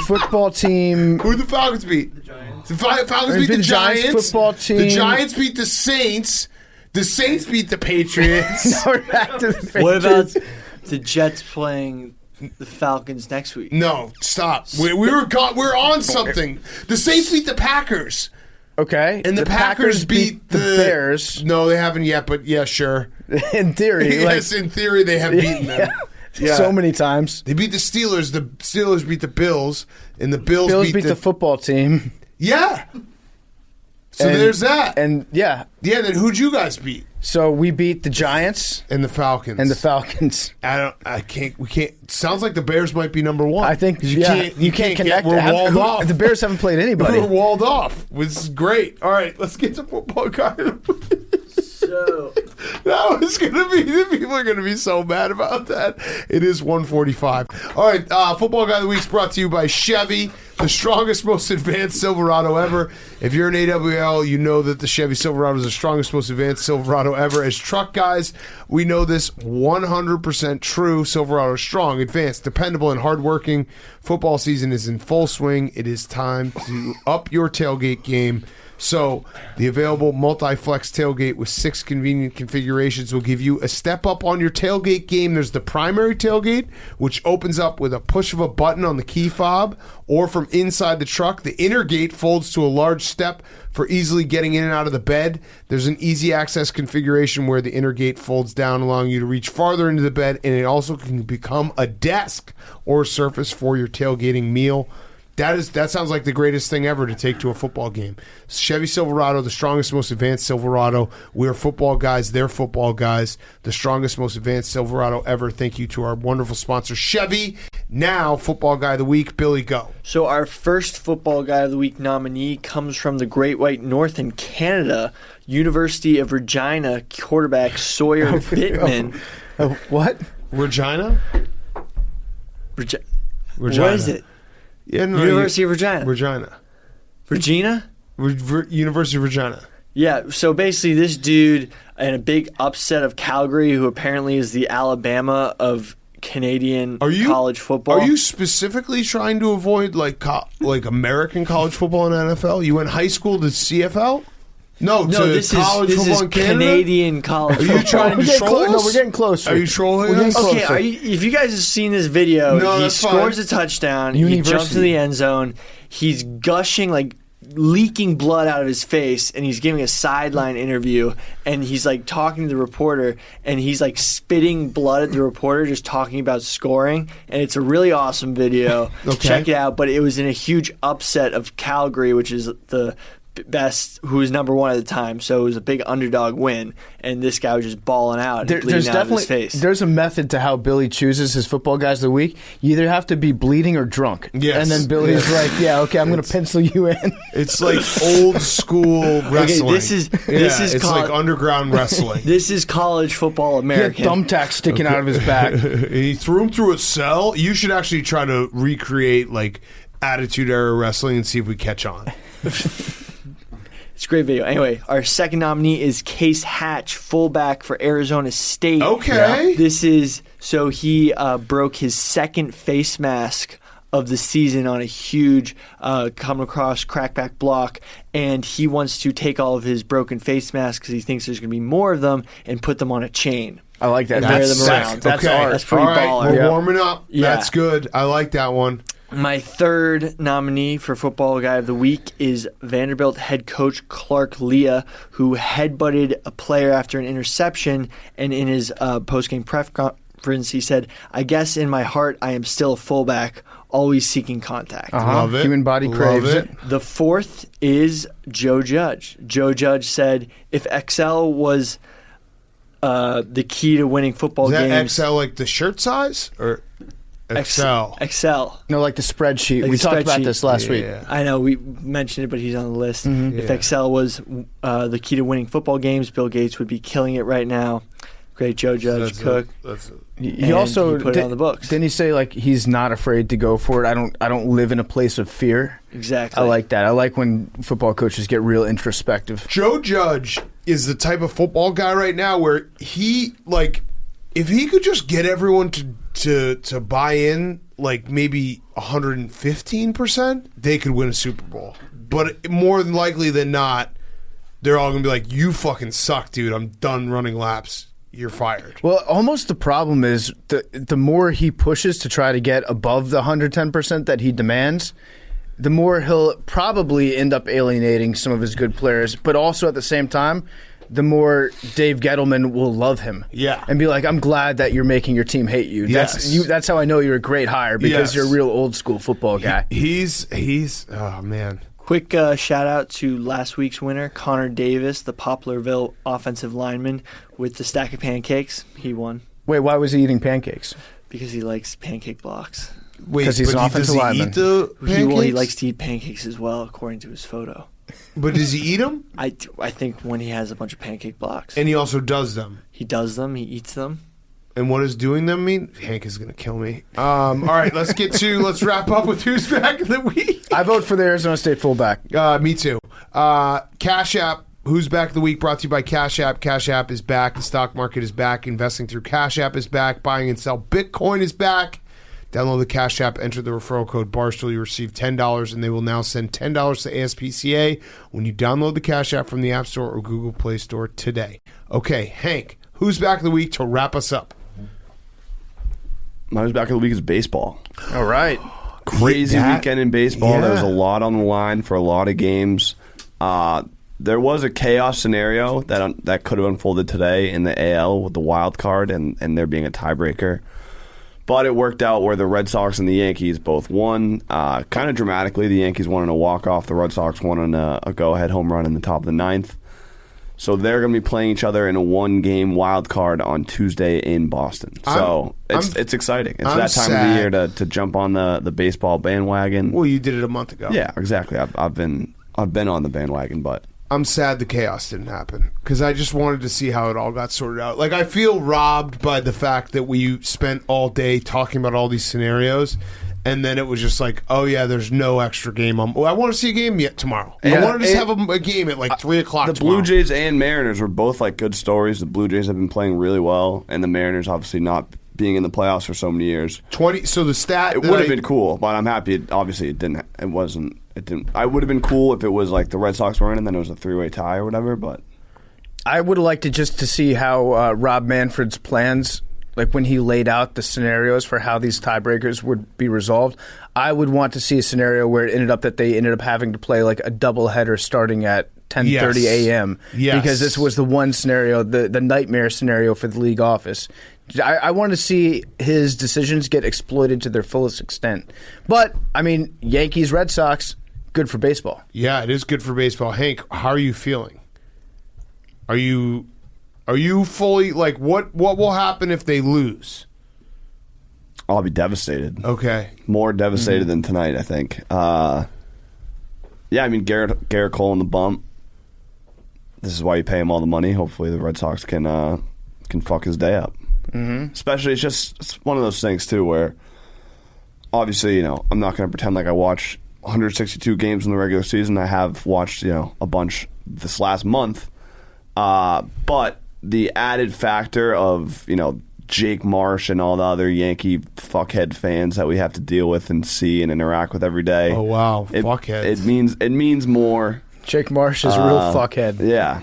Football team. Who did the Falcons beat? The Giants. The Falcons beat the Giants. Football team. The Giants beat the Saints. The Saints beat the Patriots. Now we're back to the Patriots. What about the Jets playing the Falcons next week? No, stop. We're on something. The Saints beat the Packers. Okay. And the Packers beat the Bears. No, they haven't yet, but yeah, sure. In theory. Yes, in theory they have beaten them. Yeah. So many times. They beat the Steelers. The Steelers beat the Bills. And the Bills beat the football team. Yeah. So there's that. And yeah. Yeah, then who'd you guys beat? So we beat the Giants. And the Falcons. We can't. Sounds like the Bears might be number 1. I think you can't connect. We're walled off. The Bears haven't played anybody. We're walled off. This is great. All right, let's get to football guy. So that was gonna be. The people are gonna be so mad about that. It is 1:45. All right, football guy of the week is brought to you by Chevy, the strongest, most advanced Silverado ever. If you're an AWL, you know that the Chevy Silverado is the strongest, most advanced Silverado ever. As truck guys, we know this 100% true. Silverado is strong, advanced, dependable, and hardworking. Football season is in full swing. It is time to up your tailgate game. So, the available multi-flex tailgate with 6 convenient configurations will give you a step up on your tailgate game. There's the primary tailgate, which opens up with a push of a button on the key fob or from inside the truck. The inner gate folds to a large step for easily getting in and out of the bed. There's an easy access configuration where the inner gate folds down, allowing you to reach farther into the bed, and it also can become a desk or surface for your tailgating meal. That sounds like the greatest thing ever to take to a football game. Chevy Silverado, the strongest, most advanced Silverado. We're football guys. They're football guys. The strongest, most advanced Silverado ever. Thank you to our wonderful sponsor, Chevy. Now, Football Guy of the Week. Billy, go. So our first Football Guy of the Week nominee comes from the Great White North in Canada. University of Regina quarterback Sawyer Pittman. What? Regina? Regina. Regina. What is it? Yeah, no, University of Regina. Regina? University of Regina. Yeah, so basically this dude in a big upset of Calgary, who apparently is the Alabama of Canadian college football. Are you specifically trying to avoid like American college football and NFL? You went high school to CFL? No, this college is football in Canada? Canadian college football. Are you trying to troll us? No, we're getting closer. Are you trolling us? Okay, if you guys have seen this video, he scores a touchdown, he jumps to the end zone, he's gushing, like leaking blood out of his face, and he's giving a sideline interview, and he's like talking to the reporter, and he's like spitting blood at the reporter just talking about scoring, and it's a really awesome video. Okay. Check it out. But it was in a huge upset of Calgary, which is the best, who was number one at the time, so it was a big underdog win, and this guy was just balling out and bleeding out of his face. There's a method to how Billy chooses his football guys of the week. You either have to be bleeding or drunk. Yes. And then Billy's like, yeah, okay, I'm going to pencil you in. It's like old school wrestling. Okay, this is it's like underground wrestling. This is college football He had American. thumbtacks sticking out of his back. He threw him through a cell. You should actually try to recreate like Attitude Era wrestling and see if we catch on. It's a great video. Anyway, our second nominee is Case Hatch, fullback for Arizona State. Okay. This is, so he broke his second face mask of the season on a huge come across crackback block, and he wants to take all of his broken face masks because he thinks there's going to be more of them and put them on a chain. I like that. And wear them around. That's okay. art. That's pretty all right, baller. we're warming up. Yeah. That's good. I like that one. My third nominee for Football Guy of the Week is Vanderbilt head coach Clark Leah, who headbutted a player after an interception, and in his post-game press conference, he said, "I guess in my heart I am still a fullback, always seeking contact." Love it. Human body craves it. The fourth is Joe Judge. Joe Judge said, if XL was the key to winning football Is that games... XL like the shirt size? Or XL? XL. No, like the spreadsheet. Like we the talked about spreadsheet. this last week. Yeah. I know, we mentioned it, but he's on the list. If Yeah. XL was the key to winning football games, Bill Gates would be killing it right now. Great Joe Judge cook. He also he put it on the books. Didn't he say like he's not afraid to go for it? I don't live in a place of fear. Exactly. I like that. I like when football coaches get real introspective. Joe Judge is the type of football guy right now where he, like, if he could just get everyone to buy in, like maybe 115%, they could win a Super Bowl. But more than likely than not, they're all going to be like, you fucking suck, dude. I'm done running laps. You're fired. Well, almost the problem is the more he pushes to try to get above the 110% that he demands, the more he'll probably end up alienating some of his good players. But also at the same time, the more Dave Gettleman will love him. Yeah. And be like, I'm glad that you're making your team hate you. Yes. That's how I know you're a great hire, because you're a real old school football guy. He's oh, man. Quick shout out to last week's winner, Connor Davis, the Poplarville offensive lineman with the stack of pancakes. He won Wait, why was he eating pancakes? because he likes pancake blocks. Wait, 'Cause he's but an offensive does he lineman. eat the pancakes? He likes to eat pancakes as well, according to his photo. But does he eat them? I think when he has a bunch of pancake blocks. And he also does them. He does them. He eats them. And what does doing them mean? Hank is going to kill me. All right, let's wrap up with who's back in the week. I vote for the Arizona State fullback. Me too. Cash App, who's back of the week, brought to you by Cash App. Cash App is back. The stock market is back. Investing through Cash App is back. Buying and sell Bitcoin is back. Download the Cash App, enter the referral code Barstool. You receive $10, and they will now send $10 to ASPCA when you download the Cash App from the App Store or Google Play Store today. Okay, Hank, who's back of the week to wrap us up? My back of the week is baseball. All right. Crazy weekend in baseball. Yeah. There was a lot on the line for a lot of games. There was a chaos scenario that could have unfolded today in the AL with the wild card and there being a tiebreaker. But it worked out where the Red Sox and the Yankees both won, kind of dramatically. The Yankees won in a walk-off. The Red Sox won on a go-ahead home run in the top of the ninth. So they're going to be playing each other in a one-game wild card on Tuesday in Boston. So it's exciting. It's that time of the year to jump on the baseball bandwagon. Well, you did it a month ago. Yeah, exactly. I've been on the bandwagon, but I'm sad the chaos didn't happen because I just wanted to see how it all got sorted out. Like, I feel robbed by the fact that we spent all day talking about all these scenarios, and then it was just like, oh yeah, there's no extra game. I want to see a game yet tomorrow. I want to just have a game at like 3 o'clock. The tomorrow. Blue Jays and Mariners were both like good stories. The Blue Jays have been playing really well, and the Mariners obviously not being in the playoffs for so many years. 20. So the stat it would have been cool, but I'm happy. Obviously, it didn't. It wasn't. It didn't. I would have been cool if it was like the Red Sox were in, and then it was a 3-way tie or whatever. But I would have liked to see how Rob Manfred's plans, like when he laid out the scenarios for how these tiebreakers would be resolved. I would want to see a scenario where it ended up that they ended up having to play like a doubleheader starting at 10:30 a.m. Yes. Because this was the one scenario, the nightmare scenario for the league office. I wanted to see his decisions get exploited to their fullest extent. But, I mean, Yankees, Red Sox, good for baseball. Yeah, it is good for baseball. Hank, how are you feeling? Are you fully, like, what will happen if they lose? I'll be devastated. Okay. More devastated than tonight, I think. Yeah, I mean, Garrett Cole in the bump. This is why you pay him all the money. Hopefully the Red Sox can fuck his day up. Mm-hmm. Especially, it's one of those things, too, where obviously, I'm not going to pretend like I watch 162 games in the regular season. I have watched, a bunch this last month. But the added factor of, Jake Marsh and all the other Yankee fuckhead fans that we have to deal with and see and interact with every day. Oh, wow. Fuckheads. It means more. Jake Marsh is a real fuckhead. Yeah.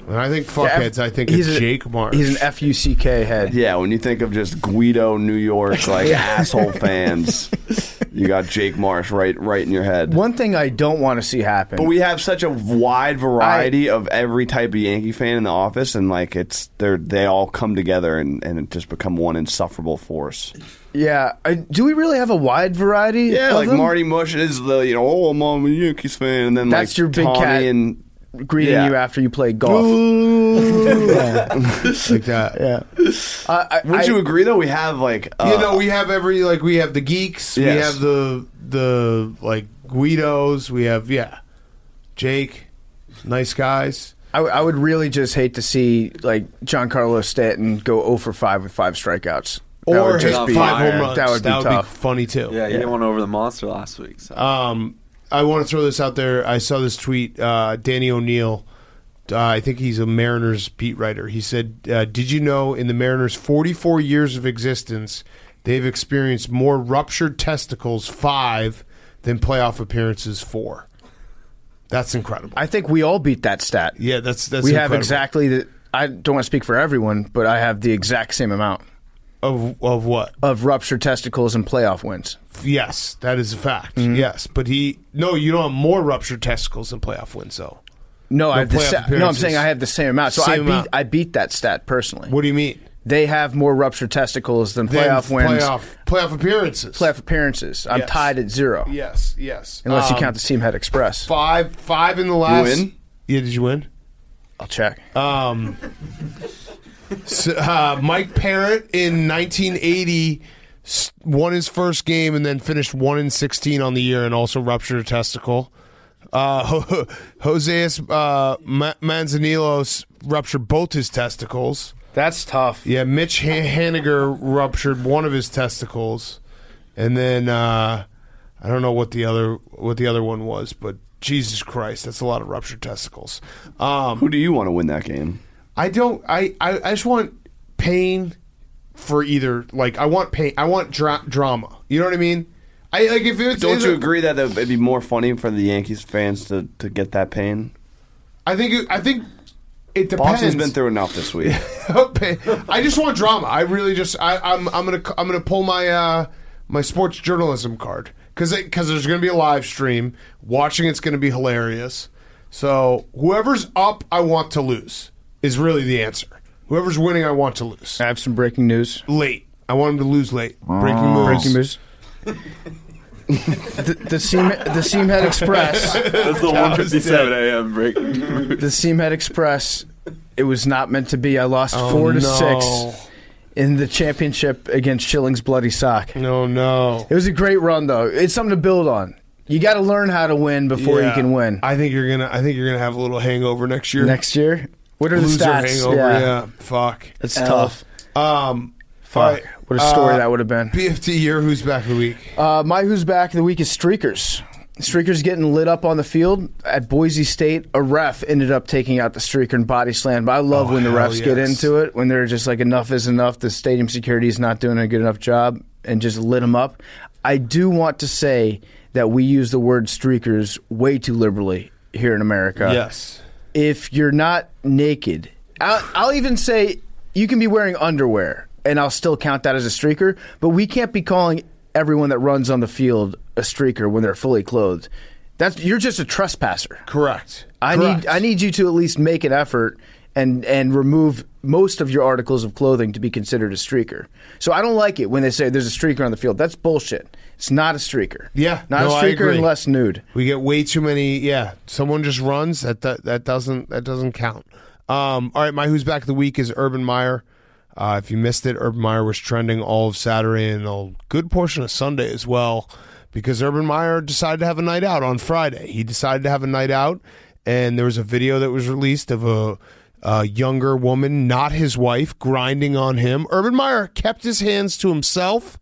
When I think fuckheads, I think it's Jake Marsh. He's an F-U-C-K head. Yeah, when you think of just Guido, New York, asshole fans, you got Jake Marsh right in your head. One thing I don't want to see happen. But we have such a wide variety of every type of Yankee fan in the office, and they all come together and it just become one insufferable force. Yeah. Do we really have a wide variety? Yeah, of like them? Marty Mush is the, I'm a Yankees fan, and then that's your big Tommy cat and greeting you after you play golf. Like that. Yeah. Would you agree though? We have we have we have the geeks, we have the like Guidos, we have Jake, nice guys. I would really just hate to see like Giancarlo Stanton go 0 for 5 with 5 strikeouts. Or just 5 home runs. That would be tough. Be funny too. Yeah, he didn't want over the monster last week. So. I want to throw this out there. I saw this tweet. Danny O'Neill, I think he's a Mariners beat writer. He said, did you know in the Mariners' 44 years of existence, they've experienced more ruptured testicles, 5, than playoff appearances, 4. That's incredible. I think we all beat that stat. Yeah, that's we incredible. have exactly the. I don't want to speak for everyone, but I have the exact same amount. Of what? Of ruptured testicles and playoff wins. Yes, that is a fact. Mm-hmm. Yes, but you don't have more ruptured testicles than playoff wins, though. No, I'm saying I have the same amount. So I beat that stat personally. What do you mean? They have more ruptured testicles than playoff wins. Playoff appearances. Playoff appearances. I'm tied at 0. Yes. Unless you count the Steamhead Express. 5 in the last. You win? Yeah, did you win? I'll check. Mike Parrott in 1980 won his first game and then finished 1-16 on the year and also ruptured a testicle. Jose Manzanilos ruptured both his testicles. That's tough. Yeah, Mitch Haniger ruptured one of his testicles, and then I don't know what the other one was, but Jesus Christ, that's a lot of ruptured testicles. Who do you want to win that game? I don't. I just want pain for either. Like I want pain. I want drama. You know what I mean? Don't you agree that it'd be more funny for the Yankees fans to get that pain? I think it depends. Boston's been through enough this week. I just want drama. I really just. I'm gonna pull my my sports journalism card because there's gonna be a live stream. Watching it's gonna be hilarious. So whoever's up, I want to lose. Is really the answer. Whoever's winning, I want to lose. I have some breaking news. Late. I want him to lose late. Breaking moves. The Seamhead Express. That's the 1:57 a.m. breaking news. The Seamhead Express. It was not meant to be. I lost 4-6 in the championship against Schilling's Bloody Sock. No. It was a great run, though. It's something to build on. You got to learn how to win before you can win. I think you're gonna have a little hangover next year. Next year, what are the Loser stats? hangover. Yeah. Fuck. It's tough. Fuck. Right. What a story that would have been. PFT, your who's back of the week? My who's back of the week is Streakers. Streakers getting lit up on the field. At Boise State, a ref ended up taking out the streaker and body slam. But I love when the refs get into it, when they're just like, enough is enough, the stadium security is not doing a good enough job, and just lit them up. I do want to say that we use the word streakers way too liberally here in America. Yes. If you're not naked, I'll even say you can be wearing underwear, and I'll still count that as a streaker, but we can't be calling everyone that runs on the field a streaker when they're fully clothed. You're just a trespasser. Correct. I need you to at least make an effort and remove most of your articles of clothing to be considered a streaker. So I don't like it when they say there's a streaker on the field. That's bullshit. It's not a streaker. Yeah. Not a streaker unless nude. We get way too many. Yeah. Someone just runs. That doesn't count. All right. My who's back of the week is Urban Meyer. If you missed it, Urban Meyer was trending all of Saturday and a good portion of Sunday as well, because Urban Meyer decided to have a night out on Friday. He decided to have a night out, and there was a video that was released of a younger woman, not his wife, grinding on him. Urban Meyer kept his hands to himself,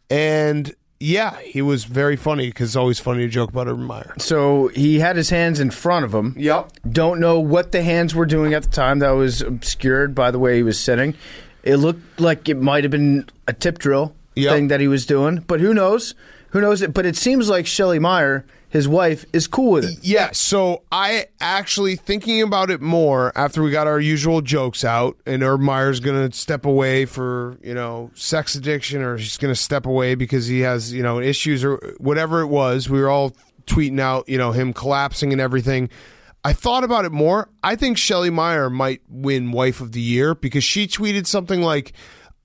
and yeah, he was very funny, because it's always funny to joke about Urban Meyer. So he had his hands in front of him. Yep. Don't know what the hands were doing at the time. That was obscured by the way he was sitting. It looked like it might have been a tip drill thing that he was doing, but who knows? Who knows? But it seems like Shelly Meyer, his wife, is cool with it. Yeah, so I actually, thinking about it more after we got our usual jokes out, and Urban Meyer's going to step away for, sex addiction, or he's going to step away because he has, issues or whatever it was. We were all tweeting out, him collapsing and everything. I thought about it more. I think Shelly Meyer might win Wife of the Year, because she tweeted something like,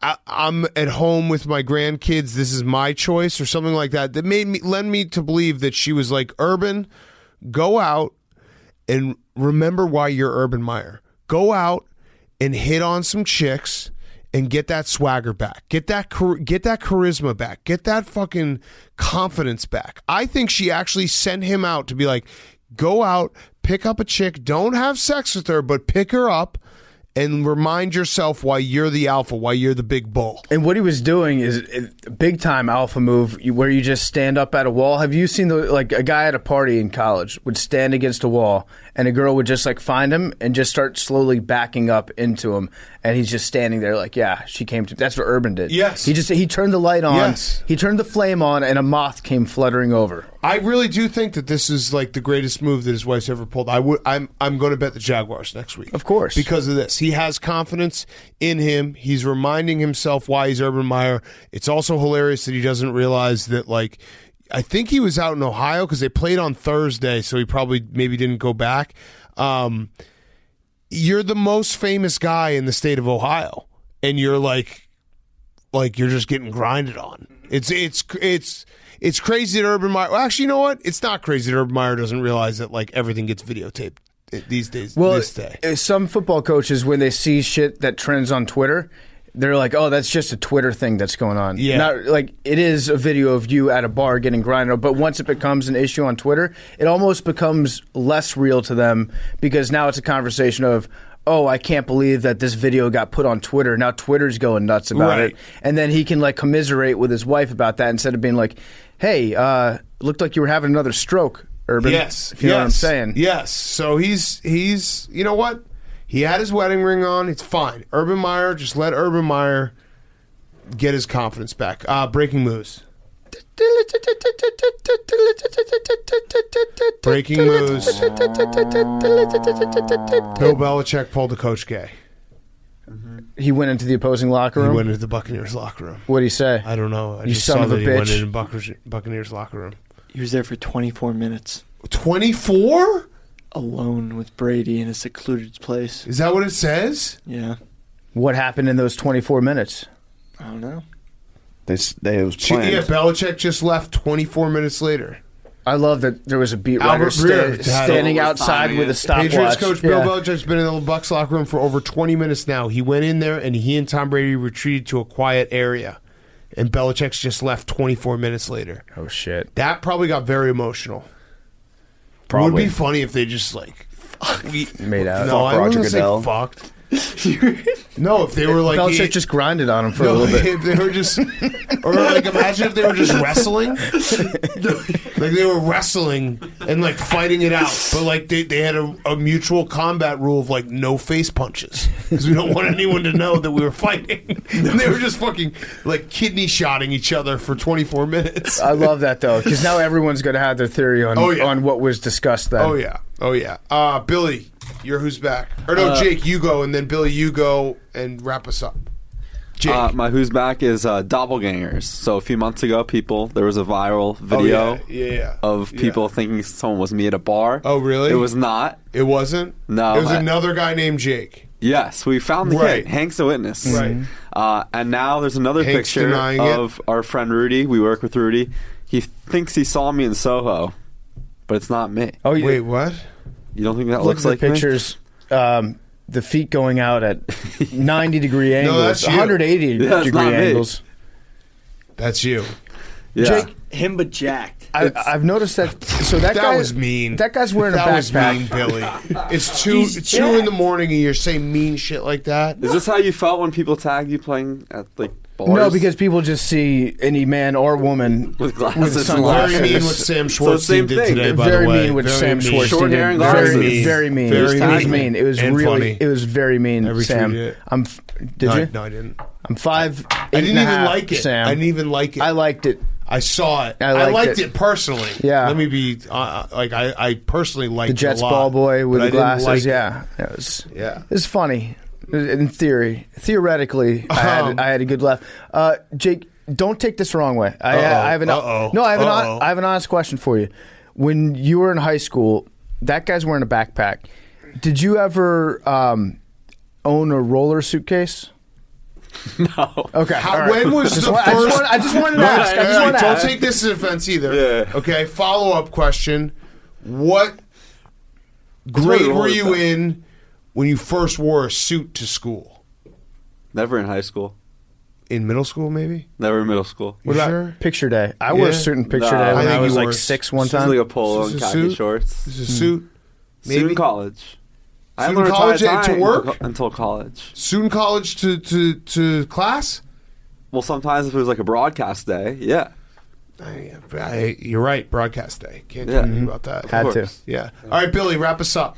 I'm at home with my grandkids, this is my choice, or something like that. That led me to believe that she was like, Urban, go out and remember why you're Urban Meyer. Go out and hit on some chicks and get that swagger back. Get that charisma back. Get that fucking confidence back. I think she actually sent him out to be like, go out, pick up a chick, don't have sex with her, but pick her up and remind yourself why you're the alpha, why you're the big bull. And what he was doing is a big time alpha move where you just stand up at a wall. Have you seen a guy at a party in college would stand against a wall and a girl would just find him and just start slowly backing up into him, and he's just standing there she came to. That's what Urban did. Yes. He turned the light on. Yes. He turned the flame on, and a moth came fluttering over. I really do think that this is the greatest move that his wife's ever pulled. I'm going to bet the Jaguars next week. Of course. Because of this. He has confidence in him. He's reminding himself why he's Urban Meyer. It's also hilarious that he doesn't realize that, I think he was out in Ohio because they played on Thursday, so he probably maybe didn't go back. You're the most famous guy in the state of Ohio, and you're you're just getting grinded on. It's crazy that Urban Meyer. Well, actually, you know what? It's not crazy that Urban Meyer doesn't realize that everything gets videotaped these days. Well, this day. Some football coaches, when they see shit that trends on Twitter, they're like, "Oh, that's just a Twitter thing that's going on." Yeah, it is a video of you at a bar getting grinded. But once it becomes an issue on Twitter, it almost becomes less real to them, because now it's a conversation of, oh, I can't believe that this video got put on Twitter. Now Twitter's going nuts about it. And then he can commiserate with his wife about that instead of being like, hey, looked like you were having another stroke, Urban. Yes. If you know what I'm saying. Yes. So he's you know what? He had his wedding ring on. It's fine. Urban Meyer, just let Urban Meyer get his confidence back. Breaking moves. Breaking moves. Bill Belichick pulled the coach gay. He went into the opposing locker room? He went into the Buccaneers locker room. What did he say? I don't know. I you just son saw of a that bitch. He went into Buccaneers locker room. He was there for 24 minutes. 24? Alone with Brady in a secluded place. Is that what it says? Yeah. What happened in those 24 minutes? I don't know. It was planned. Yeah, Belichick just left 24 minutes later. I love that there was a beat writer standing outside with a stopwatch. Patriots coach Bill Belichick's been in the Bucs locker room for over 20 minutes now. He went in there and he and Tom Brady retreated to a quiet area. And Belichick's just left 24 minutes later. Oh, shit. That probably got very emotional. Probably. It would be funny if they just, made out. No, I Roger wasn't Goodell. say fucked. No, if they were like... Belichick just grinded on him for a little bit. If they were just... Or, imagine if they were just wrestling. They were wrestling and, fighting it out. But, they had a mutual combat rule of, no face punches. Because we don't want anyone to know that we were fighting. And they were just fucking, kidney shotting each other for 24 minutes. I love that, though, because now everyone's going to have their theory on what was discussed then. Oh, yeah. Billy, you're who's back. Or no, Jake, you go, and then Billy, you go, and wrap us up. Jake. My who's back is doppelgangers. So a few months ago, there was a viral video of people thinking someone was me at a bar. Oh, really? It was not. It wasn't? No. It was another guy named Jake. Yes, we found the kid. Hank's the witness. Right. And now there's another Hank's picture denying of our friend Rudy. We work with Rudy. He thinks he saw me in Soho, but it's not me. Oh, wait, what? You don't think that Look looks at like the pictures. The feet going out at 90-degree angles, that's you. 180-degree angles. That's you. Yeah. Jake, Him but jacked. I've noticed that. So that guy was mean. That guy's wearing a That was backpack. mean, Billy. It's two in the morning and you're saying mean shit like that. Is this how you felt when people tagged you playing at bars? No, because people just see any man or woman with glasses. sunglasses. Very mean what Sam Schwartz same did thing. today, by Very the way. mean what Very Sam mean. Schwartz Short did. hair and Very, glasses. very mean. Very It was mean. mean. It was And really. funny. It was very mean, I retweeted Sam. it. Did you? No, I didn't. I'm 5'8". I didn't even like it. Sam. I didn't even like it. I liked it. I saw it. I liked it personally. Yeah. Let me be I personally liked The Jets it a lot, ball boy with but the I didn't glasses. like it. It was funny. In theory, theoretically, I had a good laugh. Jake, don't take this the wrong way. I have an honest question for you. When you were in high school, that guy's wearing a backpack. Did you ever own a roller suitcase? No. Okay. When was the first? I just wanted to ask. Don't take this as offense either. Yeah. Okay. Follow up question: what grade were you in when you first wore a suit to school? Never in high school. In middle school, maybe? Never in middle school. What about sure? picture day? I wore a suit in picture day I when think I was you like wore 6 one This is time. like a polo This and is a khaki suit? shorts. This is a suit. Suit in college. I Suit in learned college tie to work? until college. Suit in college to class? Well, sometimes if it was like a broadcast day, yeah. You're right. Broadcast day. Can't do Yeah. anything about that. Had to. Yeah. All right, Billy, wrap us up.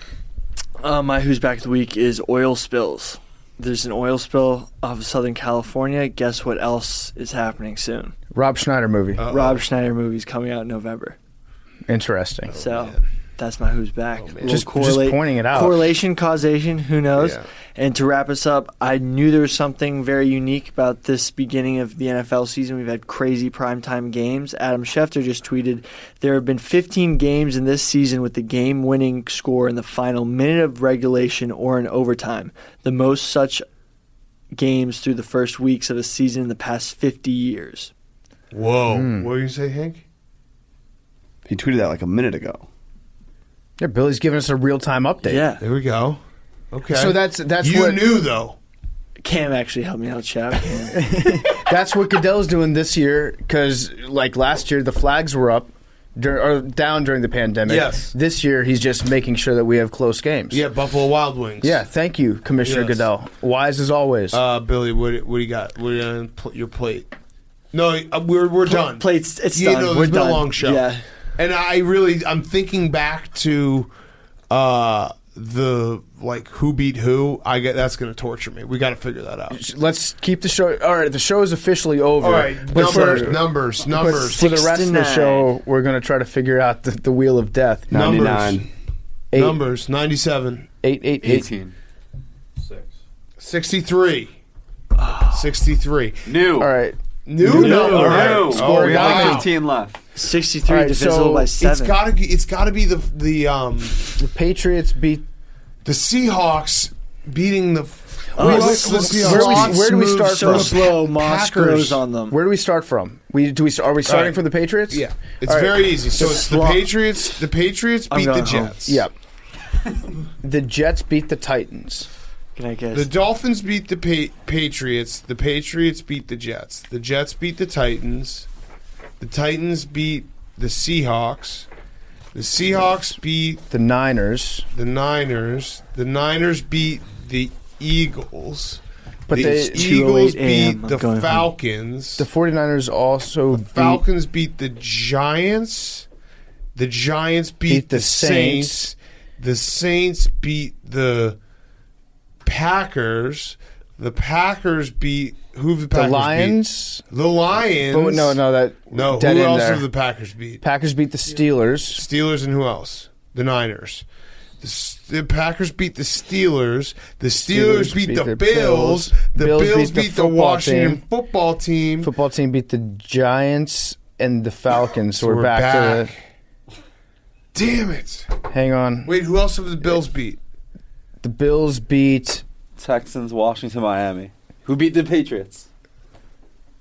My who's back of the week is oil spills. There's an oil spill off of Southern California. Guess what else is happening soon? Rob Schneider movie. Rob Schneider movie's coming out in November. Interesting. So that's my who's back. Just pointing it out. Correlation, causation, who knows? Yeah. And to wrap us up, I knew there was something very unique about this beginning of the NFL season. We've had crazy primetime games. Adam Schefter just tweeted, there have been 15 games in this season with the game-winning score in the final minute of regulation or in overtime. The most such games through the first weeks of a season in the past 50 years. Whoa. What did you say, Hank? He tweeted that like a minute ago. Yeah, Billy's giving us a real-time update. Yeah. There we go. Okay. So that's you what knew, though. Cam actually helped me out, Chad. that's what Goodell's doing this year because, like last year, the flags were up or down during the pandemic. Yes. This year, he's just making sure that we have close games. Yeah, Buffalo Wild Wings. Yeah. Thank you, Commissioner Goodell. Wise as always. Billy, what do you got? What do you on your plate? No, we're done. Plates, it's You done. know, We're it's been done. a long show. Yeah. And I'm thinking back to the who beat who. That's going to torture me. We got to figure that out. Let's keep the show. All right, the show is officially over. All right, But numbers. But for the rest of the 69. show, we're going to try to figure out the wheel of death. 99. Numbers. 97. 888. 63. 63. New. All right. New number. New. All right. Score we guy. have 15 left. 63 All right, divisible so by 7. It's got to be The Patriots beat. the Seahawks beating the Where do we start so from? slow? Moss grows on them. Where do we start from? Are we starting from the Patriots? Yeah, it's very easy. So it's the Patriots. The Patriots beat the Jets. Yep. The Jets beat the Titans. Can I guess? The Dolphins beat the Patriots. The Patriots beat the Jets. The Jets beat the Titans. The Titans beat the Seahawks. The Seahawks beat the Niners. The Niners beat the Eagles. But the Eagles beat the Falcons. The 49ers also Falcons beat the Giants. The Giants beat the Saints. The Saints beat the Packers. The Packers beat who? The Packers Lions. Beat? The Lions. But no. Who else have the Packers beat? Packers beat the Steelers. Steelers and who else? The Niners. The Packers beat the Steelers. The Steelers beat the Bills. The Bills beat the Washington football team. Football team beat the Giants and the Falcons. So we're back to the. Damn it! Hang on. Wait, who else have the Bills beat? The Bills beat Texans, Washington, Miami. Who beat the Patriots?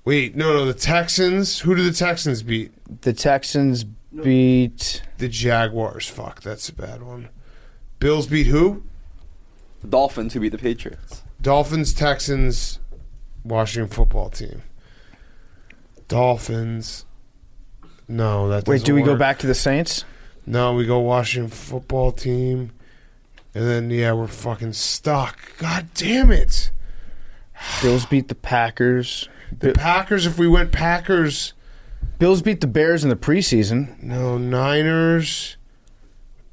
Wait, no, the Texans. Who did the Texans beat? The Texans beat the Jaguars. Fuck, that's a bad one. Bills beat who? The Dolphins, who beat the Patriots. Dolphins, Texans, Washington football team. Dolphins. No, that doesn't Wait, do we work. go back to the Saints? No, we go Washington football team. And then, we're fucking stuck. God damn it. Bills beat the Packers. The Packers, if we went Packers. Bills beat the Bears in the preseason. No, Niners.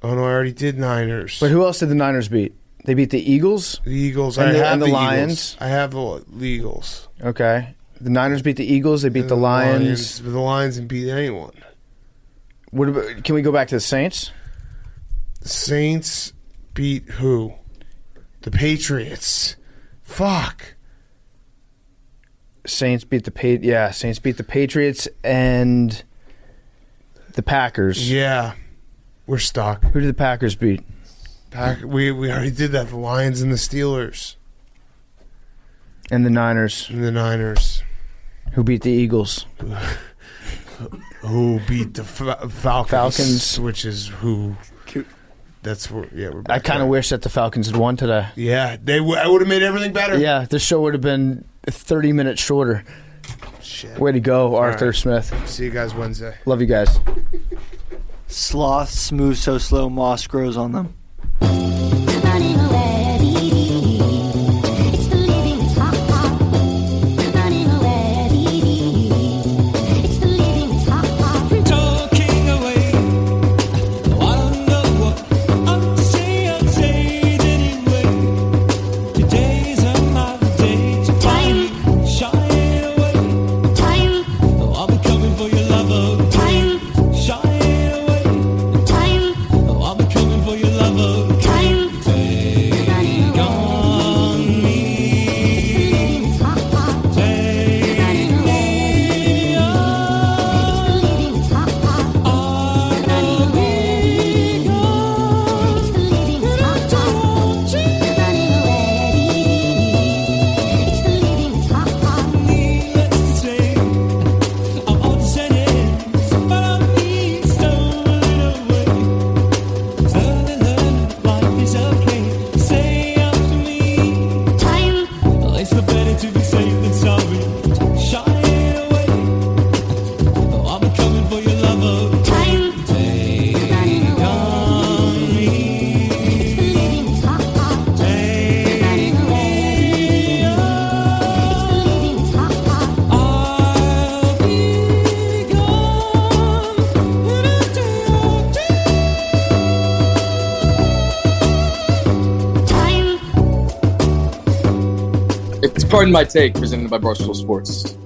Oh, no, I already did Niners. But who else did the Niners beat? They beat the Eagles? The Eagles. And the Lions? I have the Eagles. Okay. The Niners beat the Eagles. They beat the Lions. The Lions didn't beat anyone. What about, can we go back to the Saints? The Saints beat who? The Patriots. Fuck. Saints beat the Saints beat the Patriots and the Packers. Yeah. We're stuck. Who did the Packers beat? We already did that. The Lions and the Steelers. And the Niners. Who beat the Eagles? Who beat the Falcons? Which is who? That's where. Yeah, we're back I kind of wish that the Falcons had won today. Yeah, I would have made everything better. Yeah, this show would have been 30 minutes shorter. Shit. Way to go, Arthur Smith. See you guys Wednesday. Love you guys. Sloths move so slow, moss grows on them. Pardon my take, presented by Barstool Sports.